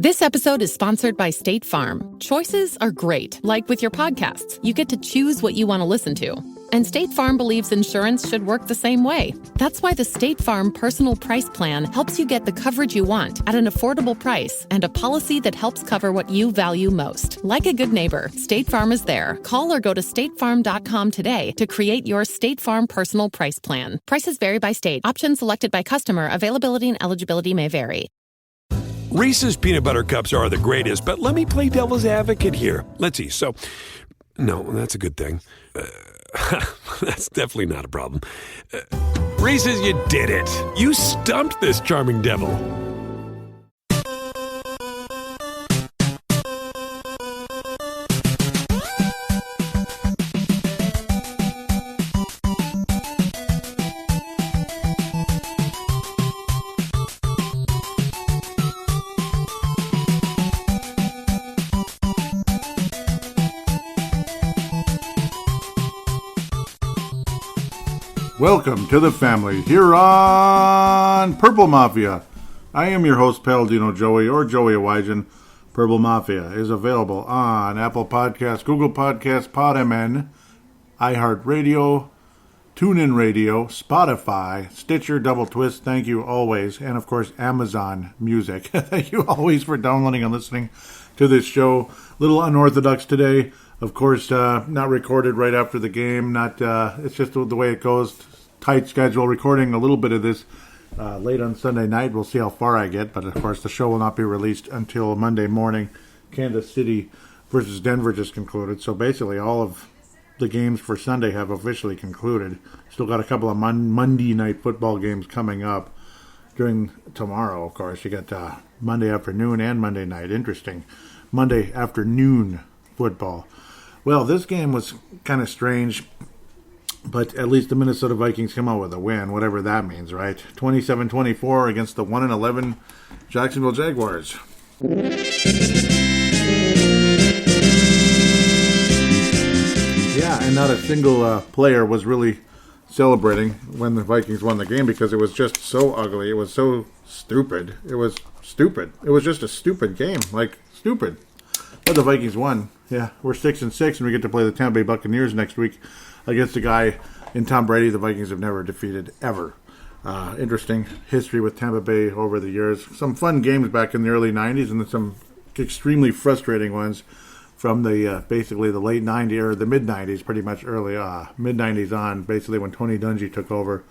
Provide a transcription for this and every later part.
This episode is sponsored by State Farm. Choices are great, like with your podcasts. You get to choose what you want to listen to. And State Farm believes insurance should work the same way. That's why the State Farm Personal Price Plan helps you get the coverage you want at an affordable price and a policy that helps cover what you value most. Like a good neighbor, State Farm is there. Call or go to statefarm.com today to create your State Farm Personal Price Plan. Prices vary by state. Options selected by customer. Availability and eligibility may vary. Reese's peanut butter cups are the greatest, but let me play devil's advocate here. Let's see. So, no, that's a good thing. That's definitely not a problem. Reese's, you did it. You stumped this charming devil. Welcome to the family here on Purple Mafia. I am your host, Paladino Joey, or Joey Awajan. Purple Mafia is available on Apple Podcasts, Google Podcasts, PodMN, iHeartRadio, TuneIn Radio, Spotify, Stitcher, Double Twist, thank you always, and of course Amazon Music. Thank you always for downloading and listening to this show. Little unorthodox today. Of course, not recorded right after the game. It's just the way it goes. Tight schedule. Recording a little bit of this late on Sunday night. We'll see how far I get. But, of course, the show will not be released until Monday morning. Kansas City versus Denver just concluded. So, basically, all of the games for Sunday have officially concluded. Still got a couple of Monday night football games coming up during tomorrow, of course. You got Monday afternoon and Monday night. Interesting. Monday afternoon football. Well, this game was kind of strange, but at least the Minnesota Vikings come out with a win, whatever that means, right? 27-24 against the 1-11 Jacksonville Jaguars. Yeah, and not a single player was really celebrating when the Vikings won the game because it was just so ugly. It was so stupid. It was stupid. It was just a stupid game, like stupid. But the Vikings won. Yeah, we're 6-6, and we get to play the Tampa Bay Buccaneers next week against a guy in Tom Brady the Vikings have never defeated, ever. Interesting history with Tampa Bay over the years. Some fun games back in the early 90s, and then some extremely frustrating ones from the basically the late 90s, or the mid-90s, pretty much early mid-90s on, basically when Tony Dungy took over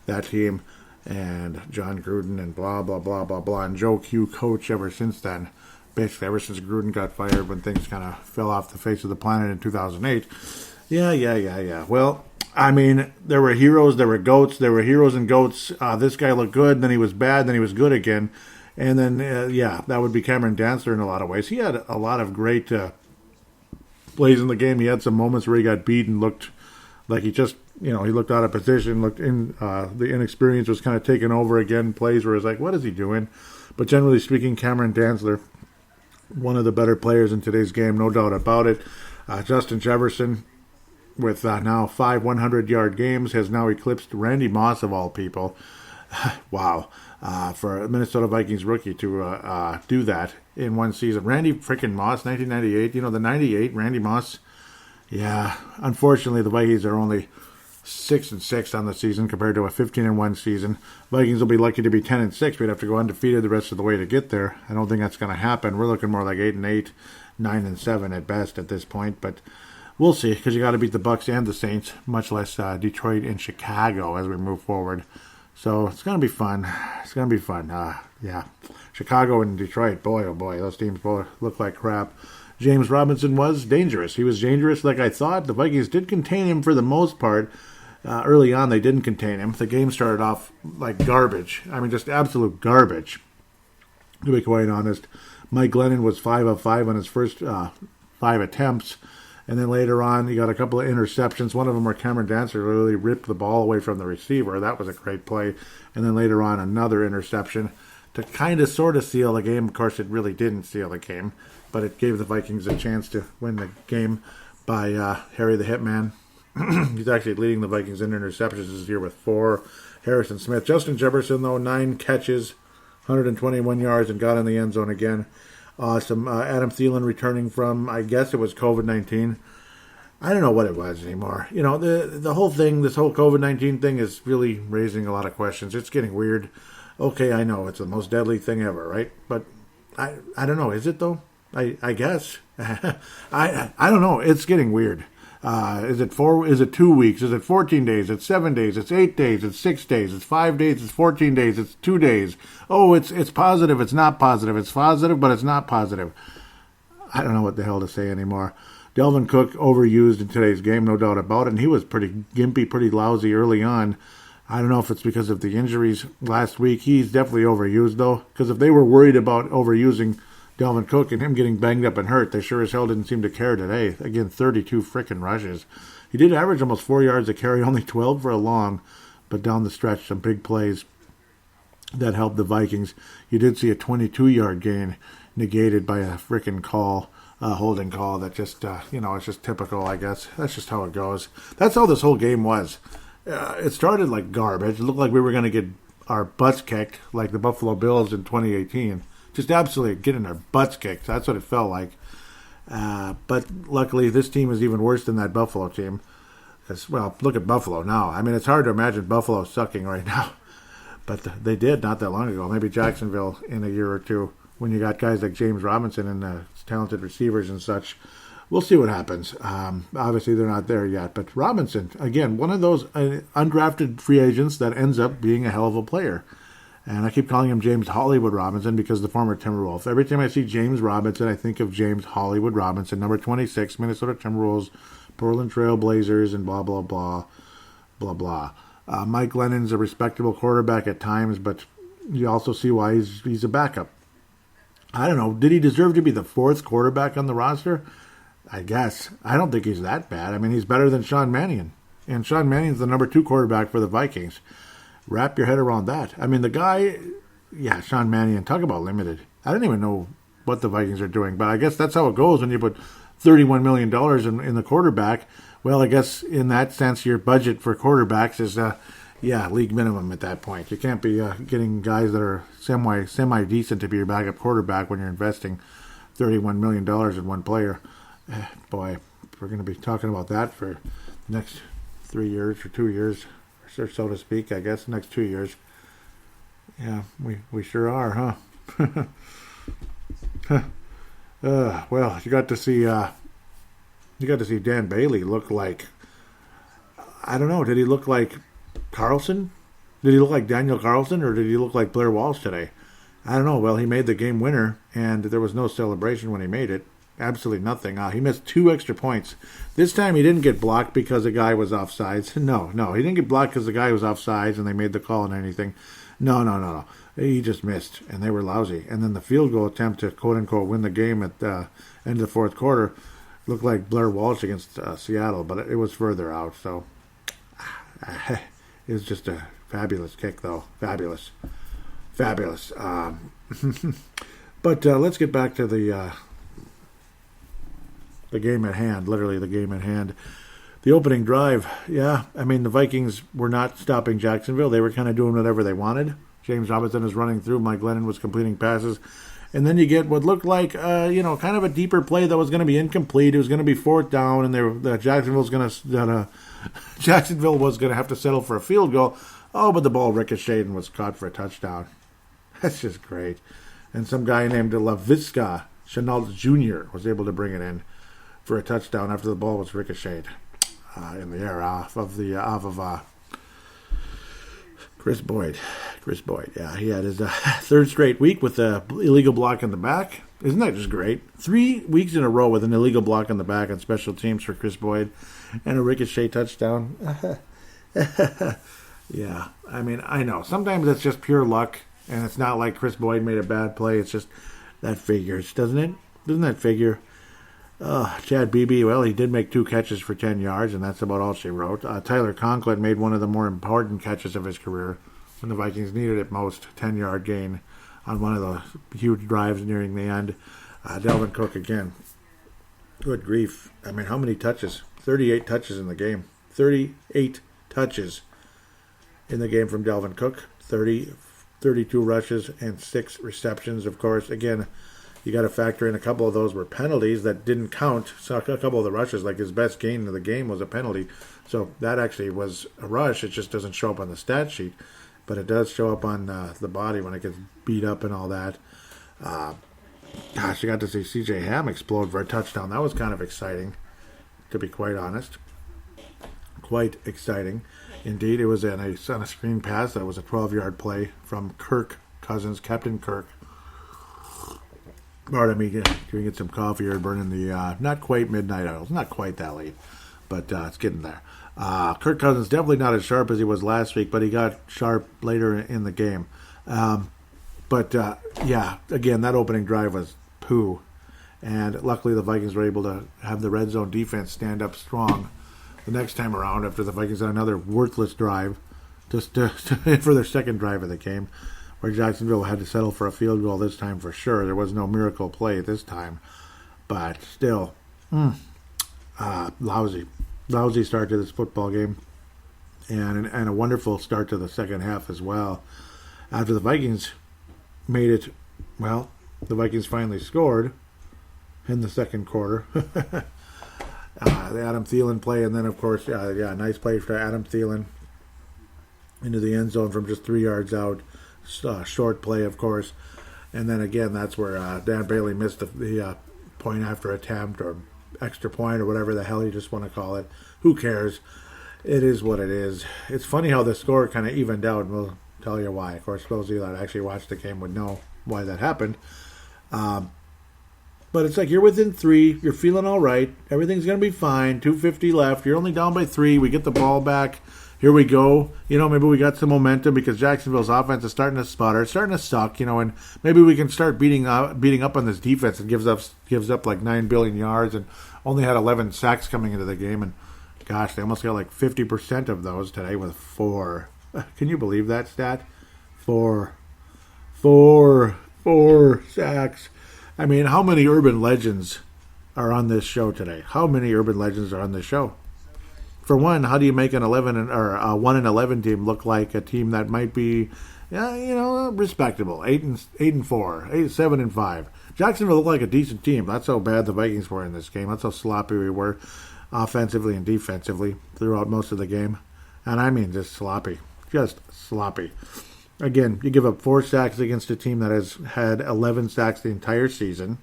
that team, and John Gruden and blah, blah, blah, blah, blah, and Joe Q coach ever since then. Basically, ever since Gruden got fired when things kind of fell off the face of the planet in 2008. Yeah. Well, I mean, there were heroes, there were goats, there were heroes and goats. This guy looked good, then he was bad, then he was good again. And then, that would be Cameron Dantzler in a lot of ways. He had a lot of great plays in the game. He had some moments where he got beat and looked like he just, he looked out of position, the inexperience was kind of taken over again. Plays where it's like, what is he doing? But generally speaking, Cameron Dantzler, one of the better players in today's game, no doubt about it. Justin Jefferson, with now 5 100-yard games, has now eclipsed Randy Moss, of all people. Wow. For a Minnesota Vikings rookie to do that in one season. Randy freaking Moss, 1998. The 98, Randy Moss. Yeah, unfortunately, the Vikings are only 6-6 on the season compared to a 15-1 season. Vikings will be lucky to be 10-6. We'd have to go undefeated the rest of the way to get there. I don't think that's going to happen. We're looking more like 8-8, 9-7 at best at this point. But we'll see, because you got to beat the Bucs and the Saints, much less Detroit and Chicago as we move forward. So it's going to be fun. It's going to be fun. Chicago and Detroit, boy, oh boy, those teams both look like crap. James Robinson was dangerous. He was dangerous like I thought. The Vikings did contain him for the most part. Early on, they didn't contain him. The game started off like garbage. I mean, just absolute garbage, to be quite honest. Mike Glennon was 5 of 5 on his first 5 attempts. And then later on, he got a couple of interceptions. One of them where Cameron Dantzler really ripped the ball away from the receiver. That was a great play. And then later on, another interception to kind of sort of seal the game. Of course, it really didn't seal the game, but it gave the Vikings a chance to win the game by Harry the Hitman. He's actually leading the Vikings in interceptions this year with 4. Harrison Smith. Justin Jefferson, though, 9 catches 121 yards and got in the end zone again. Awesome. Adam Thielen returning from, I guess it was COVID-19. I don't know what it was anymore. You know, the whole thing, this whole COVID-19 thing is really raising a lot of questions. It's getting weird. Okay, I know it's the most deadly thing ever, right? But I don't know. Is it though? I guess. I don't know. It's getting weird. Is it 4? Is it 2 weeks? Is it 14 days? It's 7 days. It's 8 days. It's 6 days. It's 5 days. It's 14 days. It's 2 days. Oh, it's positive. It's not positive. It's positive, but it's not positive. I don't know what the hell to say anymore. Dalvin Cook overused in today's game, no doubt about it. And he was pretty gimpy, pretty lousy early on. I don't know if it's because of the injuries last week. He's definitely overused, though. Because if they were worried about overusing Dalvin Cook and him getting banged up and hurt, they sure as hell didn't seem to care today. Again, 32 frickin' rushes. He did average almost 4 yards a carry, only 12 for a long. But down the stretch, some big plays that helped the Vikings. You did see a 22-yard gain negated by a frickin' call. Holding call that just, it's just typical, I guess. That's just how it goes. That's how this whole game was. It started like garbage. It looked like we were going to get our butts kicked like the Buffalo Bills in 2018. Just absolutely getting our butts kicked. That's what it felt like. But luckily, this team is even worse than that Buffalo team. Well, look at Buffalo now. I mean, it's hard to imagine Buffalo sucking right now. But they did not that long ago. Maybe Jacksonville in a year or two when you got guys like James Robinson and talented receivers and such. We'll see what happens. Obviously, they're not there yet. But Robinson, again, one of those undrafted free agents that ends up being a hell of a player. And I keep calling him James Hollywood Robinson because the former Timberwolf. Every time I see James Robinson, I think of James Hollywood Robinson, number 26, Minnesota Timberwolves, Portland Trail Blazers, and blah, blah, blah, blah, blah. Mike Glennon's a respectable quarterback at times, but you also see why he's a backup. I don't know. Did he deserve to be the fourth quarterback on the roster? I guess. I don't think he's that bad. I mean, he's better than Sean Mannion. And Sean Mannion's the number 2 quarterback for the Vikings. Wrap your head around that. I mean, the guy, Sean Mannion, talk about limited. I don't even know what the Vikings are doing, but I guess that's how it goes when you put $31 million in the quarterback. Well, I guess in that sense, your budget for quarterbacks is, league minimum at that point. You can't be getting guys that are semi-decent to be your backup quarterback when you're investing $31 million in one player. Boy, we're going to be talking about that for the next 3 years or 2 years, or so to speak, I guess, next 2 years. Yeah, we sure are, huh? Well, you got to see Dan Bailey look like, I don't know, did he look like Carlson? Did he look like Daniel Carlson, or did he look like Blair Walsh today? I don't know. Well, he made the game winner, and there was no celebration when he made it. Absolutely nothing. He missed 2 extra points. This time he didn't get blocked because the guy was offsides. No, he didn't get blocked because the guy was offsides and they made the call and anything. No. He just missed, and they were lousy. And then the field goal attempt to quote-unquote win the game at the end of the fourth quarter looked like Blair Walsh against Seattle, but it was further out. So it was just a fabulous kick, though. Fabulous. But let's get back to the game at hand, literally the game at hand. The opening drive, I mean, the Vikings were not stopping Jacksonville. They were kind of doing whatever they wanted. James Robinson was running through. Mike Glennon was completing passes. And then you get what looked like, kind of a deeper play that was going to be incomplete. It was going to be 4th down, and Jacksonville was going to have to settle for a field goal. Oh, but the ball ricocheted and was caught for a touchdown. That's just great. And some guy named Laviska Chenault Jr. was able to bring it in for a touchdown after the ball was ricocheted in the air off of Chris Boyd. He had his 3rd straight week with an illegal block in the back. Isn't that just great? 3 weeks in a row with an illegal block in the back on special teams for Chris Boyd and a ricochet touchdown. Yeah, I mean, I know. Sometimes it's just pure luck, and it's not like Chris Boyd made a bad play. It's just that figures, doesn't it? Doesn't that figure? Chad Beebe, well, he did make 2 catches for 10 yards, and that's about all she wrote. Tyler Conklin made one of the more important catches of his career when the Vikings needed it most, 10-yard gain on one of the huge drives nearing the end. Dalvin Cook again. Good grief. I mean, how many touches? 38 touches in the game. 38 touches in the game from Dalvin Cook. 38 32 rushes and 6 receptions. Of course, again, you got to factor in a couple of those were penalties that didn't count. So a couple of the rushes, like his best gain of the game was a penalty. So that actually was a rush. It just doesn't show up on the stat sheet. But it does show up on the body when it gets beat up and all that. Gosh, you got to see C.J. Ham explode for a touchdown. That was kind of exciting, to be quite honest. Quite exciting. Indeed, it was on a screen pass. That was a 12-yard play from Kirk Cousins, Captain Kirk. Pardon me, can we get some coffee or burning the, not quite midnight oil. It's not quite that late, but it's getting there. Kirk Cousins definitely not as sharp as he was last week, but he got sharp later in the game. Yeah, again, that opening drive was poo. And luckily the Vikings were able to have the red zone defense stand up strong the next time around after the Vikings had another worthless drive just for their second drive of the game, where Jacksonville had to settle for a field goal this time for sure. There was no miracle play this time. But still, lousy start to this football game. And a wonderful start to the second half as well. After the Vikings made it, well, the Vikings finally scored in the second quarter. The Adam Thielen play, and then, of course, nice play for Adam Thielen into the end zone from just 3 yards out. Short play, of course. And then, again, that's where Dan Bailey missed the point after attempt or extra point or whatever the hell you just want to call it. Who cares? It is what it is. It's funny how the score kind of evened out, and we'll tell you why. Of course, those of you that actually watched the game would know why that happened. But it's like you're within 3. You're feeling all right. Everything's going to be fine. 2:50 left. You're only down by 3. We get the ball back. Here we go. Maybe we got some momentum because Jacksonville's offense is starting to sputter. It's starting to suck, and maybe we can start beating up on this defense. It gives up like 9 billion yards and only had 11 sacks coming into the game. And gosh, they almost got like 50% of those today with 4. Can you believe that stat? 4 sacks. I mean, how many urban legends are on this show today? How many urban legends are on this show? For one, how do you make an 1-11 team look like a team that might be, respectable? 8-4, 7-5. Jacksonville looked like a decent team. That's how bad the Vikings were in this game. That's how sloppy we were, offensively and defensively throughout most of the game. And I mean, just sloppy. Just sloppy. Again, you give up 4 sacks against a team that has had 11 sacks the entire season.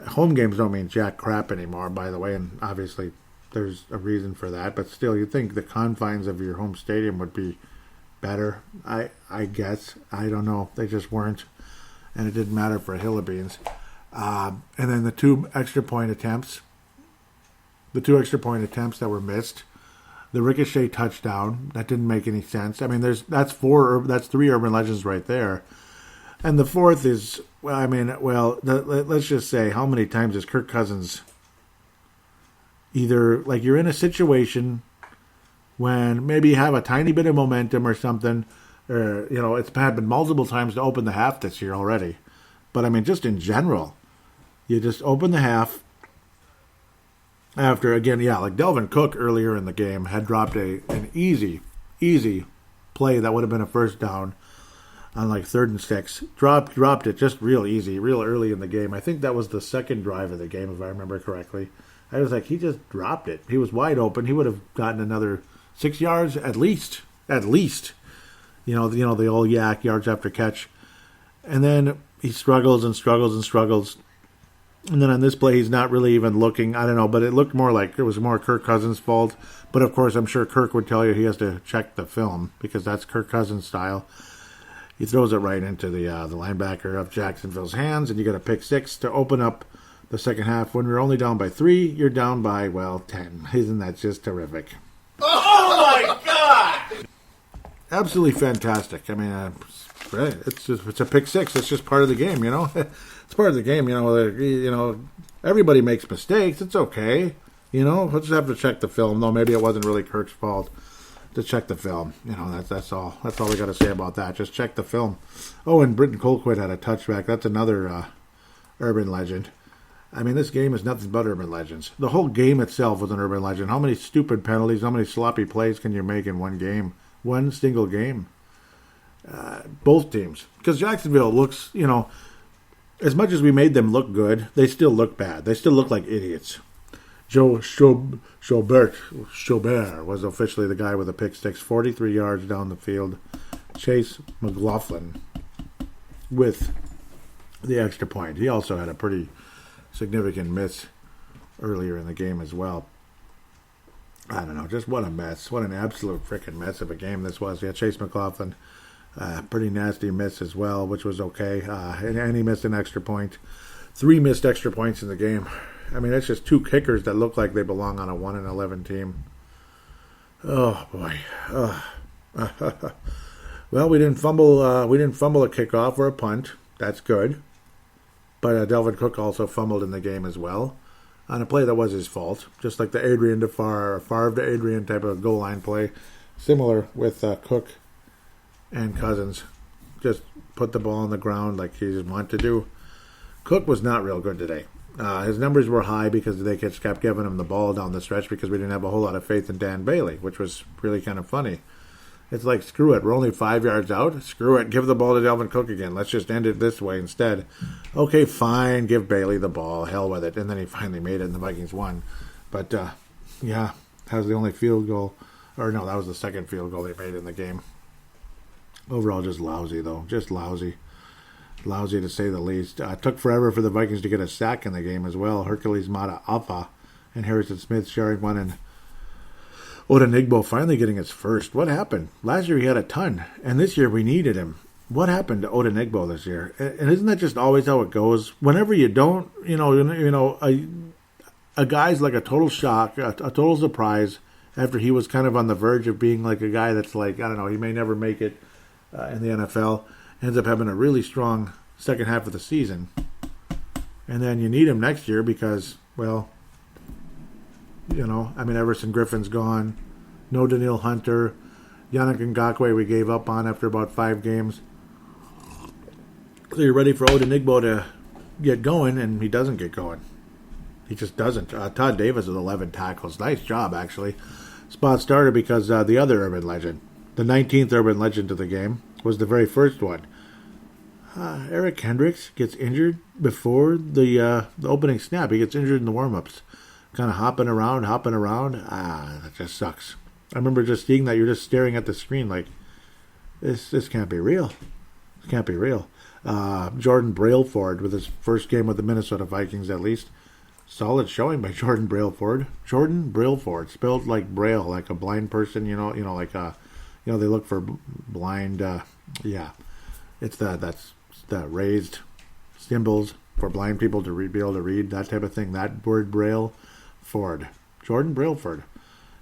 Home games don't mean jack crap anymore, by the way, and obviously there's a reason for that. But still, you'd think the confines of your home stadium would be better. I guess. I don't know. They just weren't, and it didn't matter for a hill of beans. And then the 2 extra point attempts. The 2 extra point attempts that were missed. The ricochet touchdown, that didn't make any sense. I mean, that's 3 urban legends right there. And the 4th is, let's just say, how many times has Kirk Cousins either, like, you're in a situation when maybe you have a tiny bit of momentum or something, or, it's happened multiple times to open the half this year already. But, I mean, just in general, you just open the half. After, again, like Delvin Cook earlier in the game had dropped an easy play that would have been a first down on like 3rd and 6. Dropped it just real easy, real early in the game. I think that was the second drive of the game, if I remember correctly. I was like, he just dropped it. He was wide open. He would have gotten another 6 yards at least. The old yak, yards after catch. And then he struggles. And then on this play, he's not really even looking. I don't know, but it looked more like it was more Kirk Cousins' fault. But, of course, I'm sure Kirk would tell you he has to check the film because that's Kirk Cousins' style. He throws it right into the linebacker of Jacksonville's hands, and you get a pick 6 to open up the second half. When you're only down by 3, you're down by, 10. Isn't that just terrific? Oh, my God! Absolutely fantastic. I mean, it's a pick 6. It's just part of the game, It's part of the game, everybody makes mistakes. It's okay. We'll just have to check the film. No, maybe it wasn't really Kirk's fault to check the film. That's all. That's all we got to say about that. Just check the film. Oh, and Britton Colquitt had a touchback. That's another urban legend. I mean, this game is nothing but urban legends. The whole game itself was an urban legend. How many stupid penalties, how many sloppy plays can you make in one game? One single game. both teams. Because Jacksonville looks, as much as we made them look good, they still look bad. They still look like idiots. Joe Schobert was officially the guy with the pick six, 43 yards down the field. Chase McLaughlin with the extra point. He also had a pretty significant miss earlier in the game as well. I don't know, just what a mess. What an absolute freaking mess of a game this was. Yeah, Chase McLaughlin, pretty nasty miss as well, which was okay. And he missed an extra point. 3 missed extra points in the game. I mean, it's just 2 kickers that look like they belong on a 1-11 team. Oh boy. Well, we didn't fumble a kickoff or a punt. That's good. But Delvin Cook also fumbled in the game as well, on a play that was his fault, just like the Adrian to Favre to Adrian type of goal line play, similar with Cook and Cousins. Just put the ball on the ground like he just wanted to do. Cook was not real good today. His numbers were high because they just kept giving him the ball down the stretch because we didn't have a whole lot of faith in Dan Bailey, which was really kind of funny. It's like, screw it, we're only 5 yards out. Screw it, give the ball to Delvin Cook again. Let's just end it this way instead. Okay, fine, give Bailey the ball. Hell with it. And then he finally made it and the Vikings won. But, yeah, that was the only field goal. Or no, that was the second field goal they made in the game. Overall, just lousy, though. Just lousy. Lousy to say the least. Took forever for the Vikings to get a sack in the game as well. Hercules Mata Alpha and Harrison Smith sharing one, and Odenigbo finally getting his first. What happened? Last year he had a ton, and this year we needed him. What happened to Odenigbo this year? And isn't that just always how it goes? Whenever you don't, a guy's like a total shock, a total surprise after he was kind of on the verge of being like a guy that's like, I don't know, he may never make it in the NFL, ends up having a really strong second half of the season. And then you need him next year because, well, Everson Griffin's gone. No Daniil Hunter. Yannick Ngakoue we gave up on after about 5 games. So you're ready for Odenigbo to get going, and he doesn't get going. He just doesn't. Todd Davis with 11 tackles. Nice job, actually. Spot starter because the other Urban Legend, the 19th Urban Legend of the game, was the very first one. Eric Hendricks gets injured before the opening snap. He gets injured in the warm-ups. Kind of hopping around. That just sucks. I remember just seeing that. You're just staring at the screen like, this can't be real. This can't be real. Jordan Brailford with his first game with the Minnesota Vikings, at least. Solid showing by Jordan Brailford. Jordan Brailford, spelled like Braille, like a blind person. They look for blind. It's that's the raised symbols for blind people to be able to read, that type of thing. That word Braille. Jordan Brailford.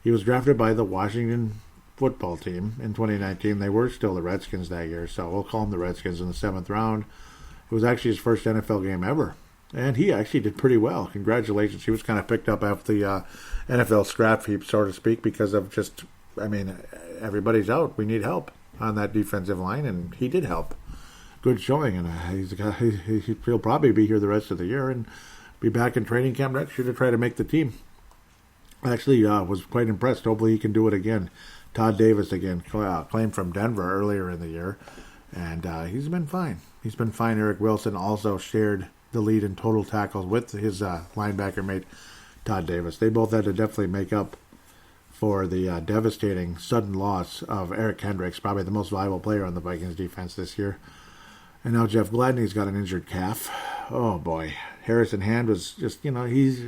He was drafted by the Washington football team in 2019. They were still the Redskins that year, so we'll call them the Redskins in the 7th round. It was actually his first NFL game ever, and he actually did pretty well. Congratulations. He was kind of picked up off the NFL scrap heap, so to speak, because of just, everybody's out. We need help on that defensive line, and he did help. Good showing, and he'll probably be here the rest of the year and be back in training camp next year to try to make the team. Actually, was quite impressed. Hopefully he can do it again. Todd Davis again, claimed from Denver earlier in the year, and he's been fine. He's been fine. Eric Wilson also shared the lead in total tackles with his linebacker mate, Todd Davis. They both had to definitely make up for the devastating sudden loss of Eric Hendricks, probably the most valuable player on the Vikings defense this year. And now Jeff Gladney's got an injured calf. Oh boy. Harrison Hand was just, he's...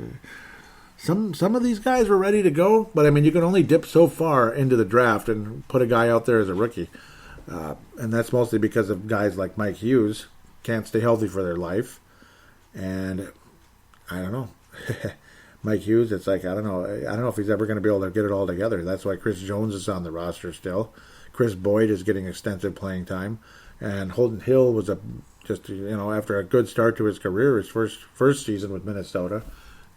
Some of these guys were ready to go, but you can only dip so far into the draft and put a guy out there as a rookie. And that's mostly because of guys like Mike Hughes can't stay healthy for their life. And I don't know. Mike Hughes, it's like, I don't know if he's ever going to be able to get it all together. That's why Chris Jones is on the roster still. Chris Boyd is getting extensive playing time. And Holden Hill was after a good start to his career, his first season with Minnesota,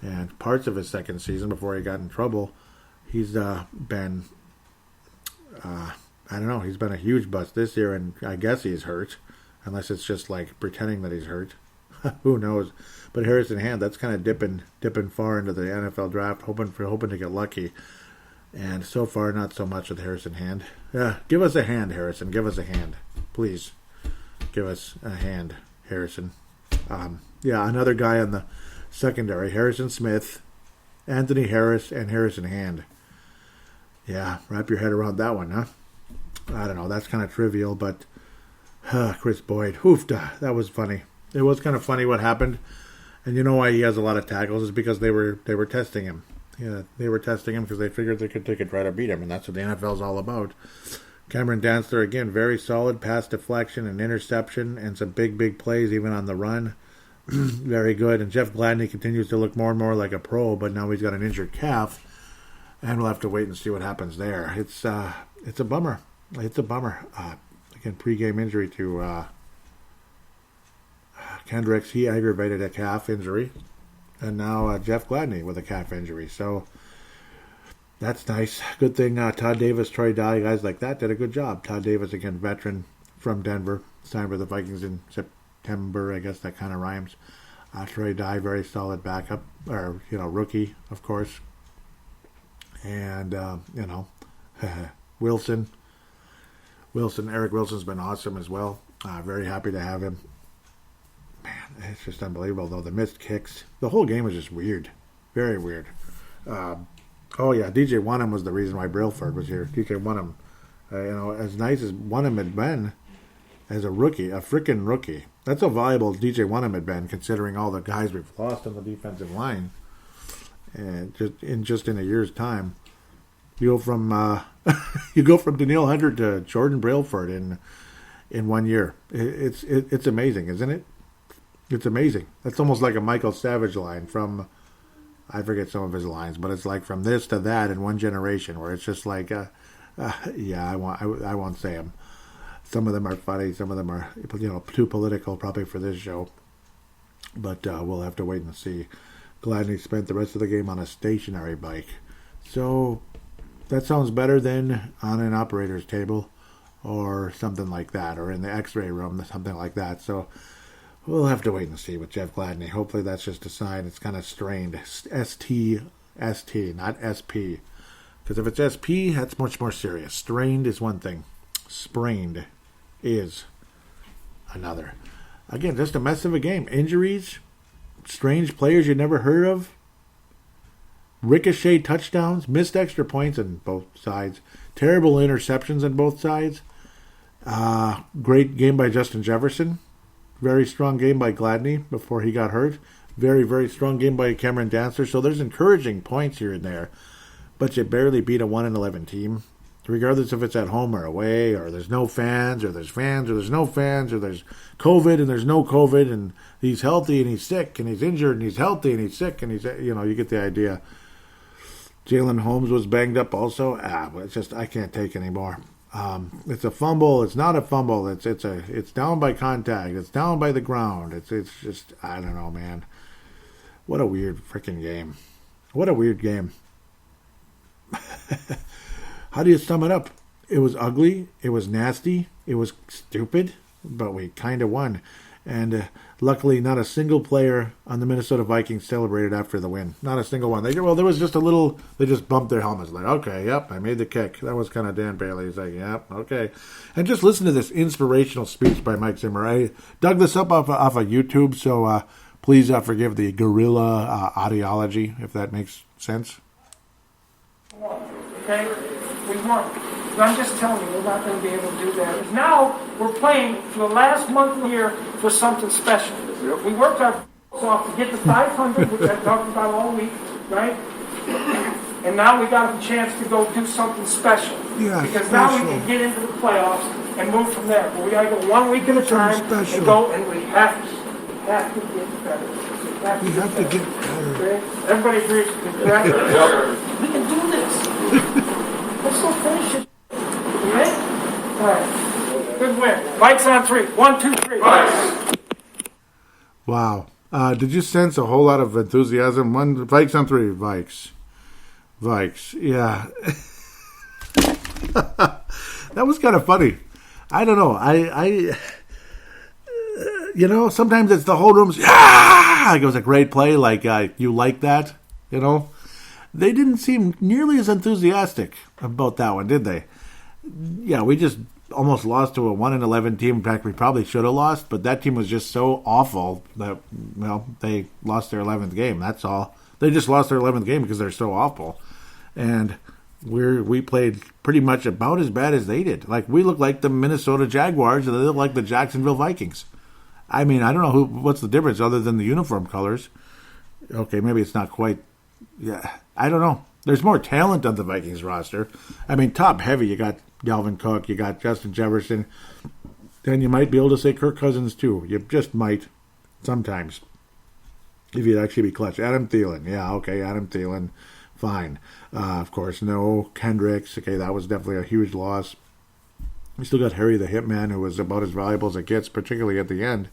and parts of his second season before he got in trouble, he's been, he's been a huge bust this year, and I guess he's hurt, unless it's just like pretending that he's hurt. Who knows? But Harrison Hand, that's kind of dipping far into the NFL draft, hoping to get lucky. And so far, not so much with Harrison Hand. Yeah, give us a hand, Harrison. Give us a hand. please give us a hand, Harrison. Another guy on the secondary, Harrison Smith, Anthony Harris, and Harrison Hand. Yeah, wrap your head around that one, huh? I don't know, that's kind of trivial, but Chris Boyd, hoofda, that was funny. It was kind of funny what happened, and you know why he has a lot of tackles is because they were testing him. Yeah, they were testing him because they figured they could try to beat him, and that's what the NFL's all about. Cameron Dantzler, again, very solid pass deflection and interception and some big plays even on the run. Very good. And Jeff Gladney continues to look more and more like a pro, but now he's got an injured calf, and we'll have to wait and see what happens there. It's a bummer. It's a bummer. Again, pregame injury to Kendricks. He aggravated a calf injury, and now Jeff Gladney with a calf injury. So that's nice. Good thing Todd Davis, Troy Dye, guys like that did a good job. Todd Davis, again, veteran from Denver, signed with the Vikings in September. I guess that kind of rhymes. Troy Dye, very solid backup, or rookie, of course. And Wilson, Eric Wilson's been awesome as well. Very happy to have him. Man, it's just unbelievable though. The missed kicks, the whole game was just weird, very weird. DJ Wonnum was the reason why Brailford was here. DJ Wonnum, as nice as Wonnum had been as a rookie, a freaking rookie. That's how valuable DJ Wonnum had been, considering all the guys we've lost on the defensive line. And just in a year's time, you go from Danielle Hunter to Jordan Brailford in 1 year. It's amazing, isn't it? It's amazing. That's almost like a Michael Savage line from, I forget some of his lines, but it's like from this to that in one generation, where it's just like, I won't say them. Some of them are funny, some of them are too political probably for this show, but we'll have to wait and see. Gladney spent the rest of the game on a stationary bike, so that sounds better than on an operator's table or something like that, or in the x-ray room, something like that. So we'll have to wait and see with Jeff Gladney. Hopefully that's just a sign it's kind of strained. ST, not SP. Because if it's SP, that's much more serious. Strained is one thing. Sprained is another. Again, just a mess of a game. Injuries, strange players you never heard of, ricochet touchdowns, missed extra points on both sides, terrible interceptions on both sides. Great game by Justin Jefferson. Very strong game by Gladney before he got hurt. Very, very strong game by Cameron Dantzler. So there's encouraging points here and there. But you barely beat a 1-11 team. Regardless if it's at home or away, or there's no fans, or there's fans, or there's no fans, or there's COVID and there's no COVID, and he's healthy and he's sick, and he's injured and he's healthy and he's sick, and he's, you get the idea. Jalen Holmes was banged up also. But it's just, I can't take anymore. It's a fumble. It's not a fumble. It's down by contact. It's down by the ground. It's just, I don't know, man. What a weird freaking game. What a weird game. How do you sum it up? It was ugly. It was nasty. It was stupid, but we kind of won. And luckily, not a single player on the Minnesota Vikings celebrated after the win. Not a single one. There was just a little, they just bumped their helmets. Like, okay, yep, I made the kick. That was kind of Dan Bailey. He's like, yep, okay. And just listen to this inspirational speech by Mike Zimmer. I dug this up off of YouTube, so please forgive the guerrilla ideology, if that makes sense. Okay? We won. But I'm just telling you, we're not going to be able to do that. Now, we're playing for the last month of the year for something special. Yep. We worked our off to get to 500, which I talked about all week, right? And now we got a chance to go do something special. Yeah, because special. Now we can get into the playoffs and move from there. But we got to go 1 week at a time and go, and we have to get better. We have to get better. Okay? Everybody agrees with me, correct? Yep. We can do this. Let's go finish it. Okay? All right. Good win. Vikes on 3. 1, 2, 3. Vikes. Wow. Did you sense a whole lot of enthusiasm? Vikes on 3. Vikes. Yeah. That was kind of funny. I don't know. I sometimes it's the whole room's, yeah! It was a great play. Like, you like that, They didn't seem nearly as enthusiastic about that one, did they? Yeah, we just almost lost to a 1-11 team. In fact, we probably should have lost, but that team was just so awful that, well, they lost their 11th game. That's all. They just lost their 11th game because they're so awful. And we played pretty much about as bad as they did. Like, we look like the Minnesota Jaguars, and they look like the Jacksonville Vikings. I mean, I don't know what's the difference other than the uniform colors. Okay, maybe it's not quite. Yeah, I don't know. There's more talent on the Vikings roster. I mean, top heavy. You got Dalvin Cook, you got Justin Jefferson, then you might be able to say Kirk Cousins too. You just might, sometimes, if you'd actually be clutch. Adam Thielen, yeah, okay, Adam Thielen, fine. Of course, no Kendricks. Okay, that was definitely a huge loss. We still got Harry the Hitman, who was about as valuable as it gets, particularly at the end.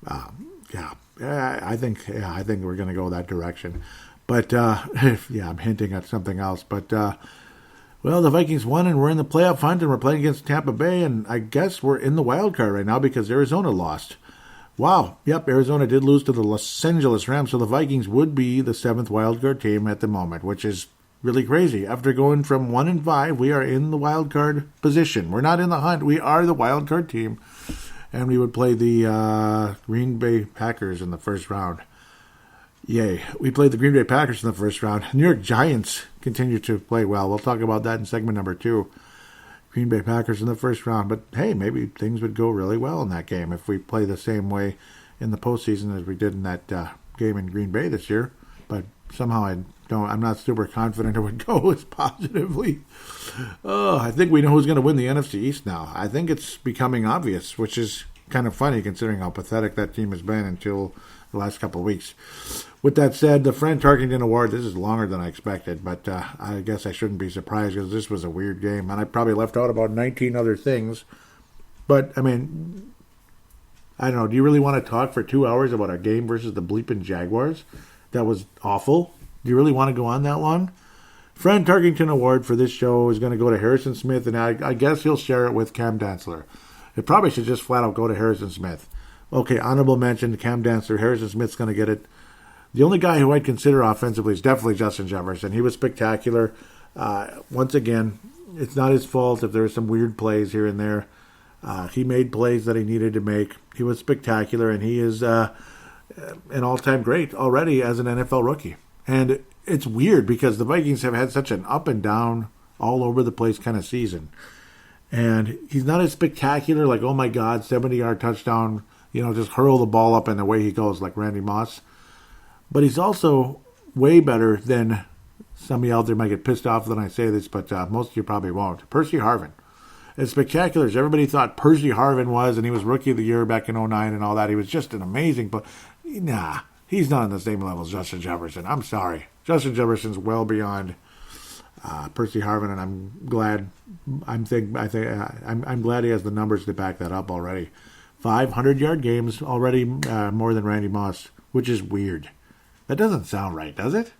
I think we're going to go that direction. But, I'm hinting at something else. But, well, the Vikings won, and we're in the playoff hunt, and we're playing against Tampa Bay, and I guess we're in the wild card right now because Arizona lost. Wow. Yep, Arizona did lose to the Los Angeles Rams, so the Vikings would be the 7th wild card team at the moment, which is really crazy. After going from 1-5, we are in the wild card position. We're not in the hunt. We are the wild card team, and we would play the Green Bay Packers in the first round. Yay. We played the Green Bay Packers in the first round. New York Giants continue to play well. We'll talk about that in segment number 2. Green Bay Packers in the first round. But, hey, maybe things would go really well in that game if we play the same way in the postseason as we did in that game in Green Bay this year. But somehow I'm not super confident it would go as positively. Oh, I think we know who's going to win the NFC East now. I think it's becoming obvious, which is kind of funny considering how pathetic that team has been until the last couple of weeks. With that said, the Fran Tarkenton Award, this is longer than I expected, but I guess I shouldn't be surprised because this was a weird game, and I probably left out about 19 other things. But, I mean, I don't know, do you really want to talk for 2 hours about a game versus the bleeping Jaguars? That was awful. Do you really want to go on that long? Fran Tarkenton Award for this show is going to go to Harrison Smith, and I guess he'll share it with Cam Dantzler. It probably should just flat out go to Harrison Smith. Okay, honorable mention to Cam Dantzler. Harrison Smith's going to get it. The only guy who I'd consider offensively is definitely Justin Jefferson. He was spectacular. Once again, it's not his fault if there were some weird plays here and there. He made plays that he needed to make. He was spectacular, and he is an all-time great already as an NFL rookie. And it's weird because the Vikings have had such an up and down, all over the place kind of season. And he's not as spectacular, like, oh my God, 70-yard touchdown, just hurl the ball up and away he goes like Randy Moss. But he's also way better than some of you out there might get pissed off when I say this, but most of you probably won't. Percy Harvin. As spectacular as everybody thought Percy Harvin was, and he was Rookie of the Year back in 2009 and all that, he was just an amazing player. Nah, he's not on the same level as Justin Jefferson. I'm sorry. Justin Jefferson's well beyond Percy Harvin, and I'm glad. I'm glad he has the numbers to back that up already. 500-yard games already, more than Randy Moss, which is weird. That doesn't sound right, does it?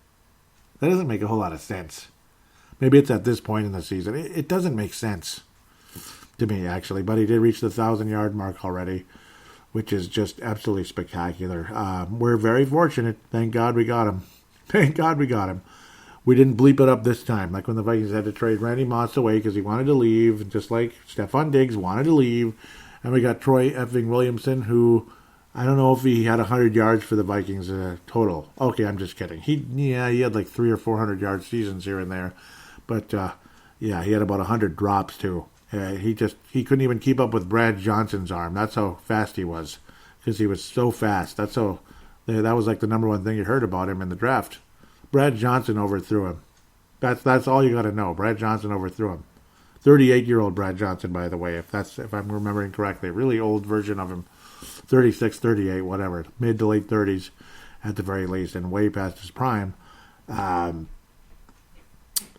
That doesn't make a whole lot of sense. Maybe it's at this point in the season. It doesn't make sense to me, actually. But he did reach the 1,000-yard mark already, which is just absolutely spectacular. We're very fortunate. Thank God we got him. Thank God we got him. We didn't bleep it up this time, like when the Vikings had to trade Randy Moss away because he wanted to leave, just like Stephon Diggs wanted to leave. And we got Troy effing Williamson, who I don't know if he had 100 yards for the Vikings total. Okay, I'm just kidding. He had like 300 or 400 yard seasons here and there. But, he had about 100 drops, too. He couldn't even keep up with Brad Johnson's arm. That's how fast he was, because he was so fast. That was like the number one thing you heard about him in the draft. Brad Johnson overthrew him. That's all you got to know. Brad Johnson overthrew him. 38-year-old Brad Johnson, by the way, if I'm remembering correctly. Really old version of him. 36, 38, whatever. Mid to late 30s at the very least, and way past his prime.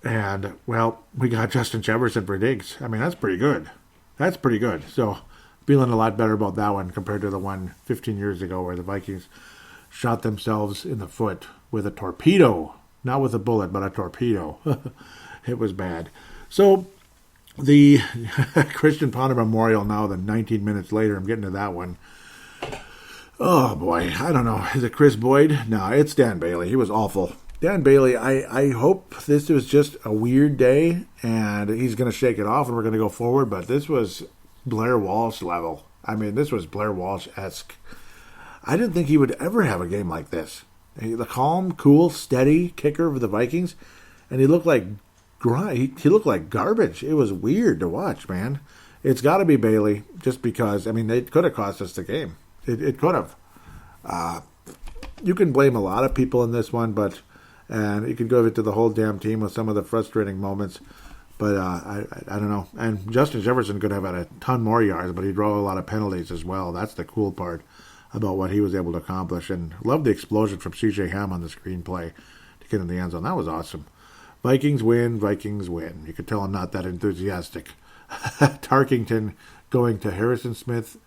And, well, we got Justin Jefferson for Diggs. I mean, that's pretty good. That's pretty good. So, feeling a lot better about that one compared to the one 15 years ago where the Vikings shot themselves in the foot with a torpedo. Not with a bullet, but a torpedo. It was bad. So, the Christian Ponder Memorial now, 19 minutes later, I'm getting to that one. Oh, boy. I don't know. Is it Chris Boyd? No, it's Dan Bailey. He was awful. Dan Bailey, I hope this was just a weird day and he's going to shake it off and we're going to go forward, but this was Blair Walsh level. I mean, this was Blair Walsh-esque. I didn't think he would ever have a game like this. The calm, cool, steady kicker of the Vikings, and he looked like he looked like garbage. It was weird to watch, man. It's got to be Bailey, just because, I mean, it could have cost us the game. It could have. You can blame a lot of people in this one, and you can go to the whole damn team with some of the frustrating moments. But I don't know. And Justin Jefferson could have had a ton more yards, but he drove a lot of penalties as well. That's the cool part about what he was able to accomplish. And love the explosion from C.J. Ham on the screenplay to get in the end zone. That was awesome. Vikings win. Vikings win. You could tell I'm not that enthusiastic. Tarkington going to Harrison Smith,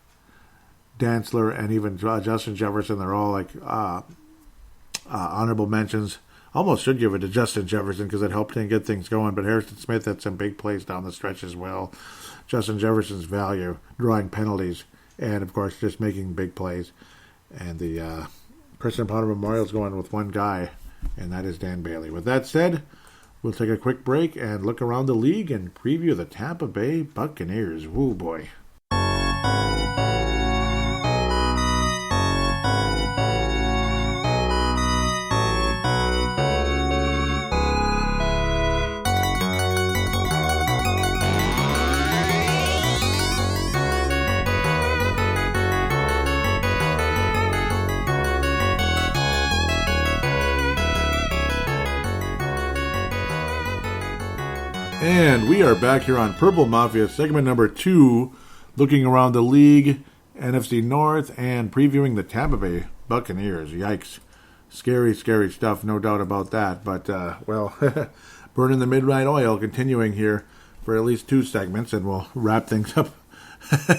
Dantzler, and even Justin Jefferson. They're all like honorable mentions. Almost should give it to Justin Jefferson because it helped him get things going. But Harrison Smith had some big plays down the stretch as well. Justin Jefferson's value, drawing penalties, and of course just making big plays. And the Christian Potter Memorial's going with one guy, and that is Dan Bailey. With that said, we'll take a quick break and look around the league and preview the Tampa Bay Buccaneers. Woo boy. And we are back here on Purple Mafia, segment number 2, looking around the league, NFC North, and previewing the Tampa Bay Buccaneers. Yikes. Scary, scary stuff, no doubt about that. But, well, burning the midnight oil, continuing here for at least 2 segments, and we'll wrap things up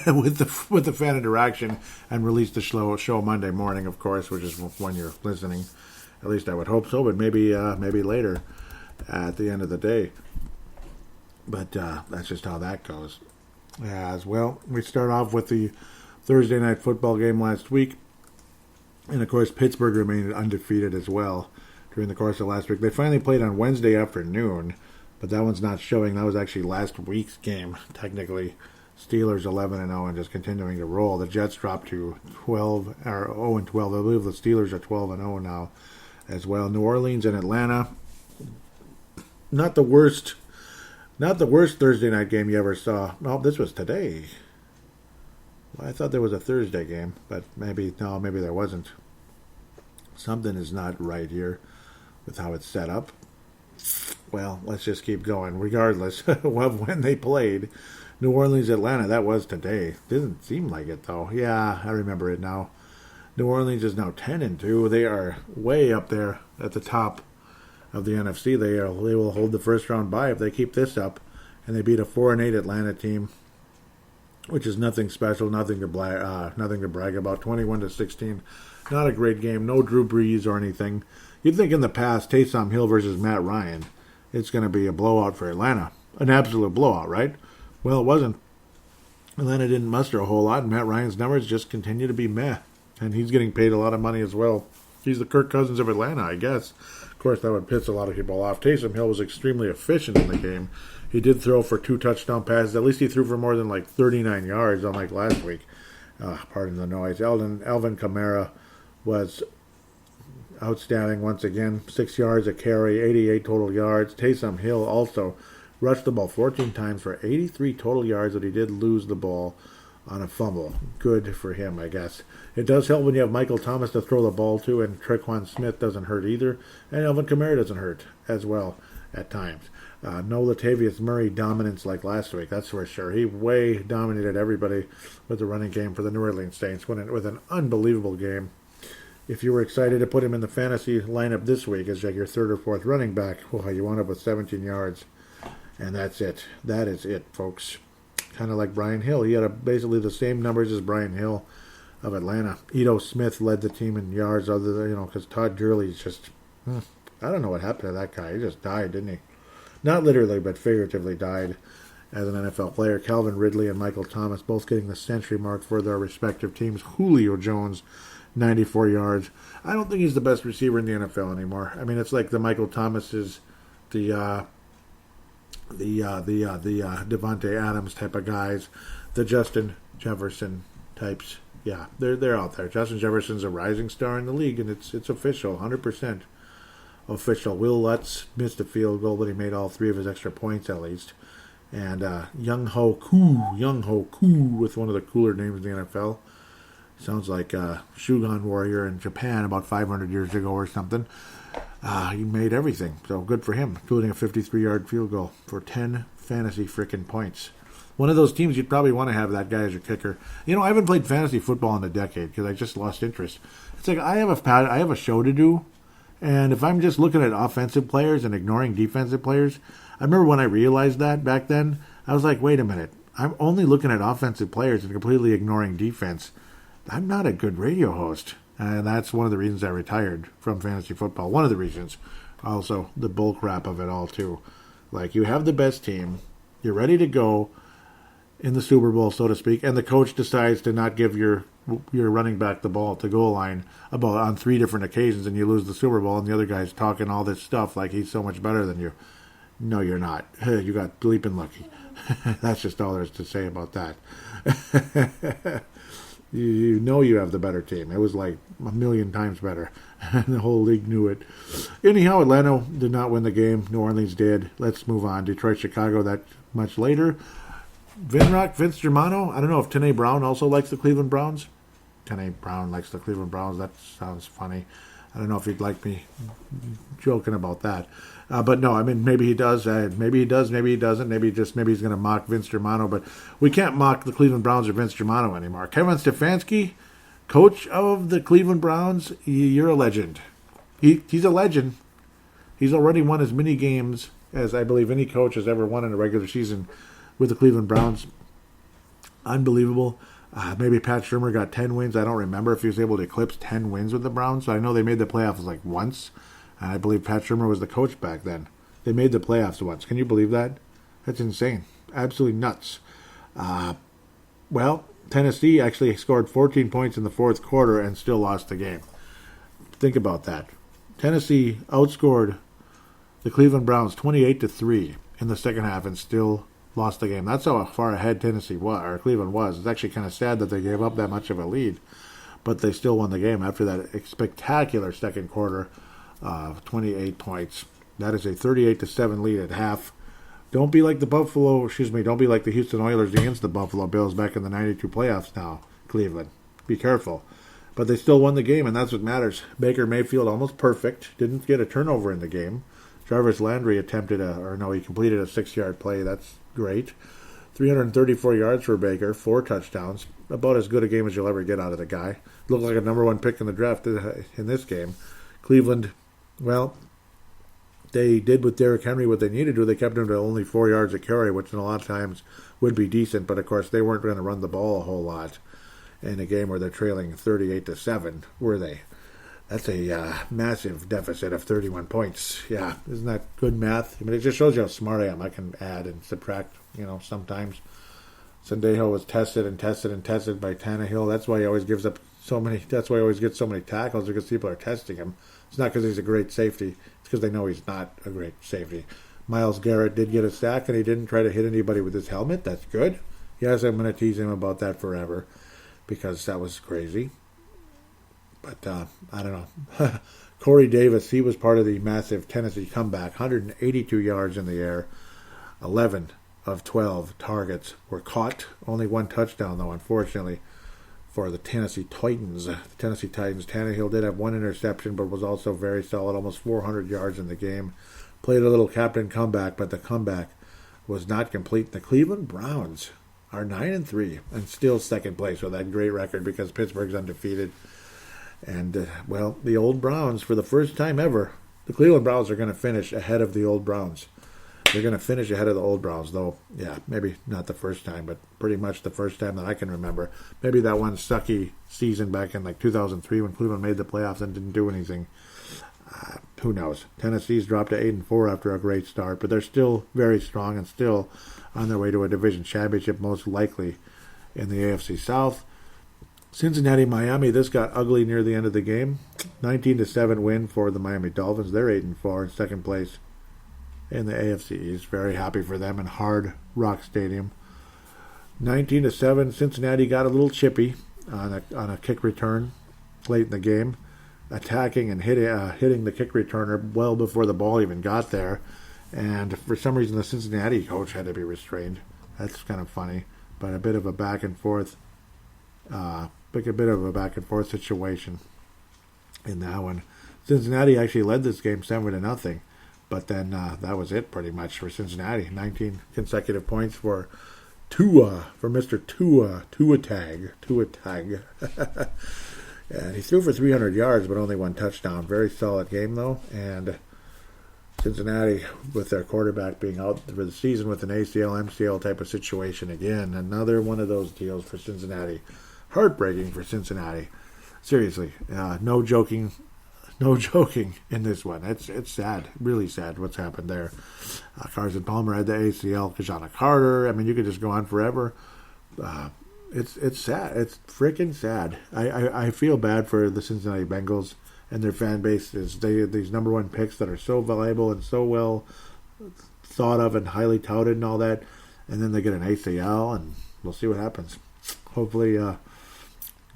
with the fan interaction and release the show Monday morning, of course, which is when you're listening. At least I would hope so, but maybe later at the end of the day. But that's just how that goes. As well, we start off with the Thursday night football game last week. And, of course, Pittsburgh remained undefeated as well during the course of last week. They finally played on Wednesday afternoon, but that one's not showing. That was actually last week's game, technically. Steelers 11-0 and just continuing to roll. The Jets dropped to 0-12. I believe the Steelers are 12-0 now as well. New Orleans and Atlanta. Not the worst Thursday night game you ever saw. No, this was today. Well, I thought there was a Thursday game, but maybe there wasn't. Something is not right here with how it's set up. Well, let's just keep going. Regardless of when they played, New Orleans, Atlanta, that was today. Didn't seem like it, though. Yeah, I remember it now. New Orleans is now 10-2. They are way up there at the top of the NFC. They will hold the first round bye if they keep this up, and they beat a 4-8 Atlanta team, which is nothing special, nothing to brag about. 21-16, not a great game. No Drew Brees or anything. You'd think in the past, Taysom Hill versus Matt Ryan, it's going to be a blowout for Atlanta, an absolute blowout, right? Well, it wasn't. Atlanta didn't muster a whole lot, and Matt Ryan's numbers just continue to be meh, and he's getting paid a lot of money as well. He's the Kirk Cousins of Atlanta, I guess. Of course, that would piss a lot of people off. Taysom Hill was extremely efficient in the game. He did throw for 2 touchdown passes. At least he threw for more than 39 yards, unlike last week. Pardon the noise. Alvin Kamara was outstanding once again. 6 yards a carry, 88 total yards. Taysom Hill also rushed the ball 14 times for 83 total yards, but he did lose the ball on a fumble. Good for him, I guess. It does help when you have Michael Thomas to throw the ball to, and Tre'Quan Smith doesn't hurt either, and Alvin Kamara doesn't hurt as well at times. No Latavius Murray dominance like last week, that's for sure. He way dominated everybody with the running game for the New Orleans Saints with an unbelievable game. If you were excited to put him in the fantasy lineup this week as like your 3rd or 4th running back, well, you wound up with 17 yards, and that's it. That is it, folks. Kind of like Brian Hill. He had basically the same numbers as Brian Hill of Atlanta. Ito Smith led the team in yards, other than, because Todd Gurley's just, I don't know what happened to that guy. He just died, didn't he? Not literally, but figuratively died as an NFL player. Calvin Ridley and Michael Thomas both getting the century mark for their respective teams. Julio Jones 94 yards. I don't think he's the best receiver in the NFL anymore. I mean, it's like the Michael Thomases, the Devontae Adams type of guys, the Justin Jefferson types. Yeah, they're out there. Justin Jefferson's a rising star in the league, and it's official, 100% official. Will Lutz missed a field goal, but he made all 3 of his extra points at least. And Young Ho Koo, with one of the cooler names in the NFL. Sounds like a Shogun warrior in Japan about 500 years ago or something. He made everything, so good for him, including a 53-yard field goal for 10 fantasy frickin' points. One of those teams you'd probably want to have that guy as your kicker. You know, I haven't played fantasy football in a decade because I just lost interest. It's like I have a show to do, and if I'm just looking at offensive players and ignoring defensive players, I remember when I realized that back then, I was like, wait a minute, I'm only looking at offensive players and completely ignoring defense. I'm not a good radio host. And that's one of the reasons I retired from fantasy football. One of the reasons. Also, the bull crap of it all, too. Like, you have the best team. You're ready to go in the Super Bowl, so to speak. And the coach decides to not give your running back the ball at the goal line on 3 different occasions, and you lose the Super Bowl, and the other guy's talking all this stuff like he's so much better than you. No, you're not. You got bleeping lucky. That's just all there is to say about that. You know you have the better team. It was like a million times better. The whole league knew it. Anyhow, Atlanta did not win the game. New Orleans did. Let's move on. Detroit, Chicago, that much later. Vince Germano. I don't know if Tanae Brown also likes the Cleveland Browns. Tanae Brown likes the Cleveland Browns. That sounds funny. I don't know if he'd like me joking about that. But no, I mean, maybe he does. Maybe he does. Maybe he doesn't. Maybe he's going to mock Vince Germano. But we can't mock the Cleveland Browns or Vince Germano anymore. Kevin Stefanski, coach of the Cleveland Browns, you're a legend. He's a legend. He's already won as many games as I believe any coach has ever won in a regular season with the Cleveland Browns. Unbelievable. Maybe Pat Shurmur got 10 wins. I don't remember if he was able to eclipse 10 wins with the Browns. So I know they made the playoffs like once. And I believe Pat Shurmur was the coach back then. They made the playoffs once. Can you believe that? That's insane. Absolutely nuts. Well, Tennessee actually scored 14 points in the fourth quarter and still lost the game. Think about that. Tennessee outscored the Cleveland Browns 28-3 in the second half and still lost the game. That's how far ahead Tennessee was, or Cleveland was. It's actually kind of sad that they gave up that much of a lead, but they still won the game after that spectacular second quarter, 28 points. That is a 38-7 lead at half. Don't be like don't be like the Houston Oilers against the Buffalo Bills back in the 92 playoffs now, Cleveland. Be careful. But they still won the game, and that's what matters. Baker Mayfield, almost perfect, didn't get a turnover in the game. Jarvis Landry he completed a 6-yard play. That's great. 334 yards for Baker, 4 touchdowns. About as good a game as you'll ever get out of the guy. Looked like a number 1 pick in the draft in this game. Cleveland, well, they did with Derrick Henry what they needed to. They kept him to only 4 yards a carry, which in a lot of times would be decent. But, of course, they weren't going to run the ball a whole lot in a game where they're trailing 38-7, were they? That's a massive deficit of 31 points. Yeah, isn't that good math? I mean, it just shows you how smart I am. I can add and subtract, sometimes. Sendejo was tested by Tannehill. That's why he always gives up so many. That's why he always gets so many tackles, because people are testing him. It's not because he's a great safety. It's because they know he's not a great safety. Myles Garrett did get a sack, and he didn't try to hit anybody with his helmet. That's good. Yes, I'm going to tease him about that forever, because that was crazy. But I don't know. Corey Davis, he was part of the massive Tennessee comeback. 182 yards in the air. 11 of 12 targets were caught. Only 1 touchdown, though, unfortunately, for the Tennessee Titans. The Tennessee Titans. Tannehill did have 1 interception, but was also very solid. Almost 400 yards in the game. Played a little captain comeback, but the comeback was not complete. The Cleveland Browns are 9-3 and still second place with that great record because Pittsburgh's undefeated. And, the old Browns, for the first time ever, the Cleveland Browns are going to finish ahead of the old Browns. They're going to finish ahead of the old Browns, though, yeah, maybe not the first time, but pretty much the first time that I can remember. Maybe that one sucky season back in, 2003 when Cleveland made the playoffs and didn't do anything. Who knows? Tennessee's dropped to 8-4 after a great start, but they're still very strong and still on their way to a division championship, most likely in the AFC South. Cincinnati, Miami, this got ugly near the end of the game. 19-7 win for the Miami Dolphins. They're 8-4 in second place in the AFC East. Very happy for them in Hard Rock Stadium. 19-7, Cincinnati got a little chippy on a kick return late in the game, attacking and hitting the kick returner well before the ball even got there. And for some reason, the Cincinnati coach had to be restrained. That's kind of funny, but a bit of a back and forth situation in that one. Cincinnati actually led this game 7-0, but then that was it pretty much for Cincinnati. 19 consecutive points for Mr. Tua Tag. And he threw for 300 yards, but only one touchdown. Very solid game though, and Cincinnati, with their quarterback being out for the season with an ACL, MCL type of situation again. Another one of those deals for Cincinnati. Heartbreaking for Cincinnati. Seriously, no joking in this one. It's sad, really sad what's happened there. Carson Palmer had the ACL. Kajana Carter. I mean, you could just go on forever. It's sad. It's freaking sad. I feel bad for the Cincinnati Bengals and their fan base. These number one picks that are so valuable and so well thought of and highly touted and all that, and then they get an ACL, and we'll see what happens. Hopefully,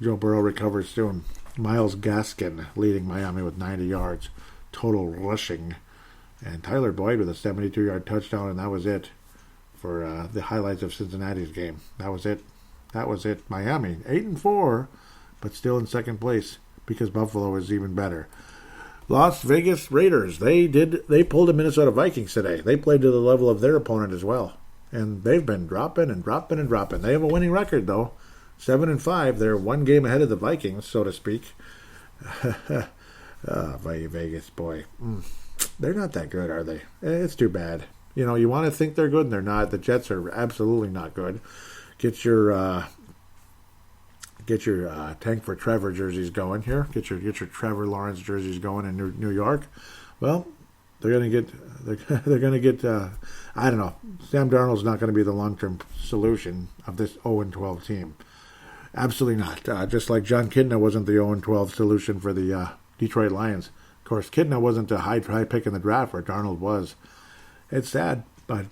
Joe Burrow recovers soon. Myles Gaskin leading Miami with 90 yards total rushing, and Tyler Boyd with a 72-yard touchdown, and that was it for the highlights of Cincinnati's game. That was it. Miami 8-4, but still in second place because Buffalo is even better. Las Vegas Raiders, they pulled the Minnesota Vikings today. They played to the level of their opponent as well, and they've been dropping. They have a winning record though, 7-5. They're one game ahead of the Vikings, so to speak. Vegas, boy, they're not that good, are they? It's too bad. You know, you want to think they're good, and they're not. The Jets are absolutely not good. Get your Tank for Trevor jerseys going here. Get your Trevor Lawrence jerseys going in New York. Well, they're gonna get. I don't know. Sam Darnold's not going to be the long-term solution of this 0-12 team. Absolutely not. Just like John Kidna wasn't the 0-12 solution for the Detroit Lions. Of course, Kidna wasn't a high pick in the draft where Darnold was. It's sad, but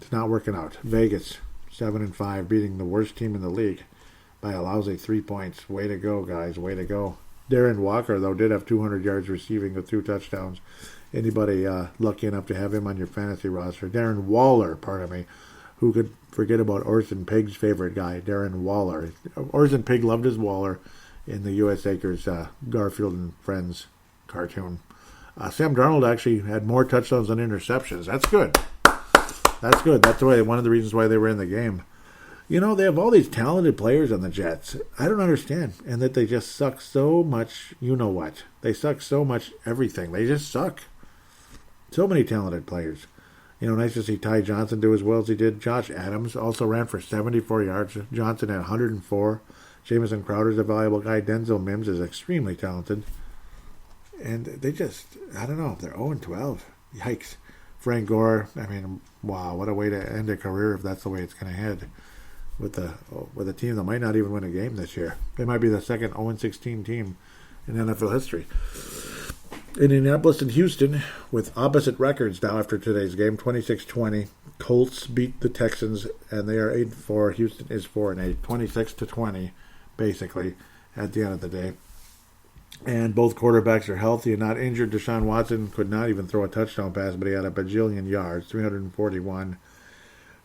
it's not working out. Vegas 7-5, beating the worst team in the league by a lousy 3 points. Way to go, guys. Way to go. Darren Walker, though, did have 200 yards receiving with 2 touchdowns. Anybody lucky enough to have him on your fantasy roster? Darren Waller, pardon me. Who could forget about Orson Pig's favorite guy, Darren Waller? Orson Pig loved his Waller in the U.S. Acres Garfield and Friends cartoon. Sam Darnold actually had more touchdowns than interceptions. That's good. That's good. That's one of the reasons why they were in the game. You know, they have all these talented players on the Jets. I don't understand. And that they just suck so much, you know what. They suck so much everything. They just suck. So many talented players. You know, nice to see Ty Johnson do as well as he did. Josh Adams also ran for 74 yards. Johnson had 104. Jamison Crowder's a valuable guy. Denzel Mims is extremely talented. And they just, I don't know, they're 0-12. Yikes. Frank Gore, I mean, wow, what a way to end a career if that's the way it's going to head with a team that might not even win a game this year. They might be the second 0-16 team in NFL history. Indianapolis and Houston with opposite records now after today's game, 26-20. Colts beat the Texans, and they are 8-4. Houston is 4-8, 26-20, basically, at the end of the day. And both quarterbacks are healthy and not injured. Deshaun Watson could not even throw a touchdown pass, but he had a bajillion yards, 341.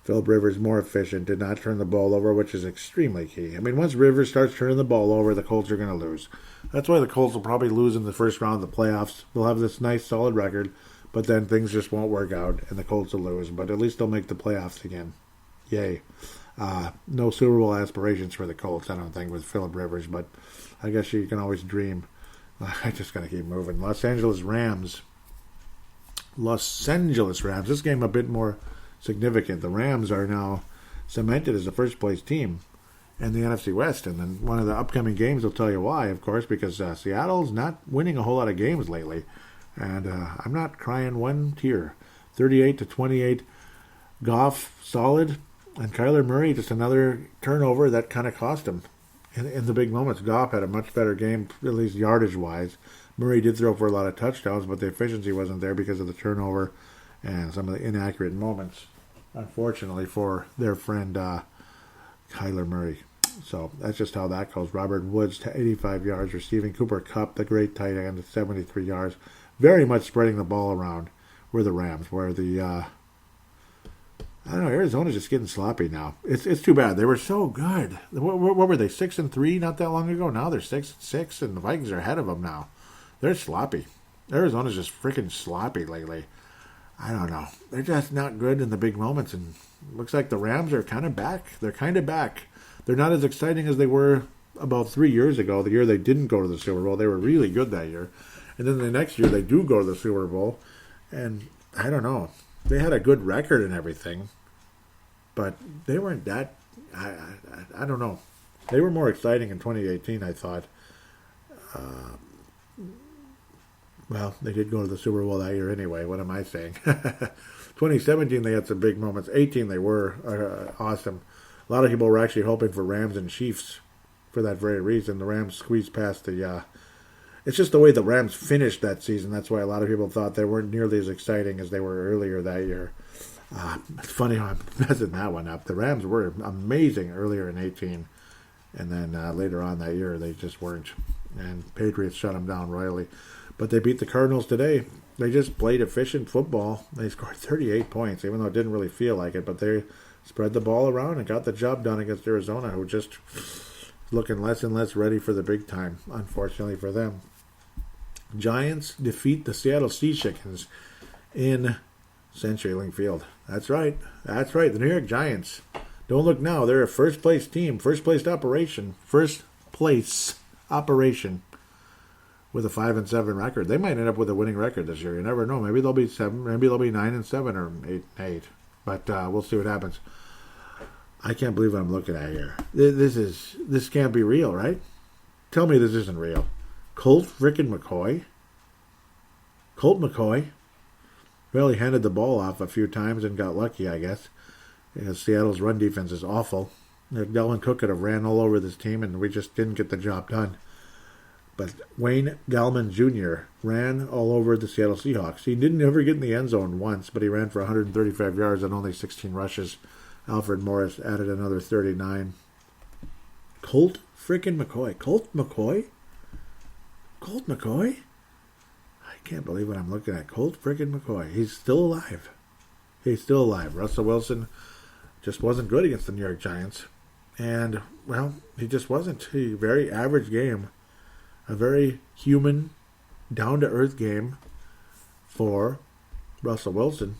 Philip Rivers, more efficient, did not turn the ball over, which is extremely key. I mean, once Rivers starts turning the ball over, the Colts are going to lose. That's why the Colts will probably lose in the first round of the playoffs. They'll have this nice, solid record, but then things just won't work out, and the Colts will lose. But at least they'll make the playoffs again. Yay. No Super Bowl aspirations for the Colts, I don't think, with Philip Rivers, but I guess you can always dream. I'm just going to keep moving. Los Angeles Rams. This game a bit more significant. The Rams are now cemented as the first-place team in the NFC West. And then one of the upcoming games will tell you why, of course, because Seattle's not winning a whole lot of games lately. And I'm not crying one tear. 38-28. Goff, solid. And Kyler Murray, just another turnover that kind of cost him in the big moments. Goff had a much better game, at least yardage-wise. Murray did throw for a lot of touchdowns, but the efficiency wasn't there because of the turnover and some of the inaccurate moments, unfortunately, for their friend Kyler Murray. So that's just how that goes. Robert Woods to 85 yards receiving. Cooper Kupp, the great tight end, to 73 yards. Very much spreading the ball around were the Rams, where the I don't know, Arizona's just getting sloppy now. It's too bad. They were so good. What were they, 6-3 not that long ago? Now they're 6-6, and the Vikings are ahead of them now. They're sloppy. Arizona's just freaking sloppy lately. I don't know. They're just not good in the big moments, and it looks like the Rams are kind of back. They're kind of back. They're not as exciting as they were about 3 years ago, the year they didn't go to the Super Bowl. They were really good that year. And then the next year they do go to the Super Bowl, and I don't know. They had a good record and everything, but they weren't that. I don't know. They were more exciting in 2018, I thought. Well, they did go to the Super Bowl that year anyway. What am I saying? 2017, they had some big moments. 18, they were awesome. A lot of people were actually hoping for Rams and Chiefs for that very reason. The Rams squeezed past the... it's just the way the Rams finished that season. That's why a lot of people thought they weren't nearly as exciting as they were earlier that year. It's funny how I'm messing that one up. The Rams were amazing earlier in 18, and then later on that year they just weren't. And Patriots shut them down royally. But they beat the Cardinals today. They just played efficient football. They scored 38 points, even though it didn't really feel like it. But they spread the ball around and got the job done against Arizona, who just looking less and less ready for the big time, unfortunately for them. Giants defeat the Seattle Sea Chickens in CenturyLink Field. That's right. That's right. The New York Giants. Don't look now. They're a first-place team, first-place operation with a 5-7 record. They might end up with a winning record this year. You never know. Maybe they'll be 7. Maybe they'll be 9-7 or 8-8. But we'll see what happens. I can't believe what I'm looking at here. This can't be real, right? Tell me this isn't real. Colt frickin' McCoy. Colt McCoy. Well, he handed the ball off a few times and got lucky, I guess. Because Seattle's run defense is awful. Dalvin Cook could have ran all over this team, and we just didn't get the job done. But Wayne Gallman Jr. ran all over the Seattle Seahawks. He didn't ever get in the end zone once, but he ran for 135 yards on only 16 rushes. Alfred Morris added another 39. Colt frickin' McCoy. Colt McCoy? Colt McCoy? I can't believe what I'm looking at. Colt frickin' McCoy. He's still alive. He's still alive. Russell Wilson just wasn't good against the New York Giants. And, well, he just wasn't. A very average game. A very human, down-to-earth game for Russell Wilson.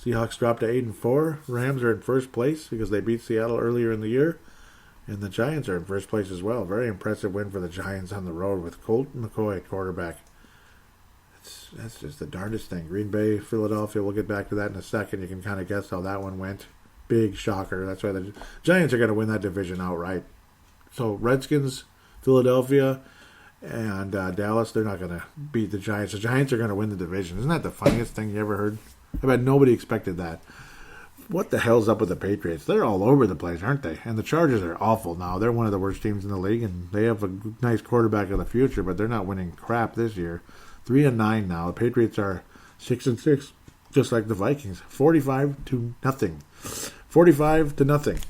Seahawks dropped to 8-4. Rams are in first place because they beat Seattle earlier in the year. And the Giants are in first place as well. Very impressive win for the Giants on the road with Colt McCoy at quarterback. That's just the darndest thing. Green Bay, Philadelphia, we'll get back to that in a second. You can kind of guess how that one went. Big shocker. That's why the Giants are going to win that division outright. So Redskins, Philadelphia, and Dallas, they're not going to beat the Giants. The Giants are going to win the division. Isn't that the funniest thing you ever heard? I bet nobody expected that. What the hell's up with the Patriots? They're all over the place, aren't they? And the Chargers are awful now. They're one of the worst teams in the league, and they have a nice quarterback of the future, but they're not winning crap this year. 3-9 now. The Patriots are 6-6, just like the Vikings. 45-0. 45-0.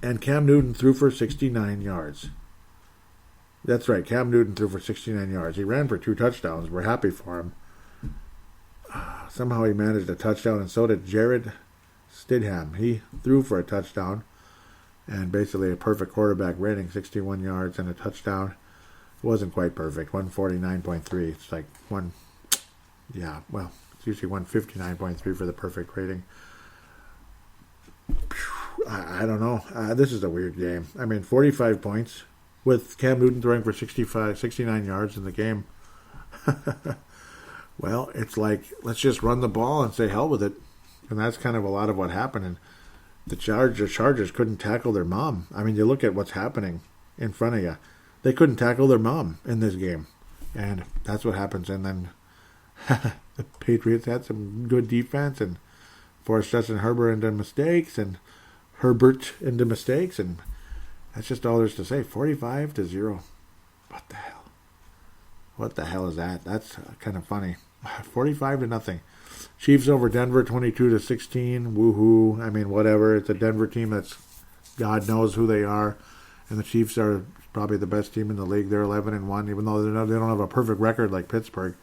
And Cam Newton threw for 69 yards. That's right. Cam Newton threw for 69 yards. He ran for 2 touchdowns. We're happy for him. Somehow he managed a touchdown, and so did Jared Stidham. He threw for a touchdown, and basically a perfect quarterback rating, 61 yards and a touchdown. It wasn't quite perfect, 149.3. It's like it's usually 159.3 for the perfect rating. I don't know. This is a weird game. I mean, 45 points with Cam Newton throwing for 69 yards in the game. Well, it's like, let's just run the ball and say hell with it. And that's kind of a lot of what happened. And the Chargers couldn't tackle their mom. I mean, you look at what's happening in front of you. They couldn't tackle their mom in this game. And that's what happens. And then the Patriots had some good defense and forced Justin Herbert into mistakes. And That's just all there's to say. 45-0. What the hell? What the hell is that? That's kind of funny. 45-0. Chiefs over Denver, 22-16. Woohoo! I mean, whatever. It's a Denver team that's God knows who they are, and the Chiefs are probably the best team in the league. They're 11-1, even though they don't have a perfect record like Pittsburgh.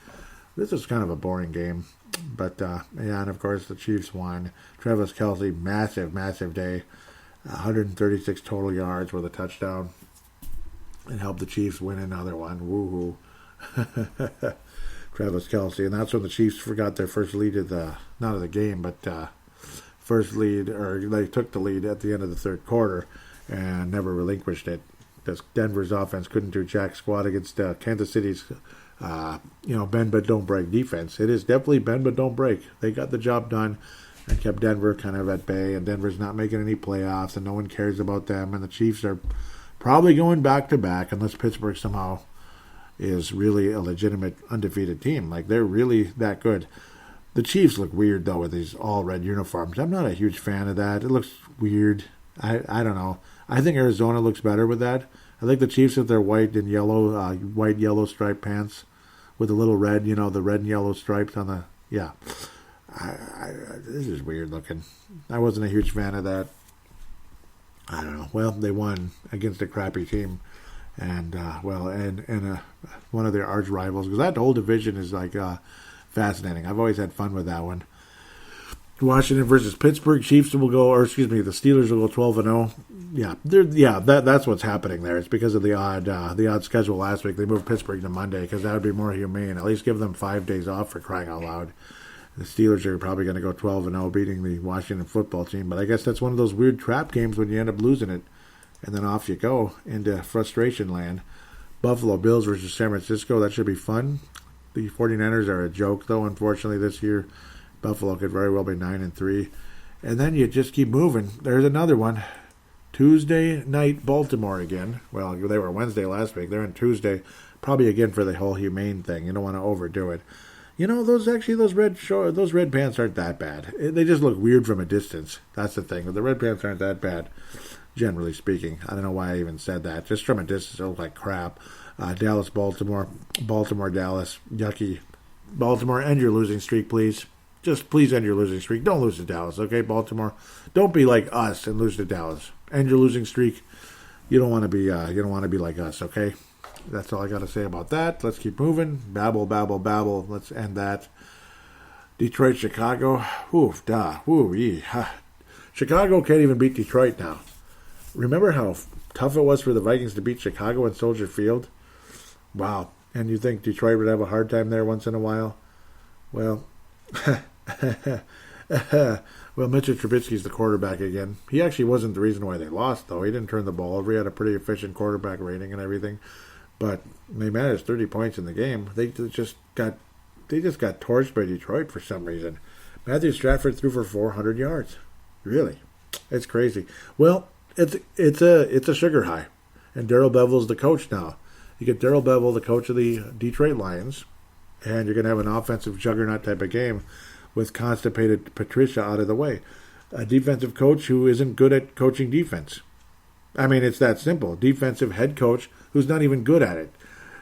This is kind of a boring game, but yeah, and of course the Chiefs won. Travis Kelce, massive day, 136 total yards with a touchdown, and helped the Chiefs win another one. Woohoo! Travis Kelce, and that's when the Chiefs forgot their first lead not of the game, but first lead, or they took the lead at the end of the third quarter and never relinquished it. Because Denver's offense couldn't do jack squat against Kansas City's, bend but don't break defense. It is definitely bend but don't break. They got the job done and kept Denver kind of at bay, and Denver's not making any playoffs, and no one cares about them, and the Chiefs are probably going back-to-back unless Pittsburgh somehow is really a legitimate undefeated team. Like, they're really that good. The Chiefs look weird, though, with these all-red uniforms. I'm not a huge fan of that. It looks weird. I don't know. I think Arizona looks better with that. I think the Chiefs with their white and yellow, yellow striped pants with a little red, the red and yellow stripes on the, yeah. This is weird looking. I wasn't a huge fan of that. I don't know. Well, they won against a crappy team. And, one of their arch rivals. Because that whole division is, fascinating. I've always had fun with that one. Washington versus Pittsburgh. The Steelers will go 12-0. Yeah, that's what's happening there. It's because of the odd schedule last week. They moved Pittsburgh to Monday because that would be more humane. At least give them 5 days off, for crying out loud. The Steelers are probably going to go 12-0, beating the Washington football team. But I guess that's one of those weird trap games when you end up losing it, and then off you go into frustration land. Buffalo Bills versus San Francisco. That should be fun. The 49ers are a joke, though, unfortunately, this year. Buffalo could very well be 9-3. And then you just keep moving. There's another one. Tuesday night, Baltimore again. Well, they were Wednesday last week. They're on Tuesday. Probably again for the whole humane thing. You don't want to overdo it. Those red pants aren't that bad. They just look weird from a distance. That's the thing. But the red pants aren't that bad, generally speaking. I don't know why I even said that. Just from a distance, it looks like crap. Dallas, Baltimore. Baltimore, Dallas. Yucky. Baltimore, end your losing streak, please. Just please end your losing streak. Don't lose to Dallas, okay, Baltimore? Don't be like us and lose to Dallas. End your losing streak. You don't want to be. You don't want to be like us, okay? That's all I got to say about that. Let's keep moving. Babble. Let's end that. Detroit, Chicago. Oof, da. Woo, yee. Chicago can't even beat Detroit now. Remember how tough it was for the Vikings to beat Chicago in Soldier Field? Wow. And you think Detroit would have a hard time there once in a while? Well, Mitchell Trubisky's the quarterback again. He actually wasn't the reason why they lost, though. He didn't turn the ball over. He had a pretty efficient quarterback rating and everything. But they managed 30 points in the game. They just got torched by Detroit for some reason. Matthew Stafford threw for 400 yards. Really, it's crazy. Well, it's a sugar high, and Darrell Bevell's the coach now. You get Darrell Bevell, the coach of the Detroit Lions, and you're going to have an offensive juggernaut type of game with constipated Patricia out of the way. A defensive coach who isn't good at coaching defense. I mean, it's that simple. Defensive head coach who's not even good at it.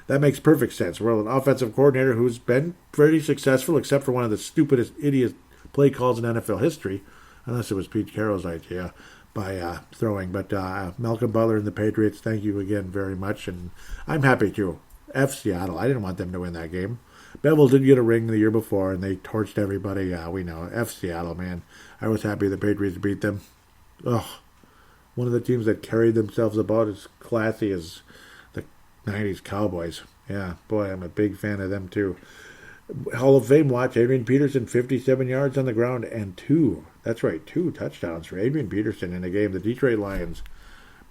That makes perfect sense. Well, an offensive coordinator who's been pretty successful, except for one of the stupidest, idiot play calls in NFL history, unless it was Pete Carroll's idea, by throwing. But Malcolm Butler and the Patriots, thank you again very much, and I'm happy too. F Seattle. I didn't want them to win that game. Bevel did get a ring the year before, and they torched everybody. Yeah, we know. F Seattle, man. I was happy the Patriots beat them. Ugh. One of the teams that carried themselves about as classy as the 90s Cowboys. Yeah, boy, I'm a big fan of them, too. Hall of Fame watch, Adrian Peterson, 57 yards on the ground, and 2 touchdowns for Adrian Peterson in a game. The Detroit Lions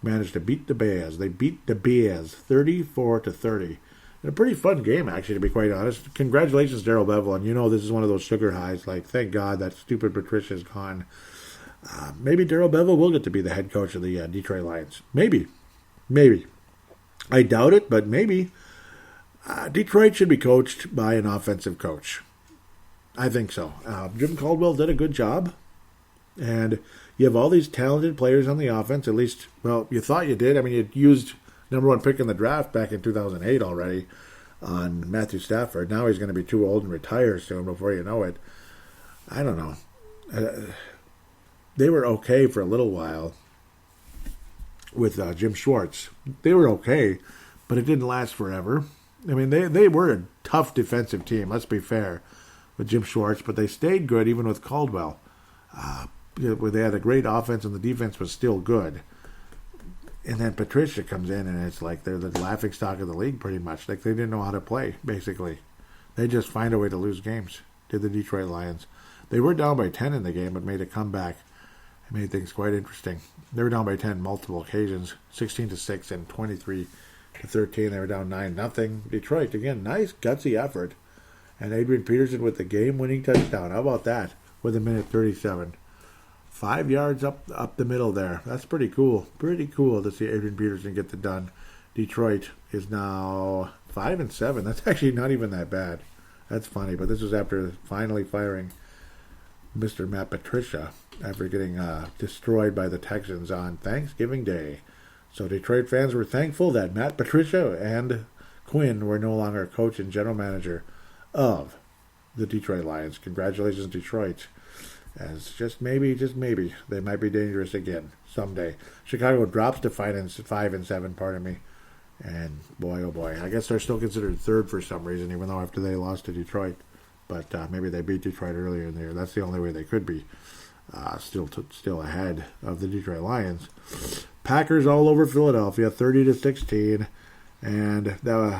managed to beat the Bears. They beat the Bears 34-30. A pretty fun game, actually, to be quite honest. Congratulations, Darrell Bevell. And this is one of those sugar highs. Like, thank God that stupid Patricia's gone. Maybe Darrell Bevell will get to be the head coach of the Detroit Lions. Maybe. I doubt it, but maybe. Detroit should be coached by an offensive coach. I think so. Jim Caldwell did a good job. And you have all these talented players on the offense, at least, well, you thought you did. I mean, you used number one pick in the draft back in 2008 already on Matthew Stafford. Now he's going to be too old and retire soon before you know it. I don't know. They were okay for a little while with Jim Schwartz. They were okay, but it didn't last forever. I mean, they were a tough defensive team, let's be fair, with Jim Schwartz, but they stayed good even with Caldwell. Where they had a great offense and the defense was still good. And then Patricia comes in and it's like they're the laughingstock of the league pretty much. Like they didn't know how to play, basically. They just find a way to lose games, did the Detroit Lions. They were down by 10 in the game, but made a comeback. It made things quite interesting. They were down by 10 multiple occasions, 16-6 and 23-13. They were down 9-0. Detroit, again, nice gutsy effort. And Adrian Peterson with the game-winning touchdown. How about that? With a minute 37. 5 yards up the middle there. That's pretty cool. Pretty cool to see Adrian Peterson get the done. Detroit is now 5-7. That's actually not even that bad. That's funny, but this was after finally firing Mr. Matt Patricia after getting destroyed by the Texans on Thanksgiving Day. So Detroit fans were thankful that Matt Patricia and Quinn were no longer coach and general manager of the Detroit Lions. Congratulations, Detroit. As just maybe, they might be dangerous again someday. Chicago drops to 5-7, pardon me. And boy, oh boy, I guess they're still considered third for some reason, even though after they lost to Detroit. But maybe they beat Detroit earlier in the year. That's the only way they could be still ahead of the Detroit Lions. Packers all over Philadelphia, 30-16, and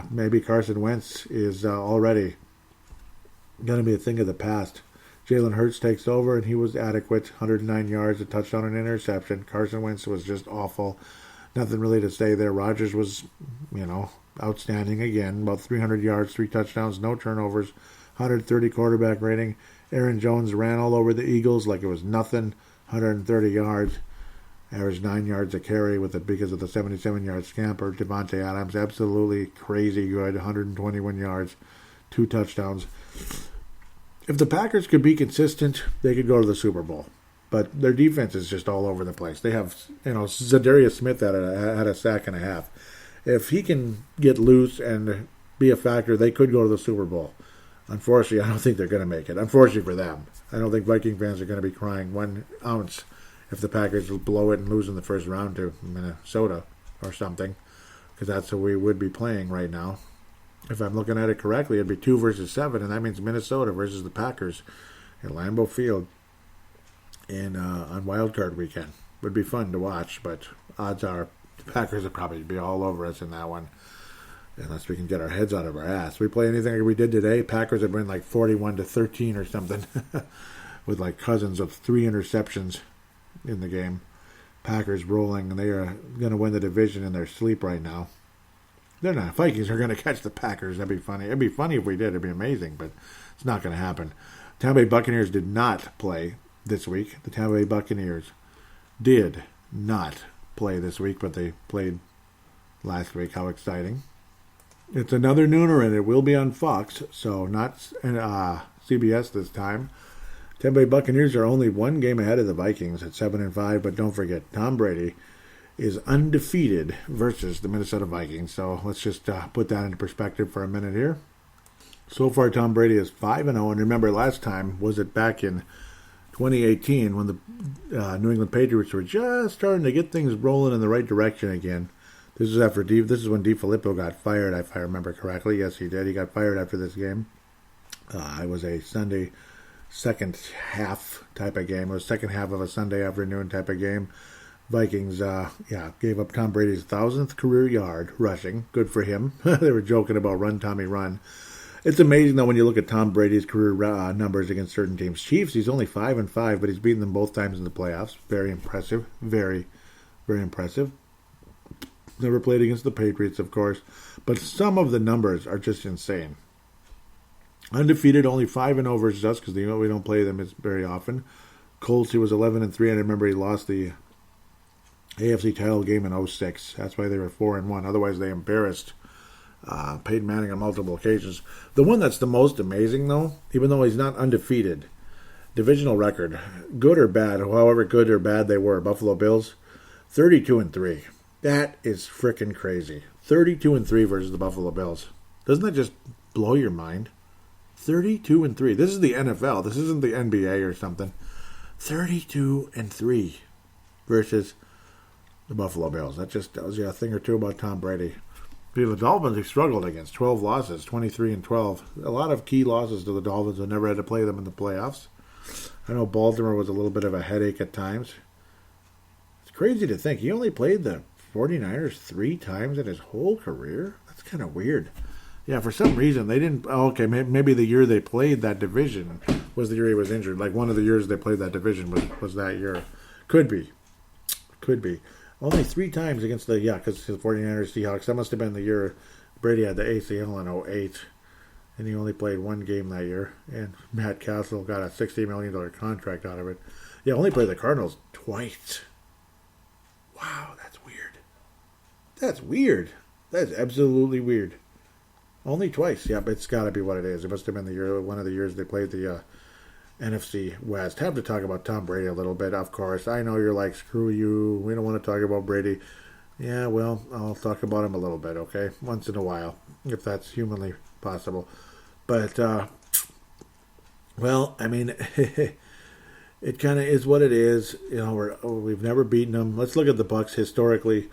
maybe Carson Wentz is already going to be a thing of the past. Jalen Hurts takes over, and he was adequate. 109 yards, a touchdown, and an interception. Carson Wentz was just awful. Nothing really to say there. Rodgers was, outstanding again. About 300 yards, 3 touchdowns, no turnovers, 130 quarterback rating. Aaron Jones ran all over the Eagles like it was nothing. 130 yards, averaged 9 yards a carry because of the 77-yard scamper. Devontae Adams, absolutely crazy good. 121 yards, 2 touchdowns. If the Packers could be consistent, they could go to the Super Bowl. But their defense is just all over the place. They have, Zadarius Smith had a sack and a half. If he can get loose and be a factor, they could go to the Super Bowl. Unfortunately, I don't think they're going to make it. Unfortunately for them. I don't think Viking fans are going to be crying 1 ounce if the Packers blow it and lose in the first round to Minnesota or something. Because that's who we would be playing right now. If I'm looking at it correctly, it'd be 2 versus 7, and that means Minnesota versus the Packers at Lambeau Field on Wild Card weekend. Would be fun to watch, but odds are the Packers will probably be all over us in that one, unless we can get our heads out of our ass. We play anything like we did today, Packers would win like 41-13 or something, with like Cousins of 3 interceptions in the game. Packers rolling, and they are going to win the division in their sleep right now. They're not. Vikings are going to catch the Packers. That'd be funny. It'd be funny if we did. It'd be amazing, but it's not going to happen. Tampa Bay Buccaneers did not play this week. The Tampa Bay Buccaneers did not play this week, but they played last week. How exciting. It's another nooner, and it will be on Fox, so not CBS this time. Tampa Bay Buccaneers are only 1 game ahead of the Vikings at 7-5, but don't forget, Tom Brady is undefeated versus the Minnesota Vikings. So let's just put that into perspective for a minute here. So far, Tom Brady is 5-0, and remember last time was it back in 2018 when the New England Patriots were just starting to get things rolling in the right direction again. This is when DiFilippo got fired, if I remember correctly. Yes, he did. He got fired after this game. It was a Sunday second half type of game. It was second half of a Sunday afternoon type of game. Vikings, gave up Tom Brady's 1,000th career yard rushing. Good for him. They were joking about run, Tommy, run. It's amazing, though, when you look at Tom Brady's career numbers against certain teams. Chiefs, he's only 5-5, but he's beaten them both times in the playoffs. Very impressive. Very, very impressive. Never played against the Patriots, of course. But some of the numbers are just insane. Undefeated, only 5-0 versus us, because we don't play them very often. Colts, he was 11-3, and I remember he lost the AFC title game in 2006. That's why they were 4-1. Otherwise, they embarrassed Peyton Manning on multiple occasions. The one that's the most amazing, though, even though he's not undefeated, Divisional record, good or bad, however good or bad they were, Buffalo Bills, 32-3. That is freaking crazy. 32-3 versus the Buffalo Bills. Doesn't that just blow your mind? 32-3. This is the NFL. This isn't the NBA or something. 32-3 versus the Buffalo Bills. That just tells you a thing or two about Tom Brady. The Dolphins have struggled against 12 losses, 23-12. A lot of key losses to the Dolphins who never had to play them in the playoffs. I know Baltimore was a little bit of a headache at times. It's crazy to think. He only played the 49ers 3 times in his whole career? That's kind of weird. Yeah, for some reason, they didn't... Oh, okay, maybe the year they played that division was the year he was injured. Like, one of the years they played that division was that year. Could be. Only 3 times against the... Yeah, because the 49ers, Seahawks, that must have been the year Brady had the ACL in 2008. And he only played 1 game that year. And Matt Castle got a $60 million contract out of it. Yeah, only played the Cardinals twice. Wow, that's weird. That's weird. That's absolutely weird. Only twice. Yep, it's got to be what it is. It must have been one of the years they played the NFC West. Have to talk about Tom Brady a little bit, of course. I know you're like, screw you. We don't want to talk about Brady. Yeah, well, I'll talk about him a little bit, okay? Once in a while, if that's humanly possible. But, well, I mean, it kind of is what it is. You know, we've never beaten them. Let's look at the Bucks historically.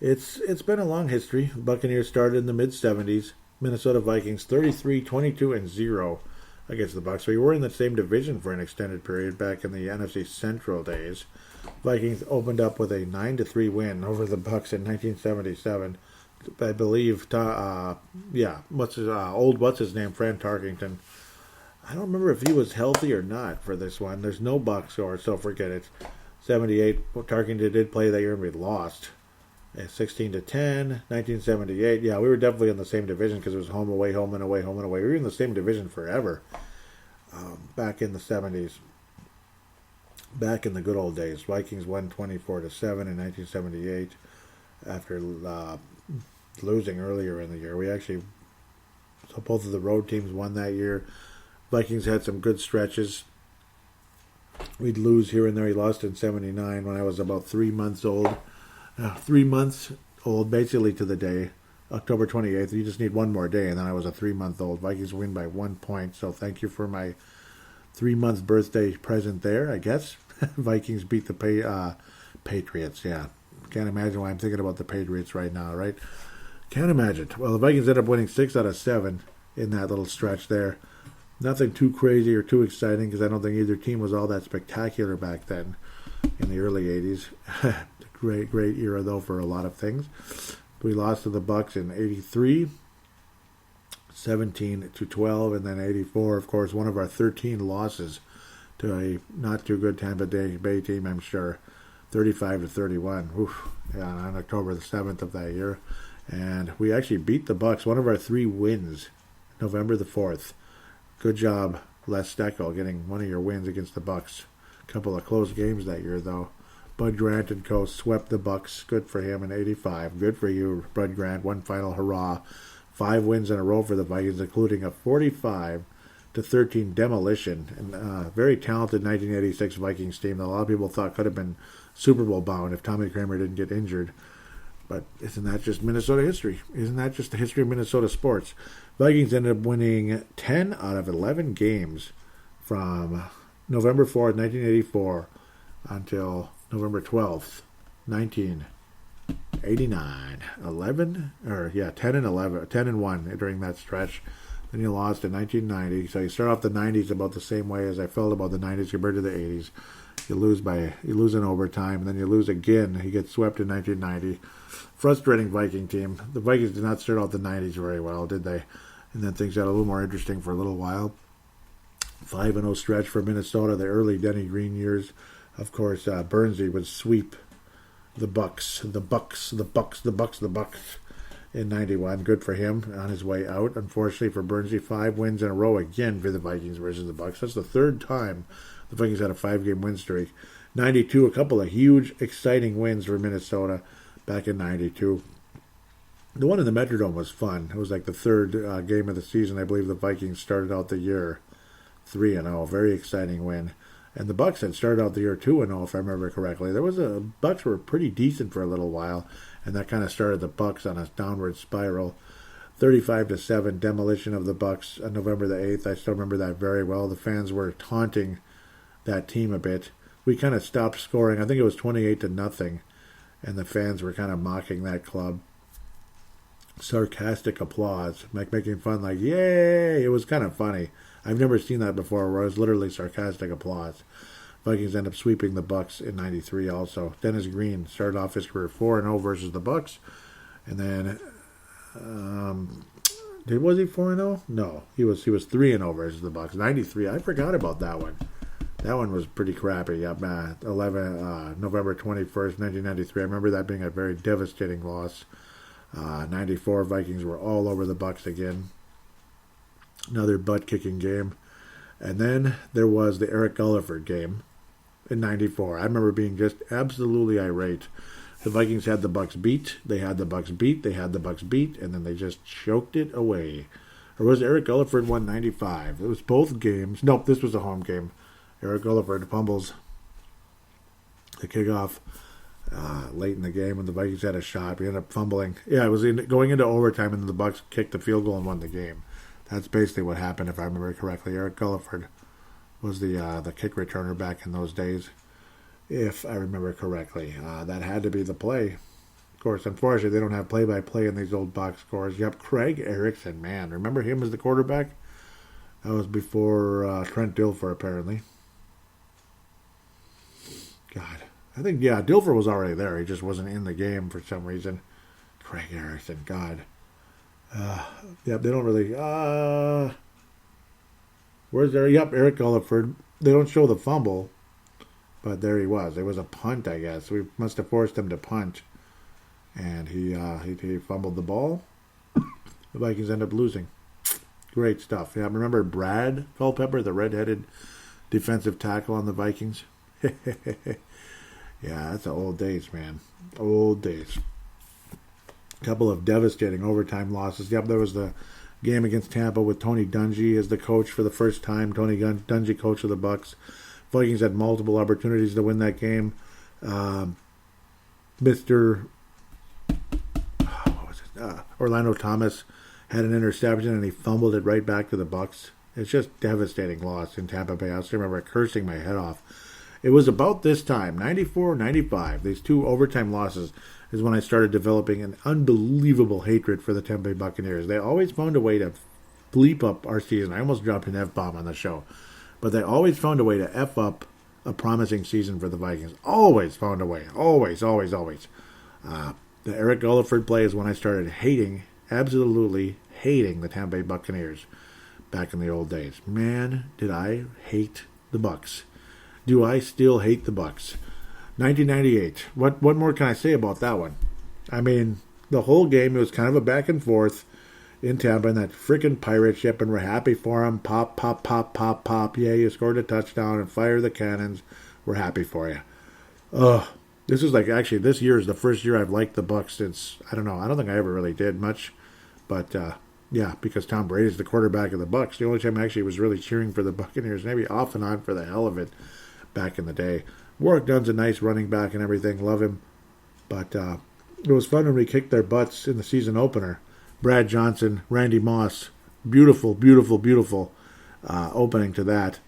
It's been a long history. The Buccaneers started in the mid-'70s. Minnesota Vikings 33-22-0 against the Bucks. We were in the same division for an extended period back in the NFC Central days. Vikings opened up with a 9-3 win over the Bucks in 1977. I believe, what's his name, Fran Tarkington. I don't remember if he was healthy or not for this one. There's no box score, so forget it. 78, Tarkington did play that year and we lost. 16-10, 1978. Yeah, we were definitely in the same division because it was home, away, home, and away, home, and away. We were in the same division forever back in the 70s. Back in the good old days. Vikings won 24-7 in 1978 after losing earlier in the year. So both of the road teams won that year. Vikings had some good stretches. We'd lose here and there. He lost in 79 when I was about 3 months old. 3 months old, basically to the day. October 28th. You just need one more day, and then I was a 3-month-old. Vikings win by 1 point, so thank you for my 3-month birthday present there, I guess. Vikings beat the Patriots, yeah. Can't imagine why I'm thinking about the Patriots right now, right? Can't imagine. Well, the Vikings ended up winning 6 out of 7 in that little stretch there. Nothing too crazy or too exciting because I don't think either team was all that spectacular back then in the early 80s. Great era, though, for a lot of things. We lost to the Bucks in 83, 17-12, and then 84, of course, one of our 13 losses to a not-too-good Tampa Bay team, I'm sure, 35-31, on October the 7th of that year. And we actually beat the Bucks, one of our 3 wins, November the 4th. Good job, Les Steckel, getting one of your wins against the Bucks. A couple of close games that year, though. Bud Grant and co. swept the Bucks. Good for him in 85. Good for you, Bud Grant. One final hurrah. 5 wins in a row for the Vikings, including a 45-13 demolition. And very talented 1986 Vikings team that a lot of people thought could have been Super Bowl bound if Tommy Kramer didn't get injured. But isn't that just Minnesota history? Isn't that just the history of Minnesota sports? Vikings ended up winning 10 out of 11 games from November 4th, 1984 until November 12th, 1989. 10-1 during that stretch. Then you lost in 1990. So you start off the 90s about the same way as I felt about the 90s compared to the 80s. You lose in overtime, and then you lose again. You get swept in 1990. Frustrating Viking team. The Vikings did not start out the 90s very well, did they? And then things got a little more interesting for a little while. 5-0 stretch for Minnesota, the early Denny Green years. Of course, Bernsey would sweep the Bucks in 91. Good for him on his way out. Unfortunately for Bernsey, 5 wins in a row again for the Vikings versus the Bucks. That's the 3rd time the Vikings had a 5-game win streak. 92, a couple of huge, exciting wins for Minnesota back in 92. The one in the Metrodome was fun. It was like the 3rd game of the season. I believe the Vikings started out the year 3-0. Very exciting win. And the Bucks had started out the year 2-0, if I remember correctly. Bucks were pretty decent for a little while, and that kind of started the Bucks on a downward spiral. 35-7 demolition of the Bucks on November the 8th. I still remember that very well. The fans were taunting that team a bit. We kind of stopped scoring. I think it was 28-0, and the fans were kind of mocking that club. Sarcastic applause, making fun, like, yay! It was kind of funny. I've never seen that before, where it was literally sarcastic applause. Vikings end up sweeping the Bucks in '93 also. Dennis Green started off his career 4-0 versus the Bucks. And then, was he 4-0? No, he was 3-0 versus the Bucks. '93, I forgot about that one. That one was pretty crappy. November 21st, 1993. I remember that being a very devastating loss. '94, Vikings were all over the Bucks again. Another butt-kicking game. And then there was the Eric Gulliford game in '94. I remember being just absolutely irate. The Vikings had the Bucks beat. They had the Bucks beat. They had the Bucks beat. And then they just choked it away. Or was Eric Gulliford won '95? It was both games. Nope, this was a home game. Eric Gulliford fumbles the kickoff late in the game when the Vikings had a shot. We ended up fumbling. Yeah, it was going into overtime, and the Bucks kicked the field goal and won the game. That's basically what happened, if I remember correctly. Eric Gulliford was the kick returner back in those days, if I remember correctly. That had to be the play. Of course, unfortunately, they don't have play-by-play in these old box scores. Yep, Craig Erickson, man. Remember him as the quarterback? That was before Trent Dilfer, apparently. God. I think, yeah, Dilfer was already there. He just wasn't in the game for some reason. Craig Erickson, God. Yep, they don't really... where's there? Yep, Eric Gulliford. They don't show the fumble, but there he was. It was a punt, I guess. We must have forced him to punt. And he fumbled the ball. The Vikings end up losing. Great stuff. Yeah, remember Brad Culpepper, the red-headed defensive tackle on the Vikings? Yeah, that's the old days, man. Old days. A couple of devastating overtime losses. Yep, there was the game against Tampa with Tony Dungy as the coach for the first time. Tony Dungy, coach of the Bucks. Vikings had multiple opportunities to win that game. Orlando Thomas had an interception and he fumbled it right back to the Bucks. It's just devastating loss in Tampa Bay. I still remember cursing my head off. It was about this time, 94, 95, these two overtime losses, is when I started developing an unbelievable hatred for the Tampa Bay Buccaneers. They always found a way to bleep up our season. I almost dropped an F-bomb on the show. But they always found a way to F up a promising season for the Vikings. Always found a way. Always, always, always. The Eric Gulliford play is when I started absolutely hating the Tampa Bay Buccaneers back in the old days. Man, did I hate the Bucks. Do I still hate the Bucks? 1998. What more can I say about that one? I mean, the whole game, it was kind of a back and forth in Tampa in that freaking pirate ship, and we're happy for him. Pop, pop, pop, pop, pop. Yeah, you scored a touchdown and fire the cannons. We're happy for you. This is this year is the first year I've liked the Bucks since, I don't know. I don't think I ever really did much. But, yeah, because Tom Brady's the quarterback of the Bucks. The only time I actually was really cheering for the Buccaneers, maybe off and on for the hell of it back in the day. Warwick Dunn's a nice running back and everything. Love him. But it was fun when we kicked their butts in the season opener. Brad Johnson, Randy Moss. Beautiful, beautiful, beautiful opening to that.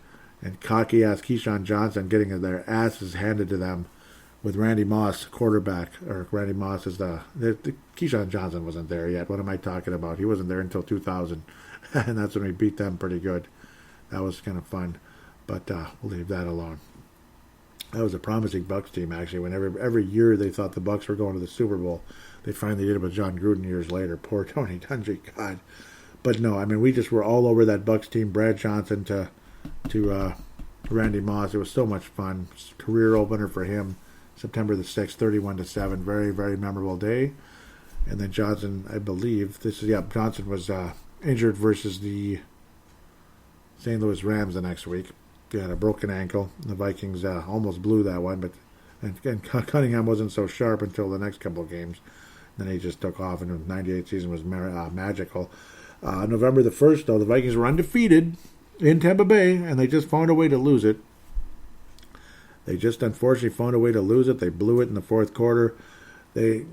And cocky-ass Keyshawn Johnson getting their asses handed to them with Randy Moss, quarterback. Or Randy Moss is the Keyshawn Johnson wasn't there yet. What am I talking about? He wasn't there until 2000. And that's when we beat them pretty good. That was kind of fun. But we'll leave that alone. That was a promising Bucks team, actually. When every year they thought the Bucks were going to the Super Bowl, they finally did it with John Gruden years later. Poor Tony Dungy, God. But no, I mean, we just were all over that Bucks team. Brad Johnson to Randy Moss. It was so much fun. Career opener for him, September the 6th, 31-7. Very, very memorable day. And then Johnson, I believe, Johnson was injured versus the St. Louis Rams the next week. He had a broken ankle. The Vikings almost blew that one, but and Cunningham wasn't so sharp until the next couple of games. Then he just took off, and the 98 season was magical. November the 1st, though, the Vikings were undefeated in Tampa Bay, and they just found a way to lose it. They just unfortunately found a way to lose it. They blew it in the fourth quarter. They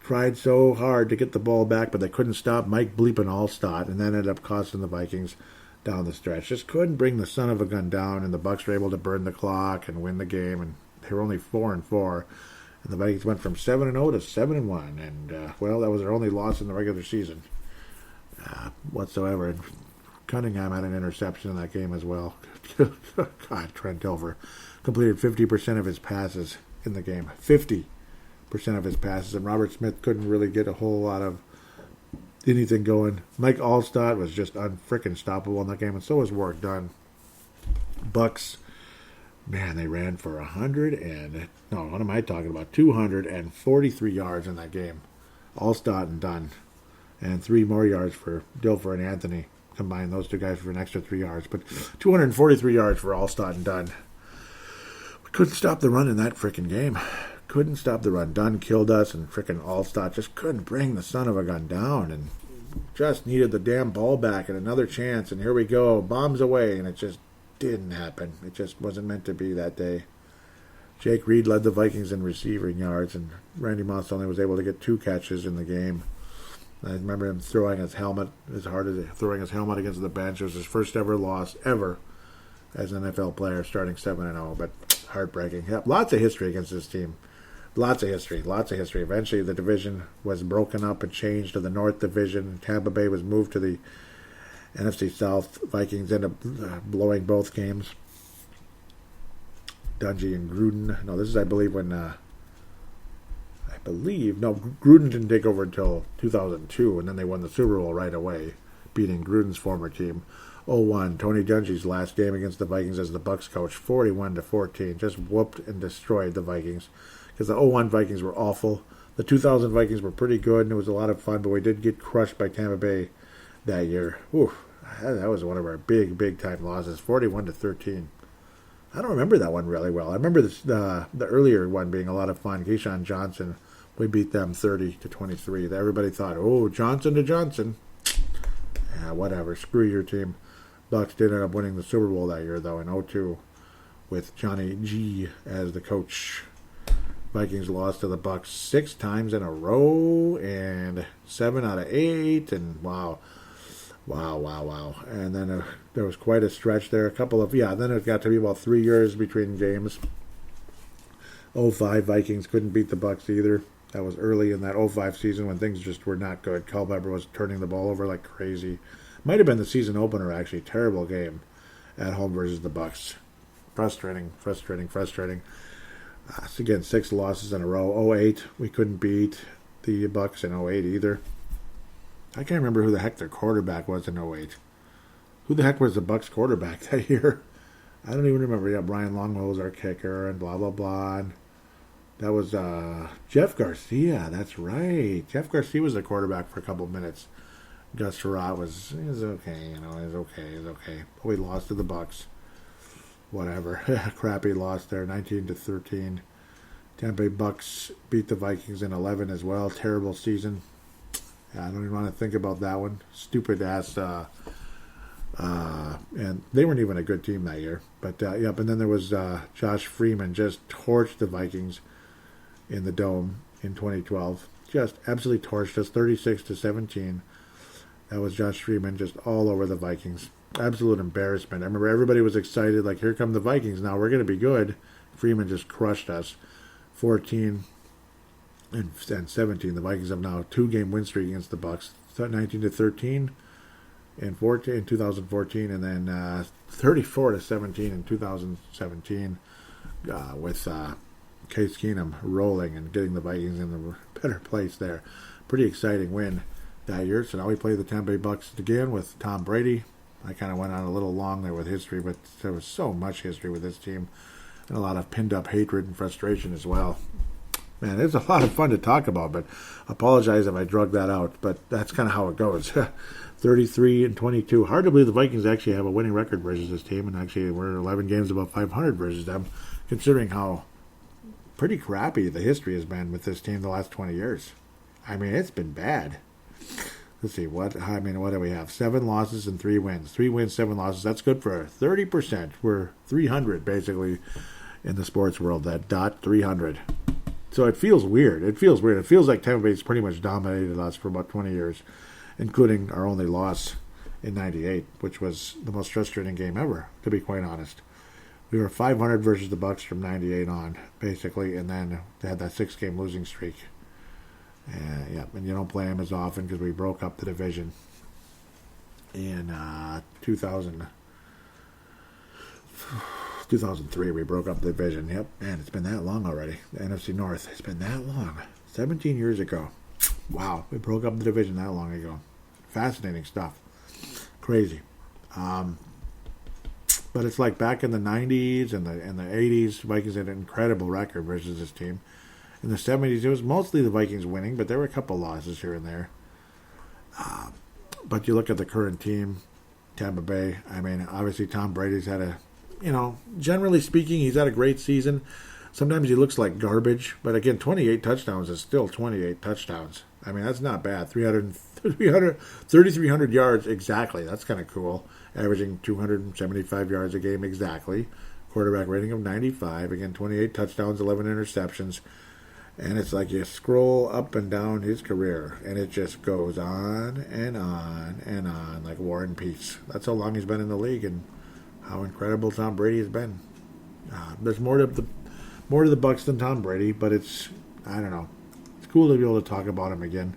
tried so hard to get the ball back, but they couldn't stop Mike bleeping Allstott, and that ended up costing the Vikings down the stretch. Just couldn't bring the son of a gun down, and the Bucs were able to burn the clock and win the game, and they were only 4-4. And the Vikings went from 7-0 to 7-1, and well, that was their only loss in the regular season whatsoever. And Cunningham had an interception in that game as well. God, Trent Dilfer completed 50% of his passes in the game. 50% of his passes, and Robert Smith couldn't really get a whole lot of anything going. Mike Allstott was just unfrickin' stoppable in that game, and so was Warwick Dunn. Bucks, man, they ran for 243 yards in that game. Allstott and Dunn, and 3 more yards for Dilfer and Anthony. Combine those two guys for an extra 3 yards, but 243 yards for Allstott and Dunn. We couldn't stop the run in that frickin' game. Couldn't stop the run. Dunn killed us, and frickin' Allstott just couldn't bring the son of a gun down, and just needed the damn ball back and another chance, and here we go, bombs away, and it just didn't happen. It just wasn't meant to be that day. Jake Reed led the Vikings in receiving yards, and Randy Moss only was able to get 2 catches in the game. I remember him throwing his helmet against the bench. It was his first ever loss ever as an NFL player, starting 7-0, but heartbreaking. Yep, lots of history against this team. Lots of history. Eventually, the division was broken up and changed to the North Division. Tampa Bay was moved to the NFC South. Vikings ended up blowing both games. Dungy and Gruden. No, this is, I believe, when... Gruden didn't take over until 2002, and then they won the Super Bowl right away, beating Gruden's former team. 0-1, Tony Dungy's last game against the Vikings as the Bucs coach, 41-14, just whooped and destroyed the Vikings. Because the 0-1 Vikings were awful. The 2000 Vikings were pretty good, and it was a lot of fun, but we did get crushed by Tampa Bay that year. Oof, that was one of our big time losses, 41-13. I don't remember that one really well. I remember the earlier one being a lot of fun. Keyshawn Johnson, we beat them 30-23. Everybody thought, oh, Johnson to Johnson. Yeah, whatever. Screw your team. Bucs did end up winning the Super Bowl that year, though, in 2002, with Johnny G as the coach. Vikings lost to the Bucs 6 times in a row, and 7 out of 8, and wow. And then there was quite a stretch there. Then it got to be about 3 years between games. 05 Vikings couldn't beat the Bucs either. That was early in that 05 season when things just were not good. Culpepper was turning the ball over like crazy. Might have been the season opener, actually. Terrible game at home versus the Bucs. Frustrating. Again, 6 losses in a row. 08, we couldn't beat the Bucs in 08 either. I can't remember who the heck their quarterback was in 08. Who the heck was the Bucs quarterback that year? I don't even remember. Yeah, Brian Longwell was our kicker, and blah, blah, blah. And that was Jeff Garcia. That's right. Jeff Garcia was the quarterback for a couple of minutes. Gus Surratt was okay. He's okay. But we lost to the Bucs. Whatever. Crappy loss there, 19-13. Tampa Bay Bucs beat the Vikings in 11 as well. Terrible season. I don't even want to think about that one. Stupid ass. And they weren't even a good team that year. But, and then there was Josh Freeman just torched the Vikings in the Dome in 2012. Just absolutely torched us, 36-17. That was Josh Freeman just all over the Vikings. Absolute embarrassment. I remember everybody was excited, like, here come the Vikings now. We're going to be good. Freeman just crushed us. 14 and 17. The Vikings have now a 2-game win streak against the Bucs. 19-13 in 2014, and then 34-17 in 2017 with Case Keenum rolling and getting the Vikings in the better place there. Pretty exciting win that year. So now we play the Tampa Bay Bucs again with Tom Brady. I kind of went on a little long there with history, but there was so much history with this team and a lot of pinned-up hatred and frustration as well. Man, it's a lot of fun to talk about, but I apologize if I drug that out, but that's kind of how it goes. 33-22. Hard to believe the Vikings actually have a winning record versus this team, and actually we're 11 games above 500 versus them, considering how pretty crappy the history has been with this team the last 20 years. I mean, it's been bad. let's see, what do we have? 7 losses and 3 wins. 3 wins, 7 losses. That's good for 30%. We're 300, basically, in the sports world, that .300. So it feels weird. It feels like Tampa Bay's pretty much dominated us for about 20 years, including our only loss in 98, which was the most frustrating game ever, to be quite honest. We were 500 versus the Bucks from 98 on, basically, and then they had that 6-game losing streak. And you don't play them as often because we broke up the division in 2003. We broke up the division. Yep, man, it's been that long already. The NFC North. It's been that long. 17 years ago. Wow, we broke up the division that long ago. Fascinating stuff. Crazy. But it's like back in the 90s and the 80s, Vikings had an incredible record versus this team. In the 70s, it was mostly the Vikings winning, but there were a couple losses here and there. But you look at the current team, Tampa Bay, I mean, obviously Tom Brady's had generally speaking, he's had a great season. Sometimes he looks like garbage, but again, 28 touchdowns is still 28 touchdowns. I mean, that's not bad. 3,300 yards exactly. That's kind of cool. Averaging 275 yards a game exactly. Quarterback rating of 95. Again, 28 touchdowns, 11 interceptions. And it's like you scroll up and down his career, and it just goes on and on and on, like War and Peace. That's how long he's been in the league, and how incredible Tom Brady has been. There's more to the Bucs than Tom Brady, but I don't know. It's cool to be able to talk about him again,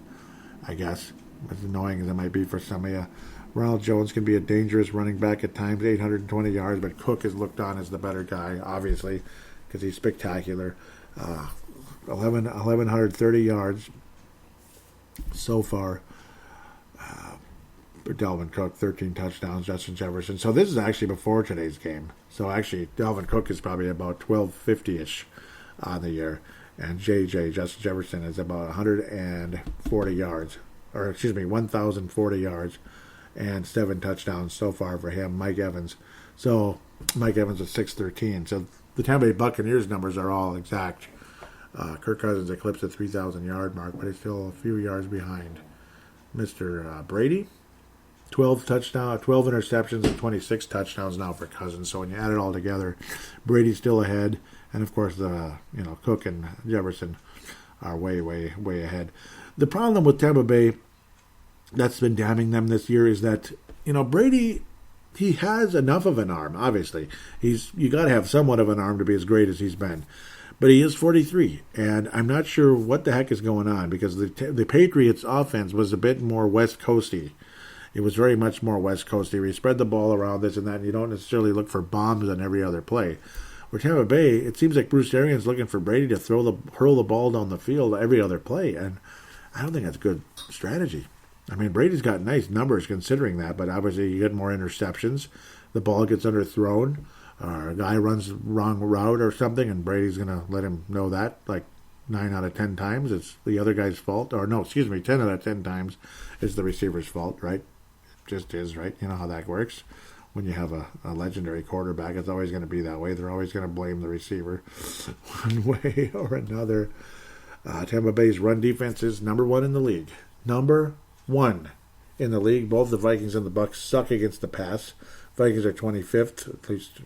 I guess. As annoying as it might be for some of you. Ronald Jones can be a dangerous running back at times, 820 yards, but Cook is looked on as the better guy, obviously, because he's spectacular. 1,130 yards so far for Dalvin Cook, 13 touchdowns, Justin Jefferson. So this is actually before today's game. So actually, Dalvin Cook is probably about 1,250-ish on the year. And Justin Jefferson, is about 140 yards. Or, 1,040 yards and 7 touchdowns so far for him. Mike Evans. So, Mike Evans was 613. So, the Tampa Bay Buccaneers numbers are all exact. Kirk Cousins eclipsed the 3,000-yard mark, but he's still a few yards behind Mr. Brady. 12 interceptions and 26 touchdowns now for Cousins. So when you add it all together, Brady's still ahead, and of course Cook and Jefferson are way, way, way ahead. The problem with Tampa Bay that's been damning them this year is that Brady, he has enough of an arm. Obviously, you got to have somewhat of an arm to be as great as he's been. But he is 43, and I'm not sure what the heck is going on because the Patriots' offense was a bit more West Coasty. It was very much more West Coasty. We spread the ball around this and that, and you don't necessarily look for bombs on every other play. Where Tampa Bay, it seems like Bruce Arians looking for Brady to hurl the ball down the field every other play, and I don't think that's good strategy. I mean, Brady's got nice numbers considering that, but obviously you get more interceptions. The ball gets underthrown. Or a guy runs the wrong route or something, and Brady's going to let him know that, like 9 out of 10 times it's the other guy's fault. Or, 10 out of 10 times it's the receiver's fault, right? It just is, right? You know how that works. When you have a legendary quarterback, it's always going to be that way. They're always going to blame the receiver one way or another. Tampa Bay's run defense is number 1 in the league. Number 1 in the league. Both the Vikings and the Bucs suck against the pass. Vikings are 25th, at least,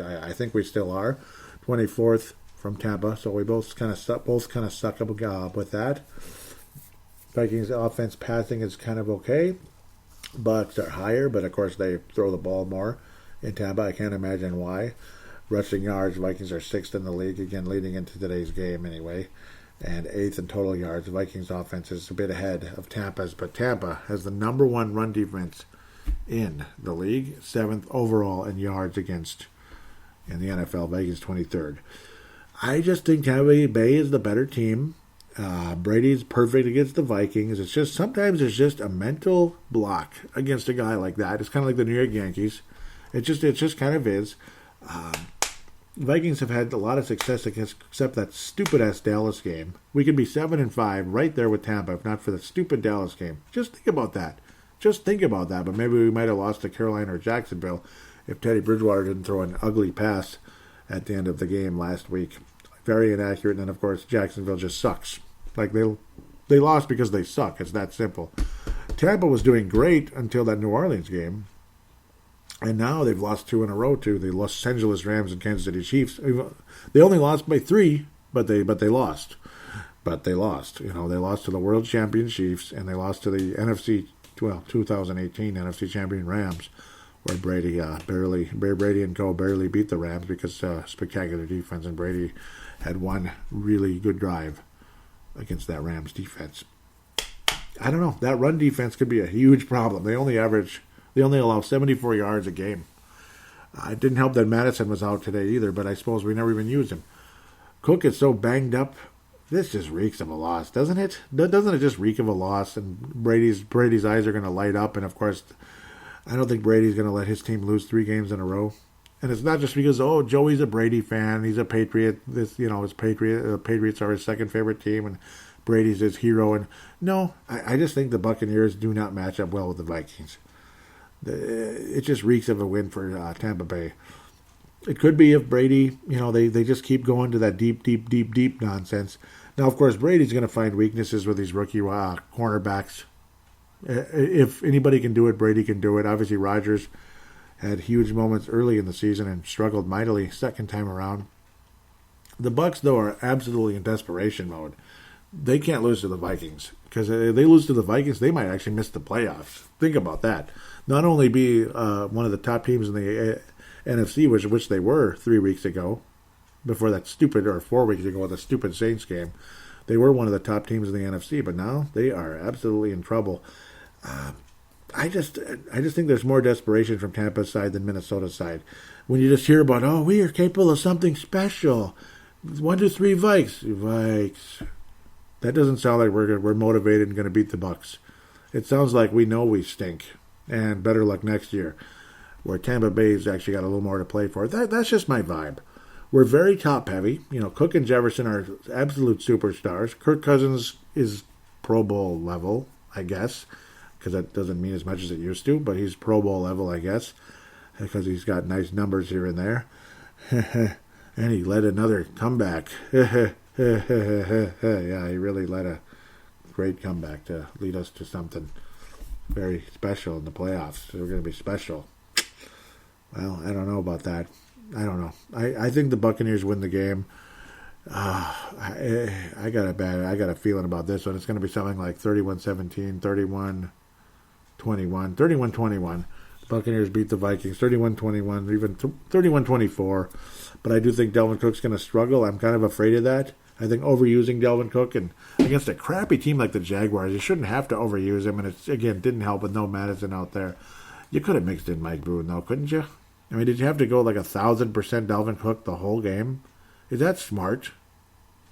I think we still are. 24th from Tampa, so we both kind of suck up with that. Vikings offense passing is kind of okay. Bucs are higher, but of course they throw the ball more in Tampa. I can't imagine why. Rushing yards, Vikings are 6th in the league, again leading into today's game anyway. And 8th in total yards. Vikings offense is a bit ahead of Tampa's, but Tampa has the number 1 run defense in the league, 7th overall in yards against in the NFL. Vikings 23rd. I just think Tampa Bay is the better team. Brady's perfect against the Vikings. It's just sometimes it's just a mental block against a guy like that. It's kind of like the New York Yankees. It just kind of is. Vikings have had a lot of success except that stupid ass Dallas game. We could be 7-5 right there with Tampa if not for the stupid Dallas game. Just think about that. But maybe we might have lost to Carolina or Jacksonville if Teddy Bridgewater didn't throw an ugly pass at the end of the game last week. Very inaccurate, and then, of course, Jacksonville just sucks. Like, they lost because they suck. It's that simple. Tampa was doing great until that New Orleans game. And now they've lost 2 in a row to the Los Angeles Rams and Kansas City Chiefs. They only lost by 3, but they lost. But they lost. They lost to the world champion Chiefs, and they lost to the 2018 NFC champion Rams, where Brady and co. barely beat the Rams because spectacular defense, and Brady had one really good drive against that Rams defense. I don't know. That run defense could be a huge problem. They only allow 74 yards a game. It didn't help that Madison was out today either, but I suppose we never even used him. Cook is so banged up. This just reeks of a loss, doesn't it? Doesn't it just reek of a loss? And Brady's eyes are going to light up. And, of course, I don't think Brady's going to let his team lose 3 games in a row. And it's not just because, Joey's a Brady fan. He's a Patriot. Patriots are his second favorite team, and Brady's his hero. And no, I just think the Buccaneers do not match up well with the Vikings. It just reeks of a win for Tampa Bay. It could be if Brady, they just keep going to that deep nonsense. Now, of course, Brady's going to find weaknesses with these rookie cornerbacks. If anybody can do it, Brady can do it. Obviously, Rodgers had huge moments early in the season and struggled mightily second time around. The Bucs, though, are absolutely in desperation mode. They can't lose to the Vikings, because if they lose to the Vikings, they might actually miss the playoffs. Think about that. Not only be one of the top teams in the NFC, which they were 3 weeks ago, before that stupid, or 4 weeks ago, the stupid Saints game, they were one of the top teams in the NFC, but now they are absolutely in trouble. I just think there's more desperation from Tampa's side than Minnesota's side. When you just hear about, we are capable of something special. 1, 2, 3 Vikes. That doesn't sound like we're motivated and going to beat the Bucs. It sounds like we know we stink, and better luck next year, where Tampa Bay's actually got a little more to play for. That's just my vibe. We're very top-heavy. Cook and Jefferson are absolute superstars. Kirk Cousins is Pro Bowl level, I guess, because that doesn't mean as much as it used to, but he's Pro Bowl level, I guess, because he's got nice numbers here and there. And he led another comeback. Yeah, he really led a great comeback to lead us to something very special in the playoffs. So we're going to be special. Well, I don't know about that. I don't know. I think the Buccaneers win the game. I got a feeling about this one. It's going to be something like 31-17, 31-21, 31-21. The Buccaneers beat the Vikings 31-21, even 31-24. But I do think Dalvin Cook's going to struggle. I'm kind of afraid of that. I think overusing Dalvin Cook, and against a crappy team like the Jaguars, you shouldn't have to overuse him. And it, again, didn't help with no Madison out there. You could have mixed in Mike Boone, though, couldn't you? I mean, did you have to go like 1,000% Dalvin Cook the whole game? Is that smart?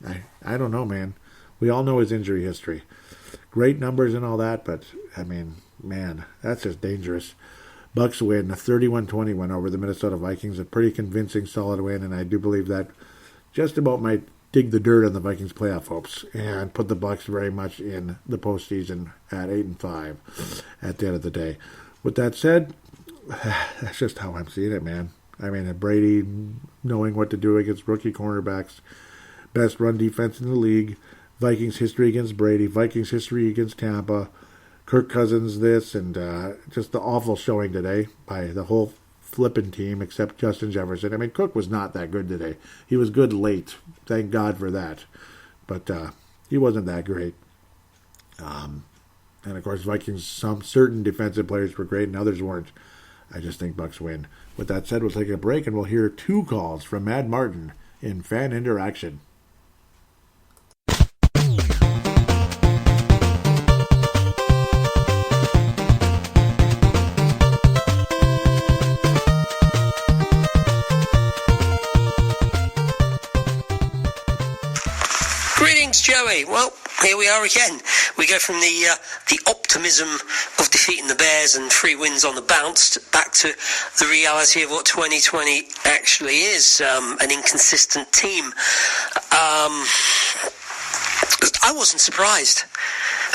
I don't know, man. We all know his injury history. Great numbers and all that, but, I mean, man, that's just dangerous. Bucs win, a 31-20 over the Minnesota Vikings. A pretty convincing, solid win, and I do believe that just about might dig the dirt on the Vikings' playoff hopes and put the Bucs very much in the postseason at 8-5 at the end of the day. With that said, that's just how I'm seeing it, man. I mean, Brady knowing what to do against rookie cornerbacks, best run defense in the league, Vikings history against Brady, Vikings history against Tampa, Kirk Cousins this, and just the awful showing today by the whole flipping team except Justin Jefferson. I mean, Cook was not that good today. He was good late. Thank God for that. But he wasn't that great. And, of course, Vikings, some certain defensive players were great and others weren't. I just think Bucs win. With that said, we'll take a break and we'll hear 2 calls from Mad Martin in Fan Interaction. Greetings, Joey. Well, here we are again. We go from the optimism of defeating the Bears and 3 wins on the bounce back to the reality of what 2020 actually is, an inconsistent team. I wasn't surprised.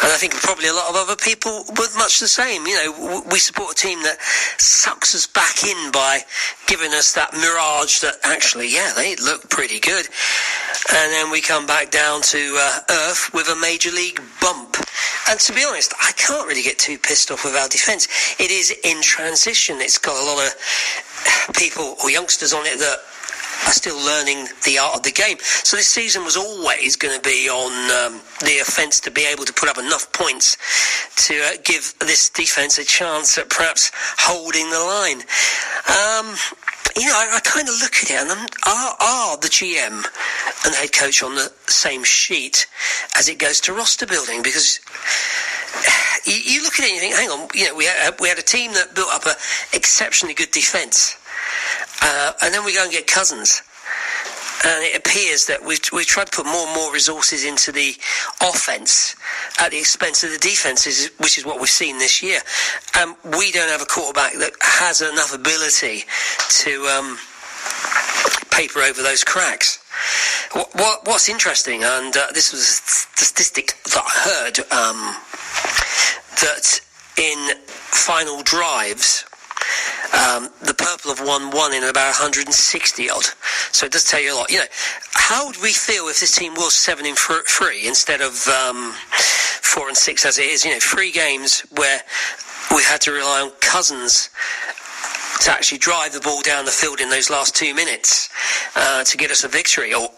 And I think probably a lot of other people were much the same. You know, we support a team that sucks us back in by giving us that mirage that actually, yeah, they look pretty good. And then we come back down to earth with a major league bump. And to be honest, I can't really get too pissed off with our defence. It is in transition. It's got a lot of people or youngsters on it that are still learning the art of the game. So this season was always going to be on the offence to be able to put up enough points to give this defence a chance at perhaps holding the line. You know, I kind of look at it and are the GM and the head coach on the same sheet as it goes to roster building? Because you look at it and you think, hang on, you know, we had a team that built up an exceptionally good defence. And then we go and get Cousins. And it appears that we've tried to put more and more resources into the offence at the expense of the defence, which is what we've seen this year. We don't have a quarterback that has enough ability to paper over those cracks. What's interesting, and this was a statistic that I heard, that in final drives, the Purple have won one in about 160 odd. So it does tell you a lot. You know, how would we feel if this team was 7-3 instead of 4-6 as it is? You know, 3 games where we had to rely on Cousins to actually drive the ball down the field in those last 2 minutes to get us a victory. And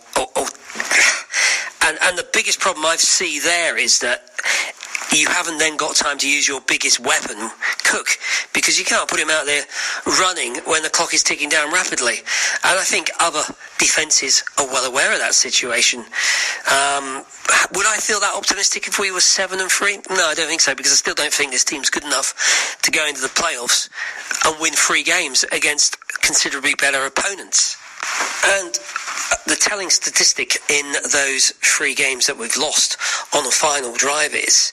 the biggest problem I see there is that you haven't then got time to use your biggest weapon, Cook, because you can't put him out there running when the clock is ticking down rapidly. And I think other defences are well aware of that situation. Would I feel that optimistic if we were 7-3? No, I don't think so, because I still don't think this team's good enough to go into the playoffs and win 3 games against considerably better opponents. And the telling statistic in those 3 games that we've lost on the final drive is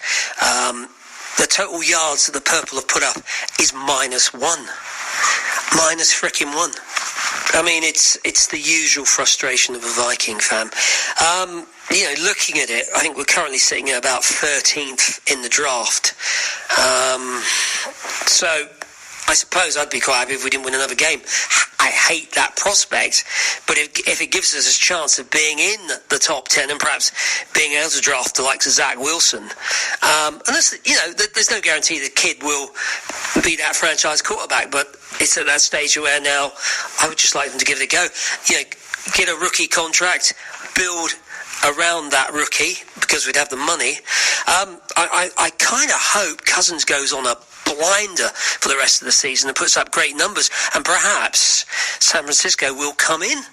the total yards that the Purple have put up is -1. -1. I mean, it's the usual frustration of a Viking fan. You know, looking at it, I think we're currently sitting at about 13th in the draft. So I suppose I'd be quite happy if we didn't win another game. I hate that prospect, but if it gives us a chance of being in the top 10 and perhaps being able to draft the likes of Zach Wilson, and that's, you know, there's no guarantee the kid will be that franchise quarterback, but it's at that stage where now I would just like them to give it a go. You know, get a rookie contract, build around that rookie because we'd have the money. I kind of hope Cousins goes on a blinder for the rest of the season and puts up great numbers, and perhaps San Francisco will come in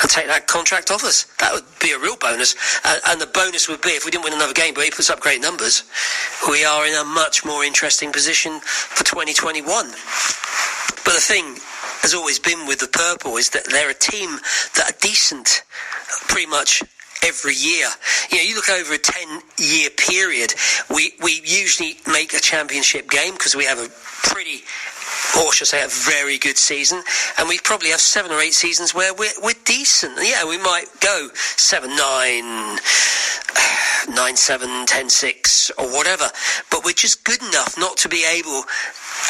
and take that contract off us. That would be a real bonus, and the bonus would be if we didn't win another game but he puts up great numbers, we are in a much more interesting position for 2021. But the thing has always been with the Purple is that they're a team that are decent pretty much every year. You know, you look over a 10-year period, we usually make a championship game because we have a pretty, or should I say, a very good season, and we probably have 7 or 8 seasons where we're decent. Yeah, we might go 7-9, 9-7, 10-6, or whatever, but we're just good enough not to be able,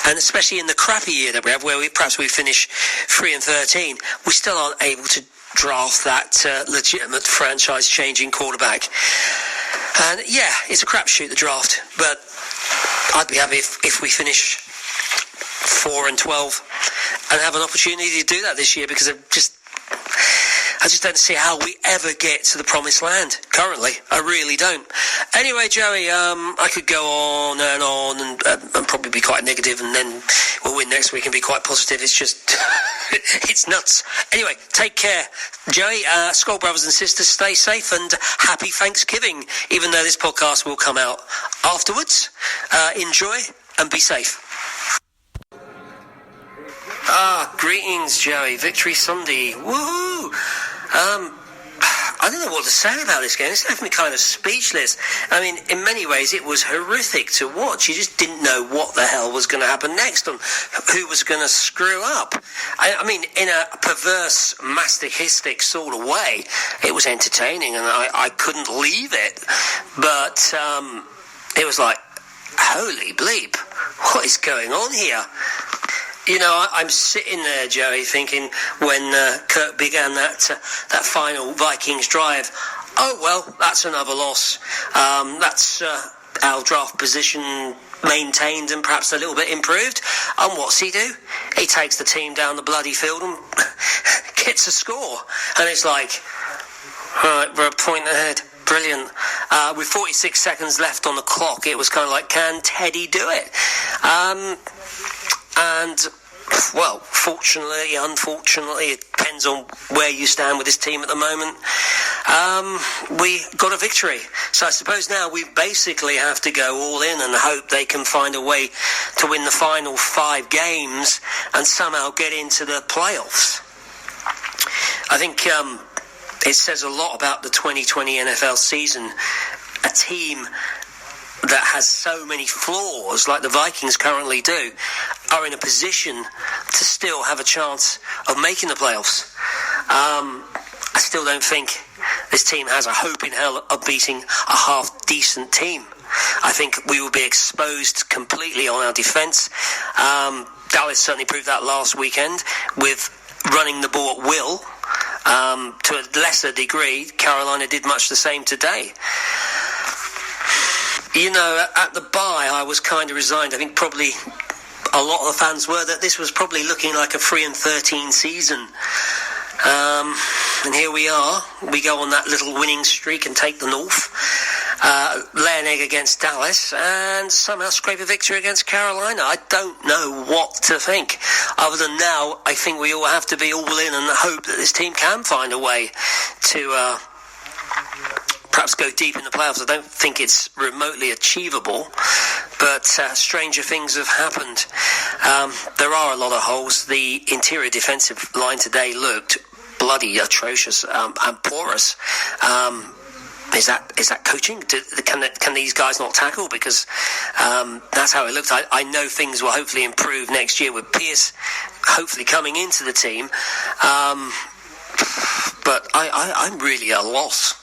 and especially in the crappy year that we have, where perhaps we finish 3-13, we still aren't able to draft that legitimate franchise-changing quarterback. And yeah, it's a crapshoot, the draft, but I'd be happy if we finish 4-12 and have an opportunity to do that this year, because I just don't see how we ever get to the promised land currently. I really don't. Anyway, Joey, I could go on and probably be quite negative, and then we'll win next week and be quite positive. It's just, it's nuts. Anyway, take care, Joey. Skull brothers and sisters, stay safe and happy Thanksgiving, even though this podcast will come out afterwards. Enjoy and be safe. Greetings, Joey. Victory Sunday. Woohoo! I don't know what to say about this game. It's left me kind of speechless. I mean, in many ways, it was horrific to watch. You just didn't know what the hell was going to happen next and who was going to screw up. I mean, in a perverse, masochistic sort of way, it was entertaining, and I couldn't leave it. But it was like, holy bleep, what is going on here? You know, I'm sitting there, Joey, thinking when Kirk began that final Vikings drive, oh, well, that's another loss. That's our draft position maintained and perhaps a little bit improved. And what's he do? He takes the team down the bloody field and gets a score. And it's like, all right, we're a point ahead. Brilliant. With 46 seconds left on the clock, it was kind of like, can Teddy do it? And, well, fortunately, unfortunately, it depends on where you stand with this team at the moment. We got a victory. So I suppose now we basically have to go all in and hope they can find a way to win the final 5 games and somehow get into the playoffs. I think it says a lot about the 2020 NFL season. A team that has so many flaws, like the Vikings currently do, are in a position to still have a chance of making the playoffs. I still don't think this team has a hope in hell of beating a half-decent team. I think we will be exposed completely on our defense. Dallas certainly proved that last weekend with running the ball at will. To a lesser degree, Carolina did much the same today. You know, at the bye, I was kind of resigned. I think probably a lot of the fans were that this was probably looking like a 3-13 season. And here we are. We go on that little winning streak and take the North, lay an egg against Dallas, and somehow scrape a victory against Carolina. I don't know what to think. Other than now, I think we all have to be all in and hope that this team can find a way to perhaps go deep in the playoffs. I don't think it's remotely achievable, but stranger things have happened. There are a lot of holes. The interior defensive line today looked bloody atrocious and porous. Is that coaching? Can these guys not tackle? Because that's how it looked. I know things will hopefully improve next year with Pierce hopefully coming into the team. But I'm really at a loss.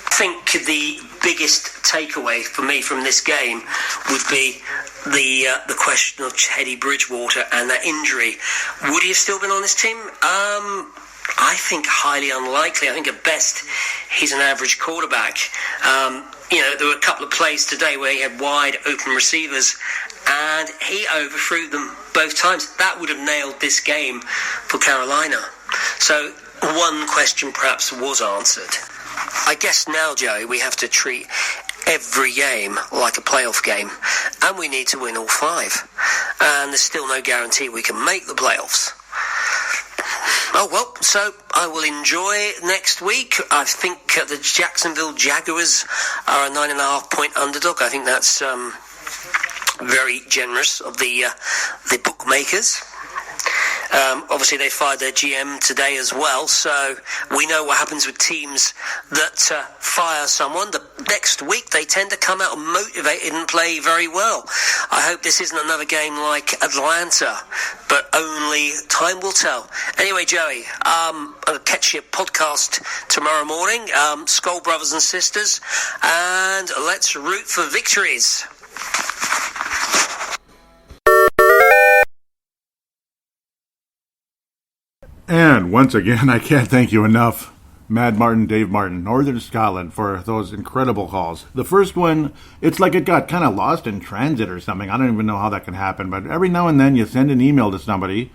I think the biggest takeaway for me from this game would be the question of Teddy Bridgewater and that injury. Would he have still been on this team? I think highly unlikely. I think at best he's an average quarterback. You know, there were a couple of plays today where he had wide open receivers and he overthrew them both times. That would have nailed this game for Carolina. So one question perhaps was answered. I guess now, Joey, we have to treat every game like a playoff game, and we need to win all 5. And there's still no guarantee we can make the playoffs. Oh, well, so I will enjoy next week. I think the Jacksonville Jaguars are a 9.5-point underdog. I think that's very generous of the bookmakers. Obviously, they fired their GM today as well, so we know what happens with teams that fire someone. The next week, they tend to come out motivated and play very well. I hope this isn't another game like Atlanta, but only time will tell. Anyway, Joey, I'll catch your podcast tomorrow morning. Skull brothers and sisters, and let's root for victories. And once again, I can't thank you enough, Mad Martin, Dave Martin, Northern Scotland, for those incredible calls. The first one, it's like it got kind of lost in transit or something. I don't even know how that can happen, but every now and then you send an email to somebody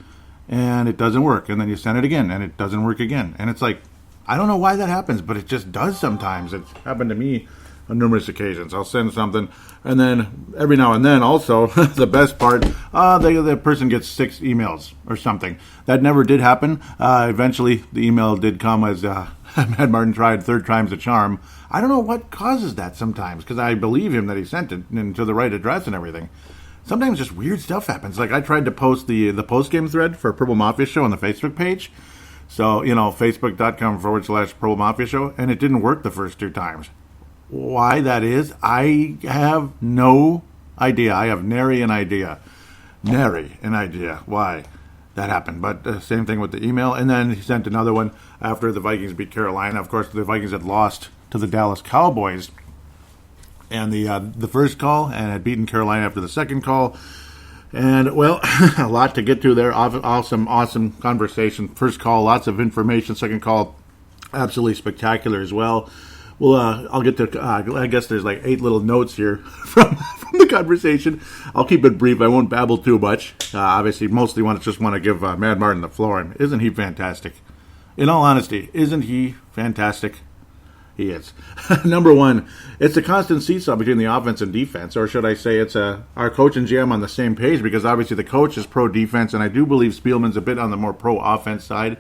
and it doesn't work, and then you send it again and it doesn't work again. And it's like, I don't know why that happens, but it just does sometimes. It's happened to me on numerous occasions. I'll send something, and then every now and then also, the best part, the person gets 6 emails or something. That never did happen. Eventually, the email did come as Mad Martin tried, third time's a charm. I don't know what causes that sometimes, because I believe him that he sent it and to the right address and everything. Sometimes just weird stuff happens. Like I tried to post the post-game thread for Purple Mafia Show on the Facebook page. So, facebook.com/Purple Mafia Show, and it didn't work the first 2 times. Why that is, I have no idea. I have nary an idea why that happened. But same thing with the email. And then he sent another one after the Vikings beat Carolina. Of course, the Vikings had lost to the Dallas Cowboys and the first call, and had beaten Carolina after the second call. And, well, a lot to get to there. Awesome conversation. First call, lots of information. Second call, absolutely spectacular as well. Well, I'll get to, I guess there's like 8 little notes here from the conversation. I'll keep it brief. I won't babble too much. Obviously, mostly just want to give Mad Martin the floor. And isn't he fantastic? In all honesty, isn't he fantastic? He is. Number one, it's a constant seesaw between the offense and defense, or should I say it's our coach and GM on the same page, because obviously the coach is pro-defense, and I do believe Spielman's a bit on the more pro-offense side,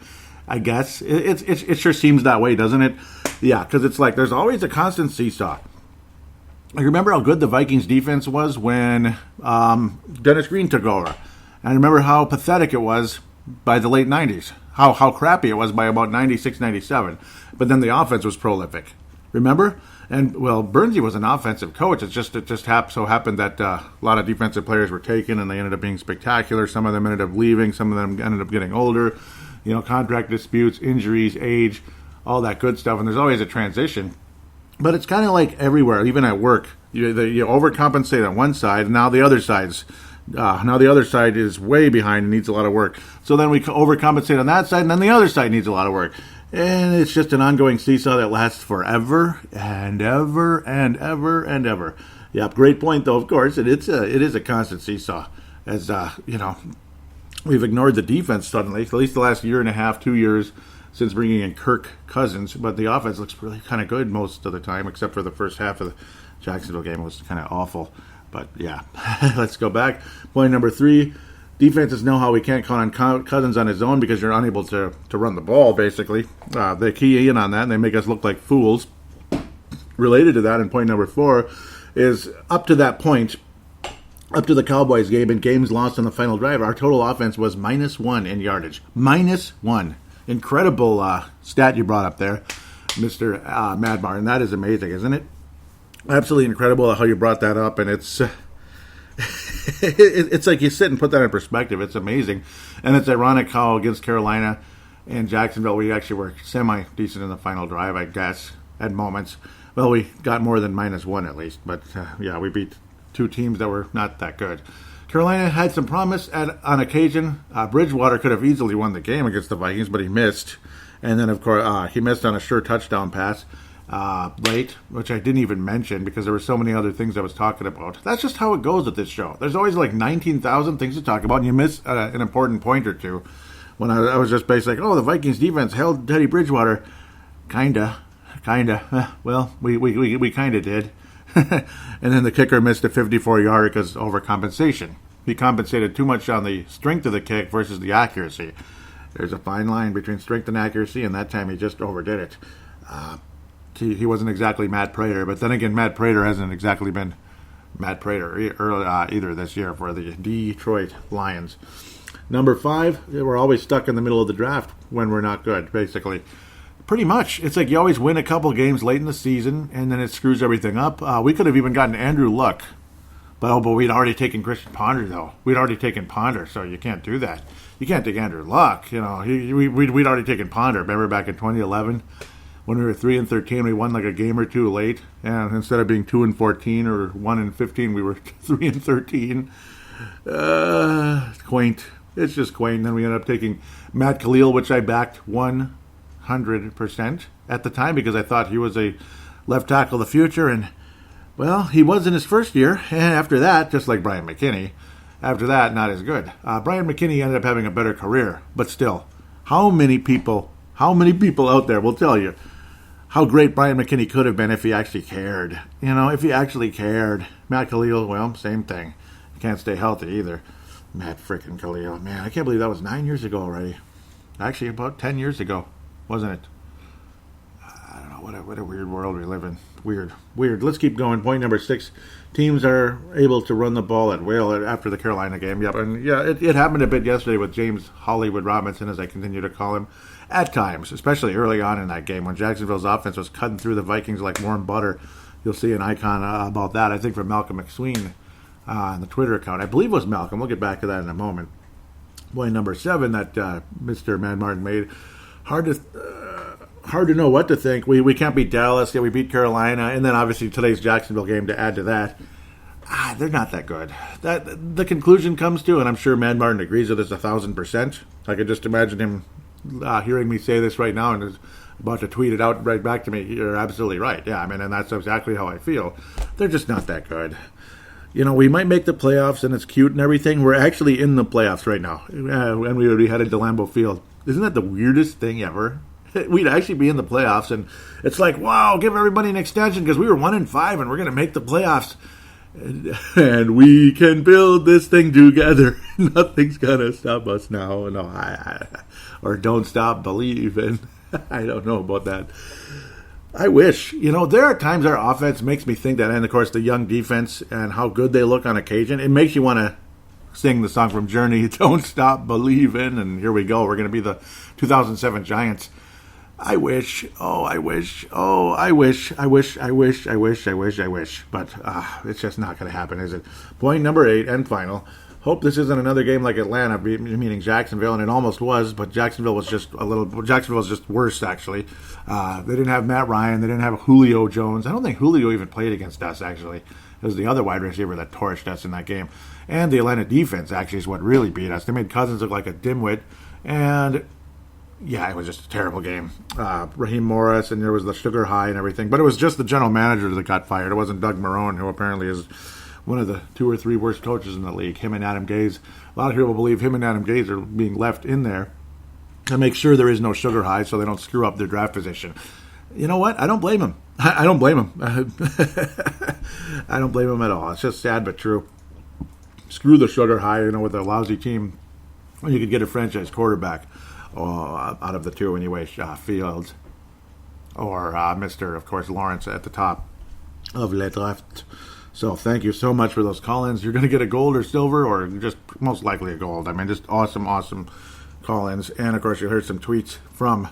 I guess. It sure seems that way, doesn't it? Yeah, because it's like there's always a constant seesaw. I remember how good the Vikings defense was when Dennis Green took over. And I remember how pathetic it was by the late 90s. How crappy it was by about 96, 97. But then the offense was prolific. Remember? And, well, Bernsey was an offensive coach. It just so happened that a lot of defensive players were taken, and they ended up being spectacular. Some of them ended up leaving. Some of them ended up getting older. You know, contract disputes, injuries, age, all that good stuff. And there's always a transition. But it's kind of like everywhere, even at work. You overcompensate on one side, and now the other side is way behind and needs a lot of work. So then we overcompensate on that side, and then the other side needs a lot of work. And it's just an ongoing seesaw that lasts forever and ever and ever and ever. Yep, great point, though, of course. It is a constant seesaw. As, we've ignored the defense suddenly, at least the last year and a half, 2 years since bringing in Kirk Cousins. But the offense looks really kind of good most of the time, except for the first half of the Jacksonville game. It was kind of awful. But, yeah, let's go back. Point number 3, defenses know how we can't count on Cousins on his own because you're unable to run the ball, basically. They key in on that, and they make us look like fools. Related to that, and point number 4, is up to that point, up to the Cowboys game and games lost on the final drive, our total offense was -1 in yardage. -1. Incredible stat you brought up there, Mr. Mad Martin. That is amazing, isn't it? Absolutely incredible how you brought that up, and it's it's like you sit and put that in perspective. It's amazing, and it's ironic how against Carolina and Jacksonville we actually were semi-decent in the final drive, I guess, at moments. Well, we got more than -1 at least, but yeah, we beat 2 teams that were not that good. Carolina had some promise on occasion. Bridgewater could have easily won the game against the Vikings, but he missed. And then, of course, he missed on a sure touchdown pass late, which I didn't even mention because there were so many other things I was talking about. That's just how it goes with this show. There's always like 19,000 things to talk about, and you miss an important point or two. When I was just basically like, oh, the Vikings defense held Teddy Bridgewater. Kinda. Well, we kind of did. And then the kicker missed a 54-yarder because of overcompensation. He compensated too much on the strength of the kick versus the accuracy. There's a fine line between strength and accuracy, and that time he just overdid it. He wasn't exactly Matt Prater, but then again, Matt Prater hasn't exactly been Matt Prater either this year for the Detroit Lions. Number 5, we're always stuck in the middle of the draft when we're not good, basically. Pretty much. It's like you always win a couple games late in the season, and then it screws everything up. We could have even gotten Andrew Luck. But we'd already taken Christian Ponder, though. We'd already taken Ponder, so you can't do that. You can't take Andrew Luck. You know, we'd already taken Ponder. Remember back in 2011 when we were 3-13, we won like a game or two late, and instead of being 2-14 or 1-15, we were 3-13. Quaint. It's just quaint. Then we ended up taking Matt Khalil, which I backed 100% at the time because I thought he was a left tackle of the future, and well, he was in his first year, and after that, just like Brian McKinney, after that, not as good. Brian McKinney ended up having a better career, but still, how many people out there will tell you how great Brian McKinney could have been if he actually cared? You know, if he actually cared. Matt Khalil, well, same thing. Can't stay healthy either. Matt frickin' Khalil. Man, I can't believe that was 9 years ago already. Actually, about 10 years ago, wasn't it? I don't know, what a weird world we live in. Weird. Let's keep going. Point number 6. Teams are able to run the ball at will after the Carolina game. Yep, and yeah, it happened a bit yesterday with James Hollywood Robinson, as I continue to call him, at times, especially early on in that game when Jacksonville's offense was cutting through the Vikings like warm butter. You'll see an icon about that, I think, from Malcolm McSween on the Twitter account. I believe it was Malcolm. We'll get back to that in a moment. Point number 7 that Mr. Mad Martin made. Hard hard to know what to think. We can't beat Dallas. Yeah, we beat Carolina. And then obviously today's Jacksonville game to add to that. They're not that good. That the conclusion comes to, and I'm sure Mad Martin agrees with this 1,000%. I could just imagine him hearing me say this right now and is about to tweet it out right back to me. You're absolutely right. Yeah, I mean, and that's exactly how I feel. They're just not that good. You know, we might make the playoffs, and it's cute and everything. We're actually in the playoffs right now, and we already headed to Lambeau Field. Isn't that the weirdest thing ever? We'd actually be in the playoffs, and it's like, wow, give everybody an extension because we were 1-5, and we're going to make the playoffs. And we can build this thing together. Nothing's gonna stop us now. No, or don't stop believing. I don't know about that. I wish. You know, there are times our offense makes me think that, and of course the young defense and how good they look on occasion, it makes you want to sing the song from Journey, Don't Stop Believing, and here we go. We're going to be the 2007 Giants. I wish. Oh, I wish. Oh, I wish. I wish. I wish. I wish. I wish. I wish. But it's just not going to happen, is it? Point number 8 and final. Hope this isn't another game like Atlanta, meaning Jacksonville, and it almost was, but Jacksonville was just worse, actually. They didn't have Matt Ryan. They didn't have Julio Jones. I don't think Julio even played against us, actually. It was the other wide receiver that torched us in that game. And the Atlanta defense, actually, is what really beat us. They made Cousins look like a dimwit, and yeah, it was just a terrible game. Raheem Morris, and there was the sugar high and everything. But it was just the general manager that got fired. It wasn't Doug Marrone, who apparently is one of the 2 or 3 worst coaches in the league. Him and Adam Gase. A lot of people believe him and Adam Gase are being left in there to make sure there is no sugar high so they don't screw up their draft position. You know what? I don't blame him. I don't blame him. I don't blame him at all. It's just sad but true. Screw the sugar high, with a lousy team. You could get a franchise quarterback. Out of the two anyway, Fields or Mr. of course Lawrence at the top of Le Draft. So thank you so much for those call-ins. You're going to get a gold or silver or just most likely a gold. I mean, just awesome call-ins. And of course you heard some tweets from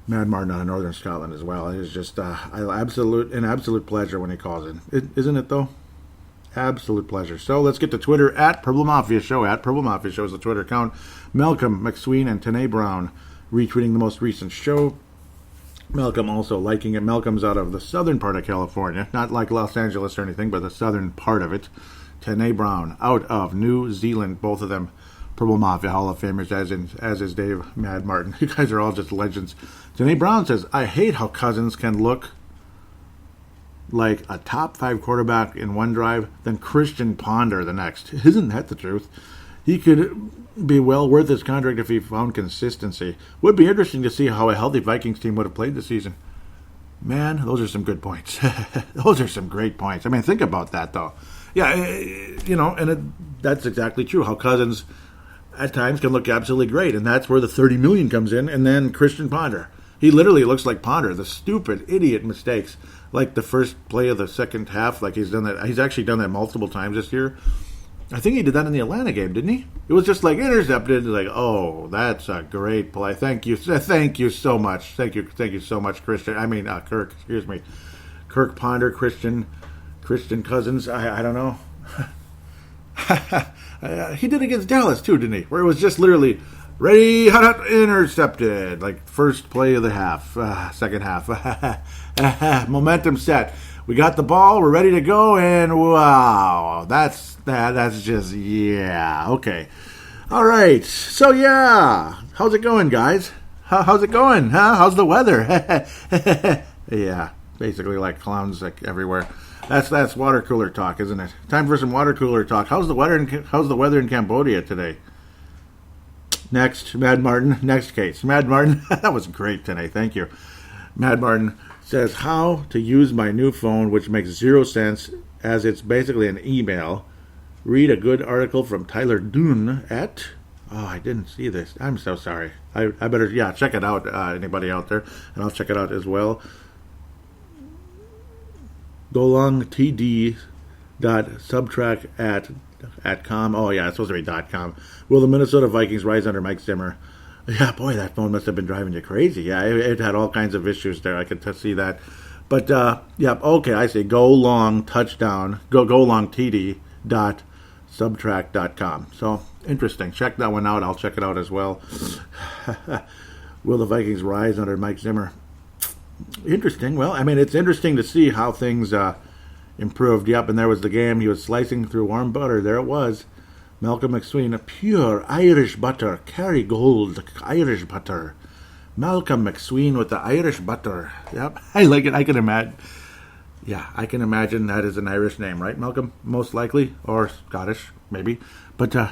Mad Martin out of Northern Scotland as well. It is just an absolute pleasure when he calls in. Isn't it though? Absolute pleasure. So let's get to Twitter at Purple Mafia Show. At Purple Mafia Show is the Twitter account. Malcolm McSween and Tanae Brown retweeting the most recent show. Malcolm also liking it. Malcolm's out of the southern part of California. Not like Los Angeles or anything, but the southern part of it. Tanae Brown out of New Zealand. Both of them Purple Mafia Hall of Famers, as is Dave Mad Martin. You guys are all just legends. Tanae Brown says, I hate how Cousins can look like a top 5 quarterback in one drive, then Christian Ponder the next. Isn't that the truth? He could be well worth his contract if he found consistency. Would be interesting to see how a healthy Vikings team would have played this season. Man, those are some good points. Those are some great points. I mean, think about that, though. Yeah, that's exactly true. How Cousins at times can look absolutely great, and that's where the $30 million comes in, and then Christian Ponder. He literally looks like Ponder. The stupid, idiot mistakes, like the first play of the second half, like he's done that. He's actually done that multiple times this year. I think he did that in the Atlanta game, didn't he? It was just like intercepted. Like, oh, that's a great play. Thank you so much. Thank you so much, Christian. I mean, Kirk. Excuse me, Kirk Ponder, Christian Cousins. I don't know. He did against Dallas too, didn't he? Where it was just literally ready, hot, intercepted. Like first play of the half, second half. Momentum set. We got the ball. We're ready to go, and wow, that's just okay. All right. So yeah, how's it going, guys? How's it going? Huh? How's the weather? Yeah, basically like clowns like everywhere. That's water cooler talk, isn't it? Time for some water cooler talk. How's the weather in Cambodia today? Next, Mad Martin. Next case, Mad Martin. That was great today. Thank you, Mad Martin. Says how to use my new phone, which makes 0 sense as it's basically an email. Read a good article from Tyler Dunn at... Oh, I didn't see this. I'm so sorry. I better, check it out, anybody out there, and I'll check it out as well. golongtd.subtract@com. Oh, yeah, it's supposed to be .com. Will the Minnesota Vikings rise under Mike Zimmer? Yeah, boy, that phone must have been driving you crazy. Yeah, it had all kinds of issues there. I could see that. But, okay, I see. Go long touchdown. Go long td.subtract.com. So, interesting. Check that one out. I'll check it out as well. Will the Vikings rise under Mike Zimmer? Interesting. Well, I mean, it's interesting to see how things improved. Yep, and there was the game. He was slicing through warm butter. There it was. Malcolm McSween, pure Irish butter. Kerrygold Irish butter. Malcolm McSween with the Irish butter. Yep, I like it. I can imagine. Yeah, I can imagine that is an Irish name, right, Malcolm? Most likely. Or Scottish, maybe. But I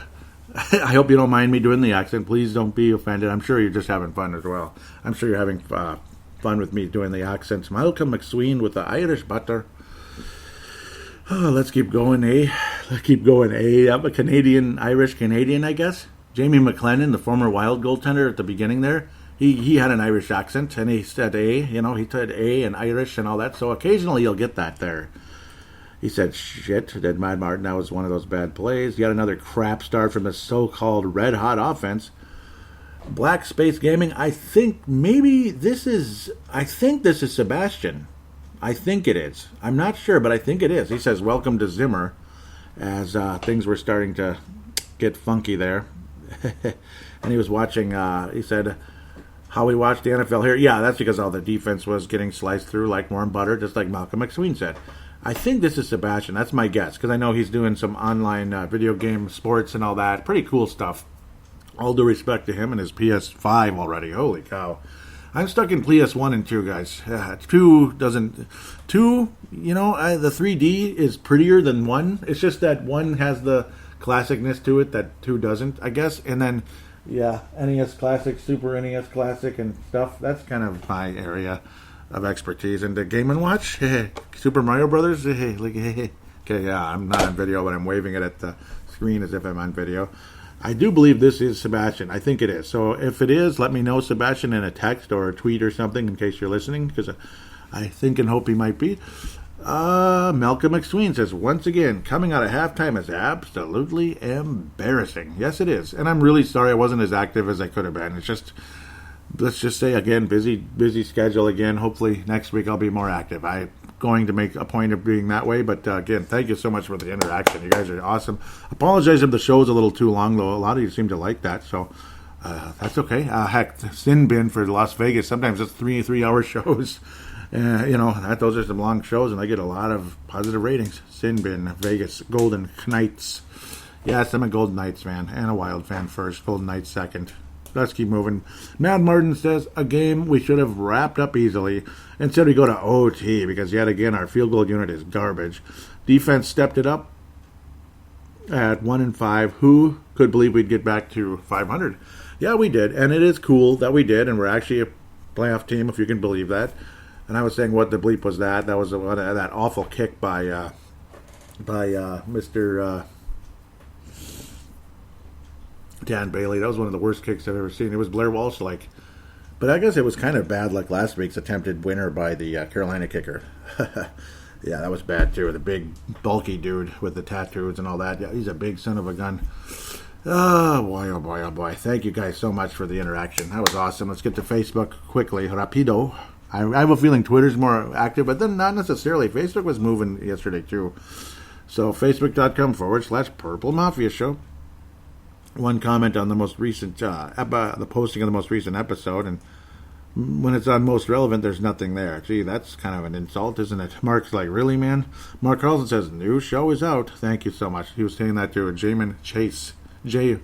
hope you don't mind me doing the accent. Please don't be offended. I'm sure you're just having fun as well. I'm sure you're having fun with me doing the accents. Malcolm McSween with the Irish butter. Oh, let's keep going, eh? Let's keep going, eh? I'm a Irish Canadian, I guess. Jamie McLennan, the former Wild goaltender at the beginning there, he had an Irish accent, and he said A, he said A and Irish and all that, so occasionally you'll get that there. He said, shit, did Mad Martin, that was one of those bad plays. Yet another crap start from the so-called red-hot offense. Black Space Gaming, I think this is Sebastian. I think it is. I'm not sure, but I think it is. He says, welcome to Zimmer, as things were starting to get funky there. And he was watching, he said, how we watched the NFL here. Yeah, that's because all the defense was getting sliced through like warm butter, just like Malcolm McSween said. I think this is Sebastian. That's my guess, because I know he's doing some online video game sports and all that. Pretty cool stuff. All due respect to him and his PS5 already. Holy cow. I'm stuck in PS1 and 2, guys. 2 doesn't... 2, the 3D is prettier than 1. It's just that 1 has the classicness to it that 2 doesn't, I guess. And then, yeah, NES Classic, Super NES Classic and stuff. That's kind of my area of expertise. And the Game & Watch, Super Mario Brothers, okay, yeah, I'm not on video, but I'm waving it at the screen as if I'm on video. I do believe this is Sebastian. I think it is. So if it is, let me know, Sebastian, in a text or a tweet or something in case you're listening, because I think and hope he might be. Malcolm McSween says, once again, coming out of halftime is absolutely embarrassing. Yes, it is. And I'm really sorry I wasn't as active as I could have been. It's just, let's just say, again, busy schedule again. Hopefully next week I'll be more active. I'm going to make a point of being that way. But again, thank you so much for the interaction. You guys are awesome. Apologize if the show's a little too long, though. A lot of you seem to like that. So that's okay. Heck, Sin Bin for Las Vegas, sometimes it's 3-hour shows. Those are some long shows, and I get a lot of positive ratings. Sin Bin, Vegas, Golden Knights. Yes, I'm a Golden Knights fan, and a Wild fan first, Golden Knights second. Let's keep moving. Mad Martin says, a game we should have wrapped up easily. Instead we go to OT, because yet again our field goal unit is garbage. Defense stepped it up at 1-5. Who could believe we'd get back to 500? Yeah, we did, and it is cool that we did, and we're actually a playoff team, if you can believe that. And I was saying, what the bleep was that? That was that awful kick by Mr. Dan Bailey. That was one of the worst kicks I've ever seen. It was Blair Walsh-like. But I guess it was kind of bad like last week's attempted winner by the Carolina kicker. Yeah, that was bad too. The big, bulky dude with the tattoos and all that. Yeah, he's a big son of a gun. Oh, boy, oh, boy, oh, boy. Thank you guys so much for the interaction. That was awesome. Let's get to Facebook quickly. Rapido. I have a feeling Twitter's more active, but then not necessarily. Facebook was moving yesterday, too. So, facebook.com/Purple Mafia Show. One comment on the most recent, the posting of the most recent episode, and when it's on most relevant, there's nothing there. Gee, that's kind of an insult, isn't it? Mark's like, really, man? Mark Carlson says, new show is out. Thank you so much. He was saying that to Jamin Chase. J.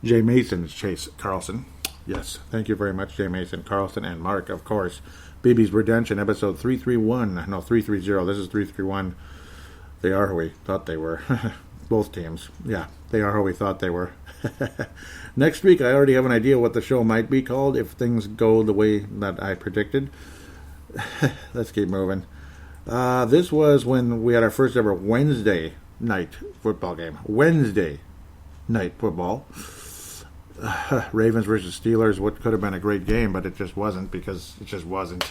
Mason Chase Carlson. Yes, thank you very much, J. Mason, Carlson, and Mark, of course. BB's Redemption, episode 331. No, 330. This is 331. They are who we thought they were. Both teams. Yeah, they are who we thought they were. Next week, I already have an idea what the show might be called if things go the way that I predicted. Let's keep moving. This was when we had our first ever Wednesday night football game. Wednesday night football. Ravens versus Steelers, what could have been a great game, but it just wasn't because it just wasn't.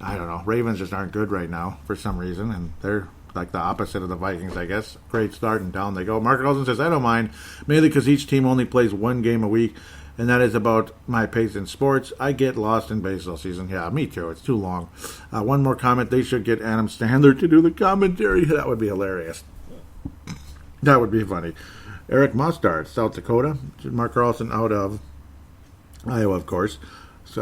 I don't know. Ravens just aren't good right now for some reason, and they're like the opposite of the Vikings, I guess. Great start, and down they go. Mark Olsen says, I don't mind, mainly because each team only plays one game a week, and that is about my pace in sports. I get lost in baseball season. Yeah, me too. It's too long. One more comment. They should get Adam Sandler to do the commentary. That would be hilarious. That would be funny. Eric Mostard, South Dakota. Mark Carlson out of Iowa, of course. So,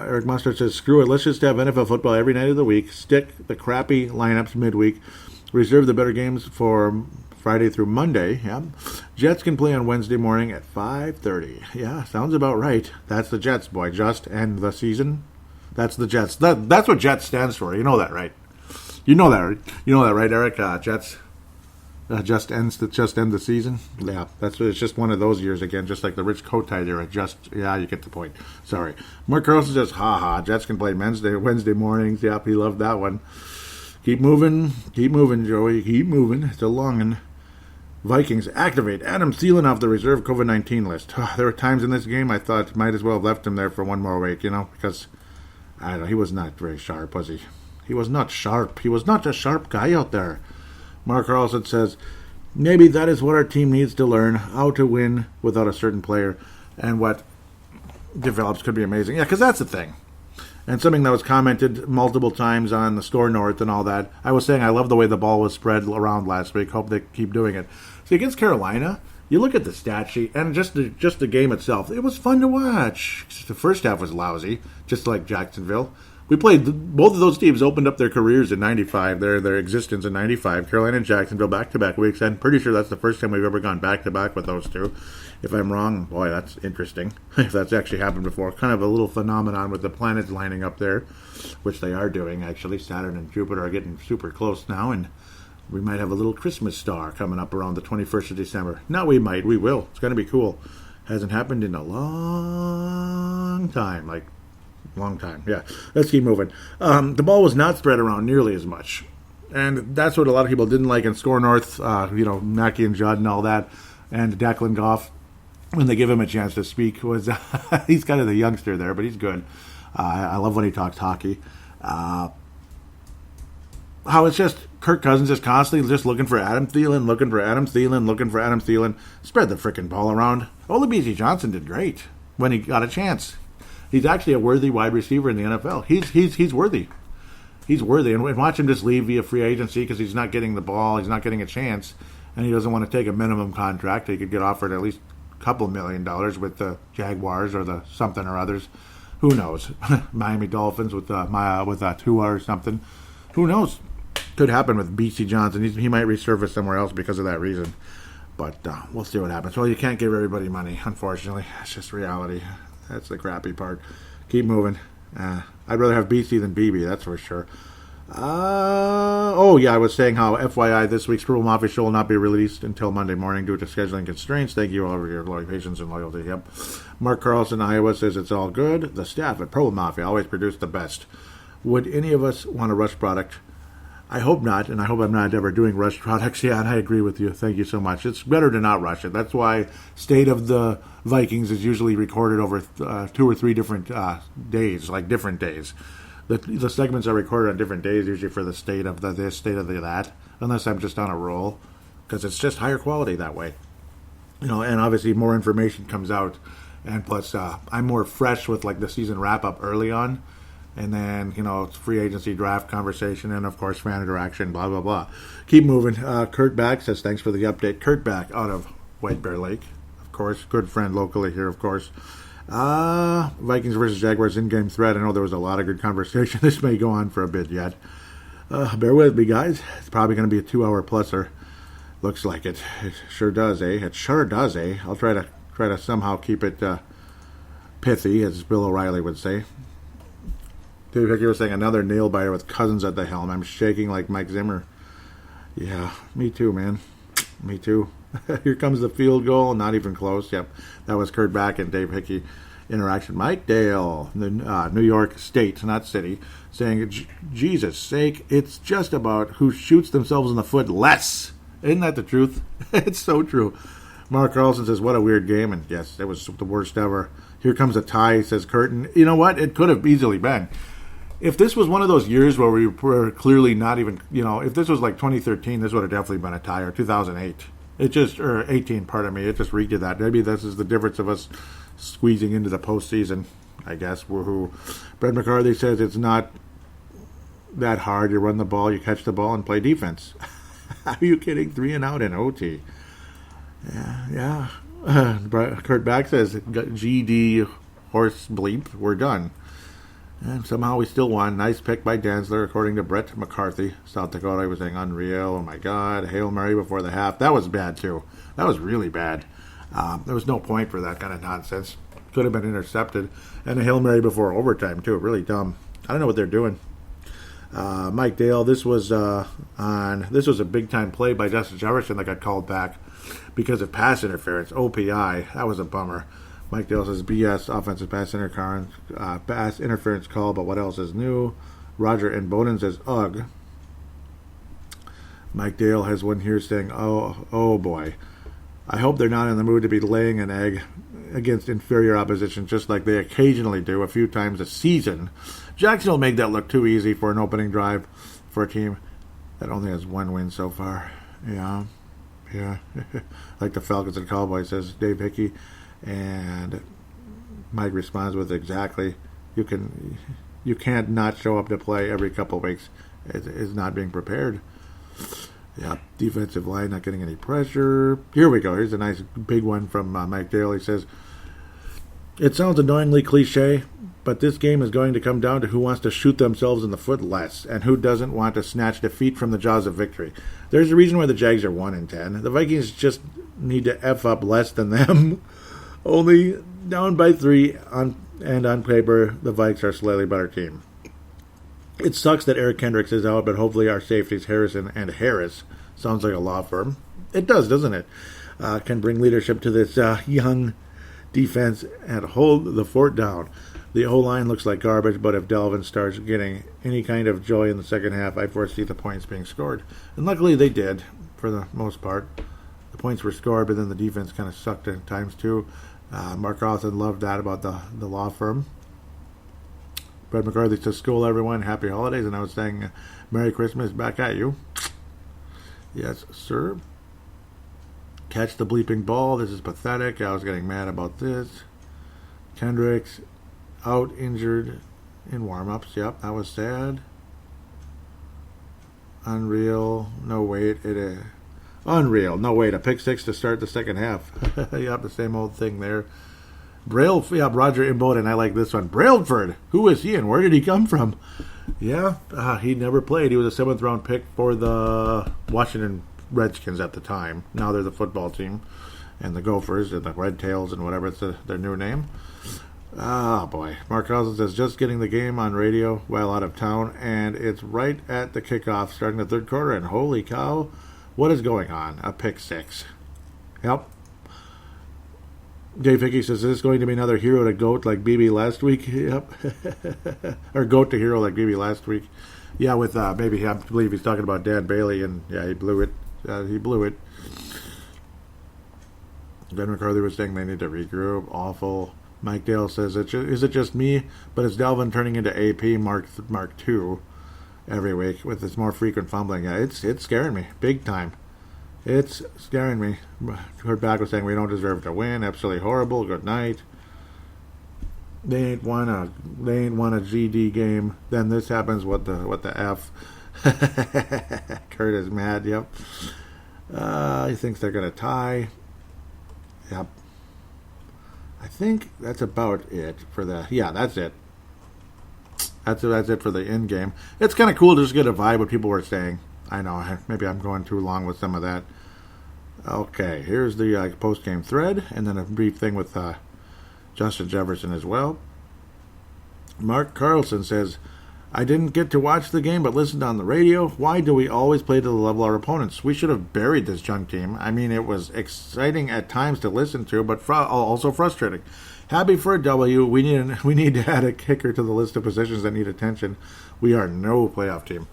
Eric Mustard says, screw it, let's just have NFL football every night of the week. Stick the crappy lineups midweek. Reserve the better games for Friday through Monday. Yeah. Jets can play on Wednesday morning at 5:30. Yeah, sounds about right. That's the Jets, boy. Just end the season. That's the Jets. That's what Jets stands for. You know that, right? You know that, right, Eric? Jets. Just end the season. Yeah, it's just one of those years again, just like the Rich Kotite era. You get the point. Sorry. Mark Carlson says, Jets can play Wednesday mornings. Yep, he loved that one. Keep moving, Joey. Keep moving. It's a long one. Vikings activate Adam Thielen off the reserve COVID-19 list. There were times in this game I thought might as well have left him there for one more week, because I don't know, he was not very sharp, was he? He was not sharp. He was not a sharp guy out there. Mark Carlson says, maybe that is what our team needs to learn, how to win without a certain player, and what develops could be amazing. Yeah, because that's the thing. And something that was commented multiple times on the Score North and all that, I was saying I love the way the ball was spread around last week. Hope they keep doing it. See, against Carolina, you look at the stat sheet, and just the game itself, it was fun to watch. The first half was lousy, just like Jacksonville. We played, both of those teams opened up their careers in 95, their existence in 95. Carolina and Jacksonville back-to-back weeks. I'm pretty sure that's the first time we've ever gone back-to-back with those two. If I'm wrong, boy, that's interesting. If that's actually happened before. Kind of a little phenomenon with the planets lining up there, which they are doing, actually. Saturn and Jupiter are getting super close now, and we might have a little Christmas star coming up around the 21st of December. Not we might, we will. It's going to be cool. Hasn't happened in a long time, long time. Yeah, let's keep moving. The ball was not spread around nearly as much. And that's what a lot of people didn't like in Score North, Mackey and Judd and all that, and Declan Goff, when they give him a chance to speak, was he's kind of the youngster there, but he's good. I love when he talks hockey. How it's just Kirk Cousins is constantly just looking for Adam Thielen. Spread the frickin' ball around. Olabisi Johnson did great when he got a chance. He's actually a worthy wide receiver in the NFL. He's worthy. He's worthy. And watch him just leave via free agency because he's not getting the ball. He's not getting a chance. And he doesn't want to take a minimum contract. He could get offered at least a couple $1 million with the Jaguars or the something or others. Who knows? Miami Dolphins with Tua or something. Who knows? Could happen with BC Johnson. He might resurface somewhere else because of that reason. But we'll see what happens. Well, you can't give everybody money, unfortunately. That's just reality. That's the crappy part. Keep moving. I'd rather have BC than BB, that's for sure. I was saying how FYI this week's Purple Mafia show will not be released until Monday morning due to scheduling constraints. Thank you all for your loyal patience and loyalty. Yep. Mark Carlson, Iowa says it's all good. The staff at Purple Mafia always produce the best. Would any of us want a Rush product? I hope not, and I hope I'm not ever doing Rush products. Yeah, and I agree with you. Thank you so much. It's better to not rush it. That's why State of the Vikings is usually recorded over 2 or 3 different days, like different days. The segments are recorded on different days, usually for the state of this, state of that, unless I'm just on a roll, because it's just higher quality that way. And obviously more information comes out, and plus I'm more fresh with the season wrap-up early on. And then, it's free agency draft conversation and, of course, fan interaction, blah, blah, blah. Keep moving. Kurt Back says, thanks for the update. Kurt Back out of White Bear Lake, of course. Good friend locally here, of course. Vikings versus Jaguars in-game threat. I know there was a lot of good conversation. This may go on for a bit yet. Bear with me, guys. It's probably going to be a 2-hour pluser. Looks like it. It sure does, eh? It sure does, eh? I'll try to somehow keep it pithy, as Bill O'Reilly would say. Dave Hickey was saying another nail biter with Cousins at the helm. I'm shaking like Mike Zimmer. Yeah, me too, man. Me too. Here comes the field goal. Not even close. Yep, that was Kurt Back and Dave Hickey interaction. Mike Dale, the New York State, not city, saying, Jesus sake, it's just about who shoots themselves in the foot less. Isn't that the truth? It's so true. Mark Carlson says, what a weird game. And yes, it was the worst ever. Here comes a tie, says Curtin. You know what? It could have easily been. If this was one of those years where we were clearly not even, if this was like 2013, this would have definitely been a tie, or 2008. Or 18, pardon me. It just reeked of that. Maybe this is the difference of us squeezing into the postseason, I guess. Woohoo. Brett McCarthy says it's not that hard. You run the ball, you catch the ball, and play defense. Are you kidding? 3 and out in OT. Yeah. Kurt Back says GD horse bleep, we're done. And somehow we still won. Nice pick by Danzler, according to Brett McCarthy. South Dakota, he was saying unreal. Oh my God. Hail Mary before the half. That was bad too. That was really bad. There was no point for that kind of nonsense. Could have been intercepted. And a Hail Mary before overtime too. Really dumb. I don't know what they're doing. Mike Dale, this was a big time play by Justin Jefferson that got called back because of pass interference. OPI. That was a bummer. Mike Dale says BS offensive pass interference call, but what else is new? Roger and Bowden says ugh. Mike Dale has one here saying, oh boy. I hope they're not in the mood to be laying an egg against inferior opposition just like they occasionally do a few times a season. Jacksonville made that look too easy for an opening drive for a team that only has one win so far. Yeah. Like the Falcons and Cowboys, says Dave Hickey. And Mike responds with exactly. You can't not show up to play every couple of weeks. It is not being prepared. Yeah, defensive line not getting any pressure. Here we go. Here's a nice big one from Mike Dale. He says, it sounds annoyingly cliche, but this game is going to come down to who wants to shoot themselves in the foot less and who doesn't want to snatch defeat from the jaws of victory. There's a reason why the Jags are 1-10. The Vikings just need to F up less than them. Only down by 3, and on paper, the Vikes are a slightly better team. It sucks that Eric Kendricks is out, but hopefully our safeties, Harrison and Harris, sounds like a law firm. It does, doesn't it? Can bring leadership to this young defense and hold the fort down. The O-line looks like garbage, but if Dalvin starts getting any kind of joy in the second half, I foresee the points being scored. And luckily they did, for the most part. The points were scored, but then the defense kind of sucked at times too. Mark Carlson loved that about the law firm. Brett McCarthy says, school everyone, happy holidays. And I was saying, Merry Christmas back at you. Yes, sir. Catch the bleeping ball. This is pathetic. I was getting mad about this. Kendricks out injured in warm-ups. Yep, that was sad. Unreal. No, wait. Unreal. No, wait. A pick six to start the second half. Yep, the same old thing there. Roger Imboden. I like this one. Brailford. Who is he and where did he come from? Yeah, he never played. He was a 7th-round pick for the Washington Redskins at the time. Now they're the football team. And the Gophers and the Red Tails and whatever it's their new name. Oh, boy. Mark Cousins says, just getting the game on radio while out of town, and it's right at the kickoff starting the third quarter, and holy cow, what is going on? A pick six. Yep. Dave Hickey says, is this going to be another hero to goat like BB last week? Yep. Or goat to hero like BB last week. Yeah, with maybe, I believe he's talking about Dan Bailey, and yeah, he blew it. He blew it. Ben McCarthy was saying they need to regroup. Awful. Mike Dale says, is it just me, but is Dalvin turning into AP Mark II every week with this more frequent fumbling? Yeah, it's scaring me big time. It's scaring me. Kurt Back was saying we don't deserve to win. Absolutely horrible. Good night. They ain't won a GD game. Then this happens. What the F? Kurt is mad. Yep. He thinks they're gonna tie. Yep. I think that's about it for the. Yeah, that's it. That's it for the end game. It's kind of cool to just get a vibe what people were saying. I know, maybe I'm going too long with some of that. Okay, here's the post-game thread, and then a brief thing with Justin Jefferson as well. Mark Carlson says, I didn't get to watch the game, but listened on the radio. Why do we always play to the level of our opponents? We should have buried this junk team. I mean, it was exciting at times to listen to, but also frustrating. Happy for a W. We need to add a kicker to the list of positions that need attention. We are no playoff team.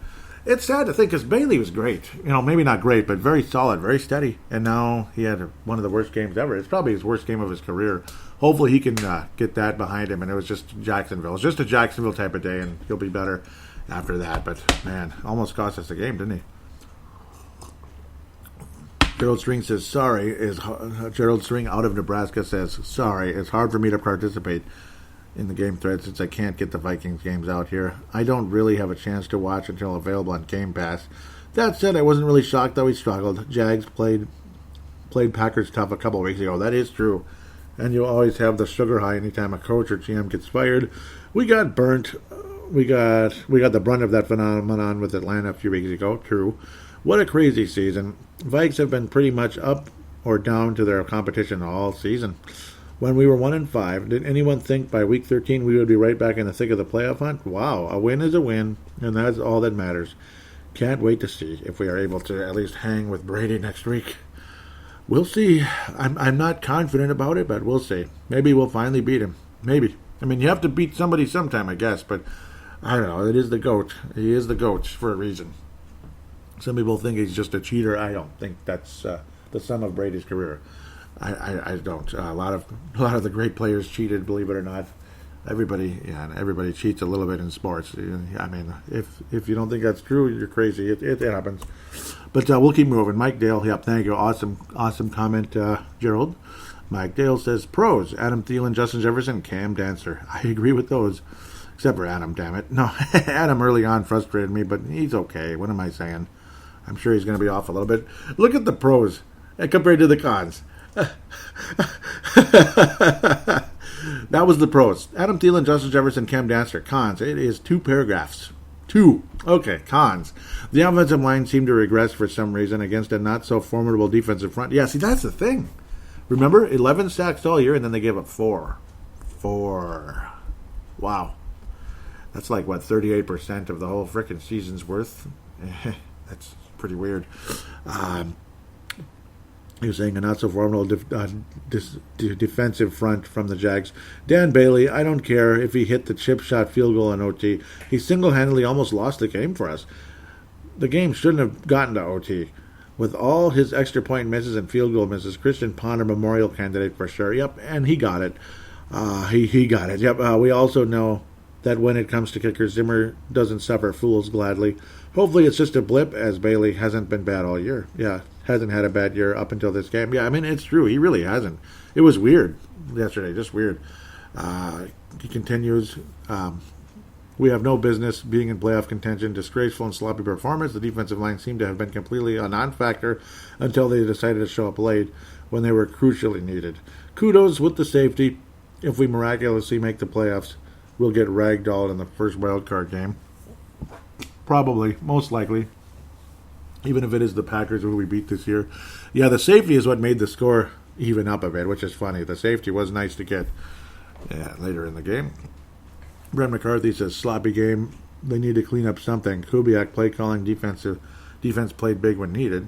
It's sad to think because Bailey was great. Maybe not great, but very solid, very steady. And now he had one of the worst games ever. It's probably his worst game of his career. Hopefully he can get that behind him. And it was just Jacksonville. It's just a Jacksonville type of day, and he'll be better after that. But, man, almost cost us the game, didn't he? Gerald String says, Gerald String out of Nebraska says, sorry, it's hard for me to participate in the game thread since I can't get the Vikings games out here. I don't really have a chance to watch until available on Game Pass. That said, I wasn't really shocked though he struggled. Jags played Packers tough a couple of weeks ago. That is true. and you'll always have the sugar high anytime a coach or GM gets fired. We got burnt. We got the brunt of that phenomenon with Atlanta a few weeks ago. True. What a crazy season. Vikes have been pretty much up or down to their competition all season. When we were 1-5, did anyone think by week 13 we would be right back in the thick of the playoff hunt? Wow, a win is a win, and that's all that matters. Can't wait to see if we are able to at least hang with Brady next week. We'll see. I'm not confident about it, but we'll see. Maybe we'll finally beat him. Maybe. I mean, you have to beat somebody sometime, I guess, but I don't know. It is the GOAT. He is the GOAT for a reason. Some people think he's just a cheater. I don't think that's the sum of Brady's career. I don't. A lot of the great players cheated, believe it or not. Everybody cheats a little bit in sports. I mean, if you don't think that's true, you're crazy. It happens. But we'll keep moving. Mike Dale, yep, thank you. Awesome comment, Gerald. Mike Dale says, pros, Adam Thielen, Justin Jefferson, Cam Dancer. I agree with those. Except for Adam, damn it. No, Adam early on frustrated me, but he's okay. What am I saying? I'm sure he's going to be off a little bit. Look at the pros compared to the cons. That was the pros. Adam Thielen, Justin Jefferson, Cam Dancer. Cons. It is 2 paragraphs. 2. Okay, cons. The offensive line seemed to regress for some reason against a not-so-formidable defensive front. Yeah, see, that's the thing. Remember, 11 sacks all year, and then they gave up 4. 4. Wow. That's like, 38% of the whole frickin' season's worth? That's pretty weird. He was saying a not-so-formidable defensive front from the Jags. Dan Bailey, I don't care if he hit the chip shot field goal in OT. He single-handedly almost lost the game for us. The game shouldn't have gotten to OT. With all his extra point misses and field goal misses, Christian Ponder memorial candidate for sure. Yep, and he got it. He got it. Yep, we also know that when it comes to kickers, Zimmer doesn't suffer fools gladly. Hopefully it's just a blip, as Bailey hasn't been bad all year. Yeah, hasn't had a bad year up until this game. Yeah, I mean, it's true. He really hasn't. It was weird yesterday, just weird. He continues, we have no business being in playoff contention. Disgraceful and sloppy performance. The defensive line seemed to have been completely a non-factor until they decided to show up late when they were crucially needed. Kudos with the safety. If we miraculously make the playoffs, we'll get ragdolled in the first wild card game. Probably, most likely. Even if it is the Packers who we beat this year. Yeah, the safety is what made the score even up a bit, which is funny. The safety was nice to get later in the game. Brent McCarthy says, sloppy game. They need to clean up something. Kubiak play calling defense played big when needed.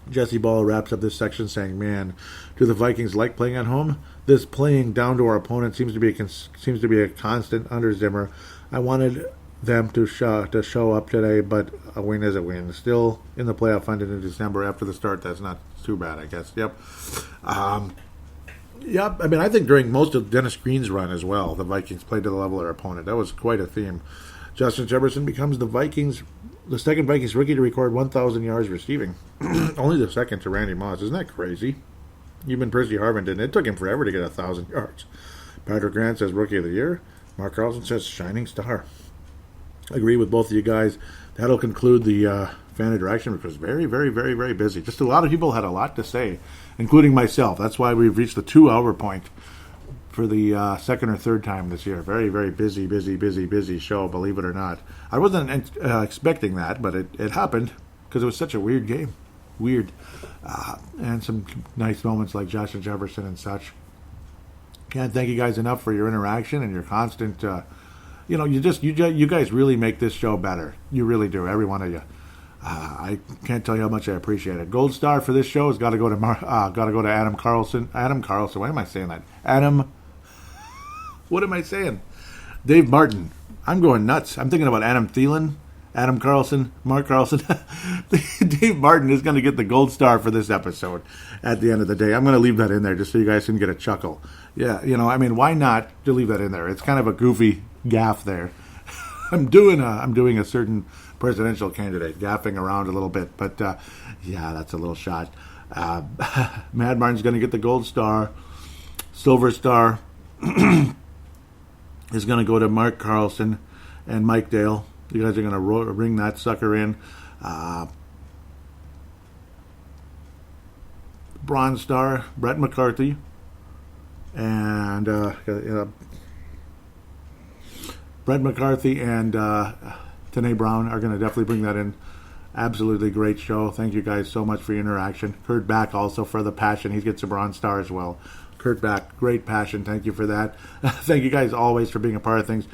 Jesse Ball wraps up this section saying, man, do the Vikings like playing at home? This playing down to our opponent seems to be a constant under Zimmer. I wanted them to show up today, but a win is a win. Still in the playoff hunt in December after the start. That's not too bad, I guess. Yep. Yep. I mean, I think during most of Dennis Green's run as well, the Vikings played to the level of their opponent. That was quite a theme. Justin Jefferson becomes the second Vikings rookie to record 1,000 yards receiving. Only the second to Randy Moss. Isn't that crazy? Even Percy Harvin didn't. It took him forever to get 1,000 yards. Patrick Grant says Rookie of the Year. Mark Carlson says Shining Star. Agree with both of you guys. That'll conclude the fan interaction, which was very, very, very, very busy. Just a lot of people had a lot to say, including myself. That's why we've reached the 2-hour point for the second or third time this year. Very, very busy show, believe it or not. I wasn't expecting that, but it happened because it was such a weird game. Weird. And some nice moments like Justin Jefferson and such. Can't thank you guys enough for your interaction and your constant... you guys really make this show better. You really do, every one of you. I can't tell you how much I appreciate it. Gold star for this show has got to go to Adam Carlson. Adam Carlson. Why am I saying that? What am I saying? Dave Martin. I'm going nuts. I'm thinking about Adam Thielen, Adam Carlson, Mark Carlson. Dave Martin is going to get the gold star for this episode at the end of the day. I'm going to leave that in there just so you guys can get a chuckle. Yeah, why not to leave that in there? It's kind of a goofy gaff there. I'm doing a certain presidential candidate, gaffing around a little bit, but that's a little shot. Mad Martin's going to get the gold star. Silver star is going to go to Mark Carlson and Mike Dale. You guys are going to ring that sucker in. Bronze star, Brett McCarthy. And Brett McCarthy and Tanae Brown are going to definitely bring that in. Absolutely great show. Thank you guys so much for your interaction. Kurt Back also for the passion. He gets a bronze star as well. Kurt Back, great passion. Thank you for that. Thank you guys always for being a part of things.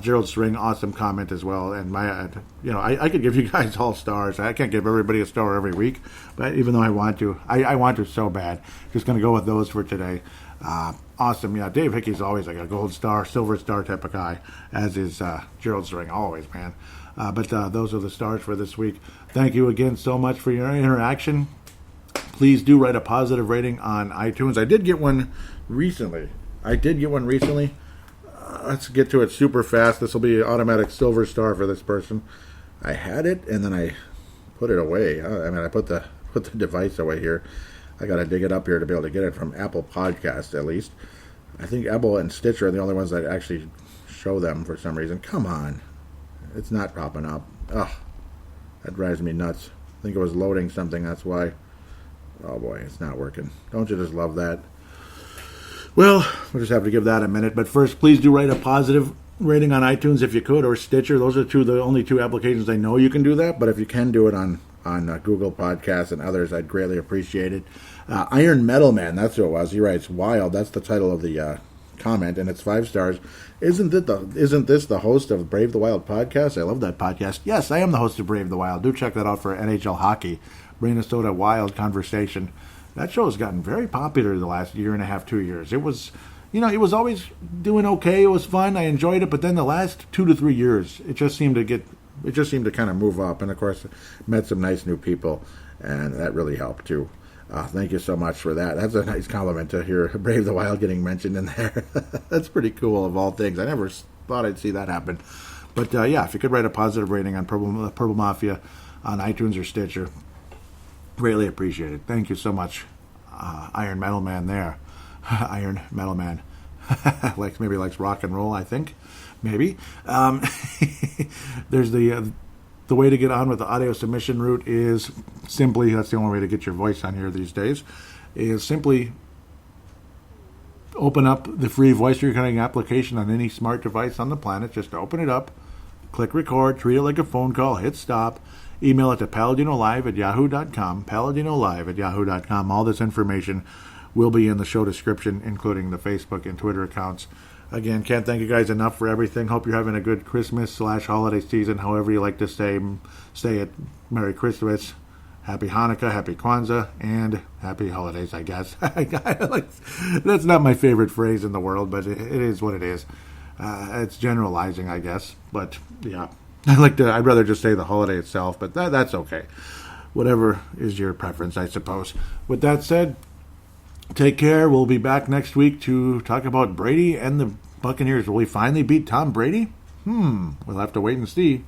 Gerald String, awesome comment as well. And I could give you guys all stars. I can't give everybody a star every week, but even though I want to, I want to so bad. Just going to go with those for today. Awesome. Yeah, Dave Hickey's always like a gold star, silver star type of guy, as is Gerald String, always, man. But those are the stars for this week. Thank you again so much for your interaction. Please do write a positive rating on iTunes. I did get one recently. Let's get to it super fast. This will be an automatic silver star for this person. I had it, and then I put it away. I put the device away here. I got to dig it up here to be able to get it from Apple Podcasts, at least. I think Apple and Stitcher are the only ones that actually show them for some reason. Come on. It's not popping up. Ugh. That drives me nuts. I think it was loading something, that's why. Oh boy, it's not working. Don't you just love that? Well, we'll just have to give that a minute. But first, please do write a positive rating on iTunes if you could, or Stitcher. Those are the only two applications I know you can do that. But if you can do it on Google Podcasts and others, I'd greatly appreciate it. Iron Metal Man, that's who it was. He writes, "Wild." That's the title of the comment, and it's 5 stars. Isn't this the host of Brave the Wild podcast? I love that podcast. Yes, I am the host of Brave the Wild. Do check that out for NHL hockey. Minnesota Wild conversation. That show has gotten very popular the last year and a half, 2 years. It was always doing okay. It was fun. I enjoyed it, but then the last 2 to 3 years, it just seemed to kind of move up. And of course, met some nice new people, and that really helped too. Thank you so much for that. That's a nice compliment to hear Brave the Wild getting mentioned in there. That's pretty cool of all things. I never thought I'd see that happen. But yeah, if you could write a positive rating on Purple Mafia on iTunes or Stitcher, greatly appreciate it. Thank you so much, Iron Metal Man there. Iron Metal Man. maybe likes rock and roll, I think. Maybe. There's the way to get on with the audio submission route is simply, that's the only way to get your voice on here these days, is simply open up the free voice recording application on any smart device on the planet. Just open it up, click record, treat it like a phone call, hit stop, email it to paladinolive@yahoo.com, paladinolive@yahoo.com. All this information will be in the show description, including the Facebook and Twitter accounts. Again, can't thank you guys enough for everything. Hope you're having a good Christmas/holiday season, however you like to say it. Merry Christmas, Happy Hanukkah, Happy Kwanzaa, and Happy Holidays, I guess. That's not my favorite phrase in the world, but it is what it is. It's generalizing, I guess. But yeah, I'd rather just say the holiday itself, but that's okay. Whatever is your preference, I suppose. With that said, take care. We'll be back next week to talk about Brady and the Buccaneers. Will he finally beat Tom Brady? We'll have to wait and see.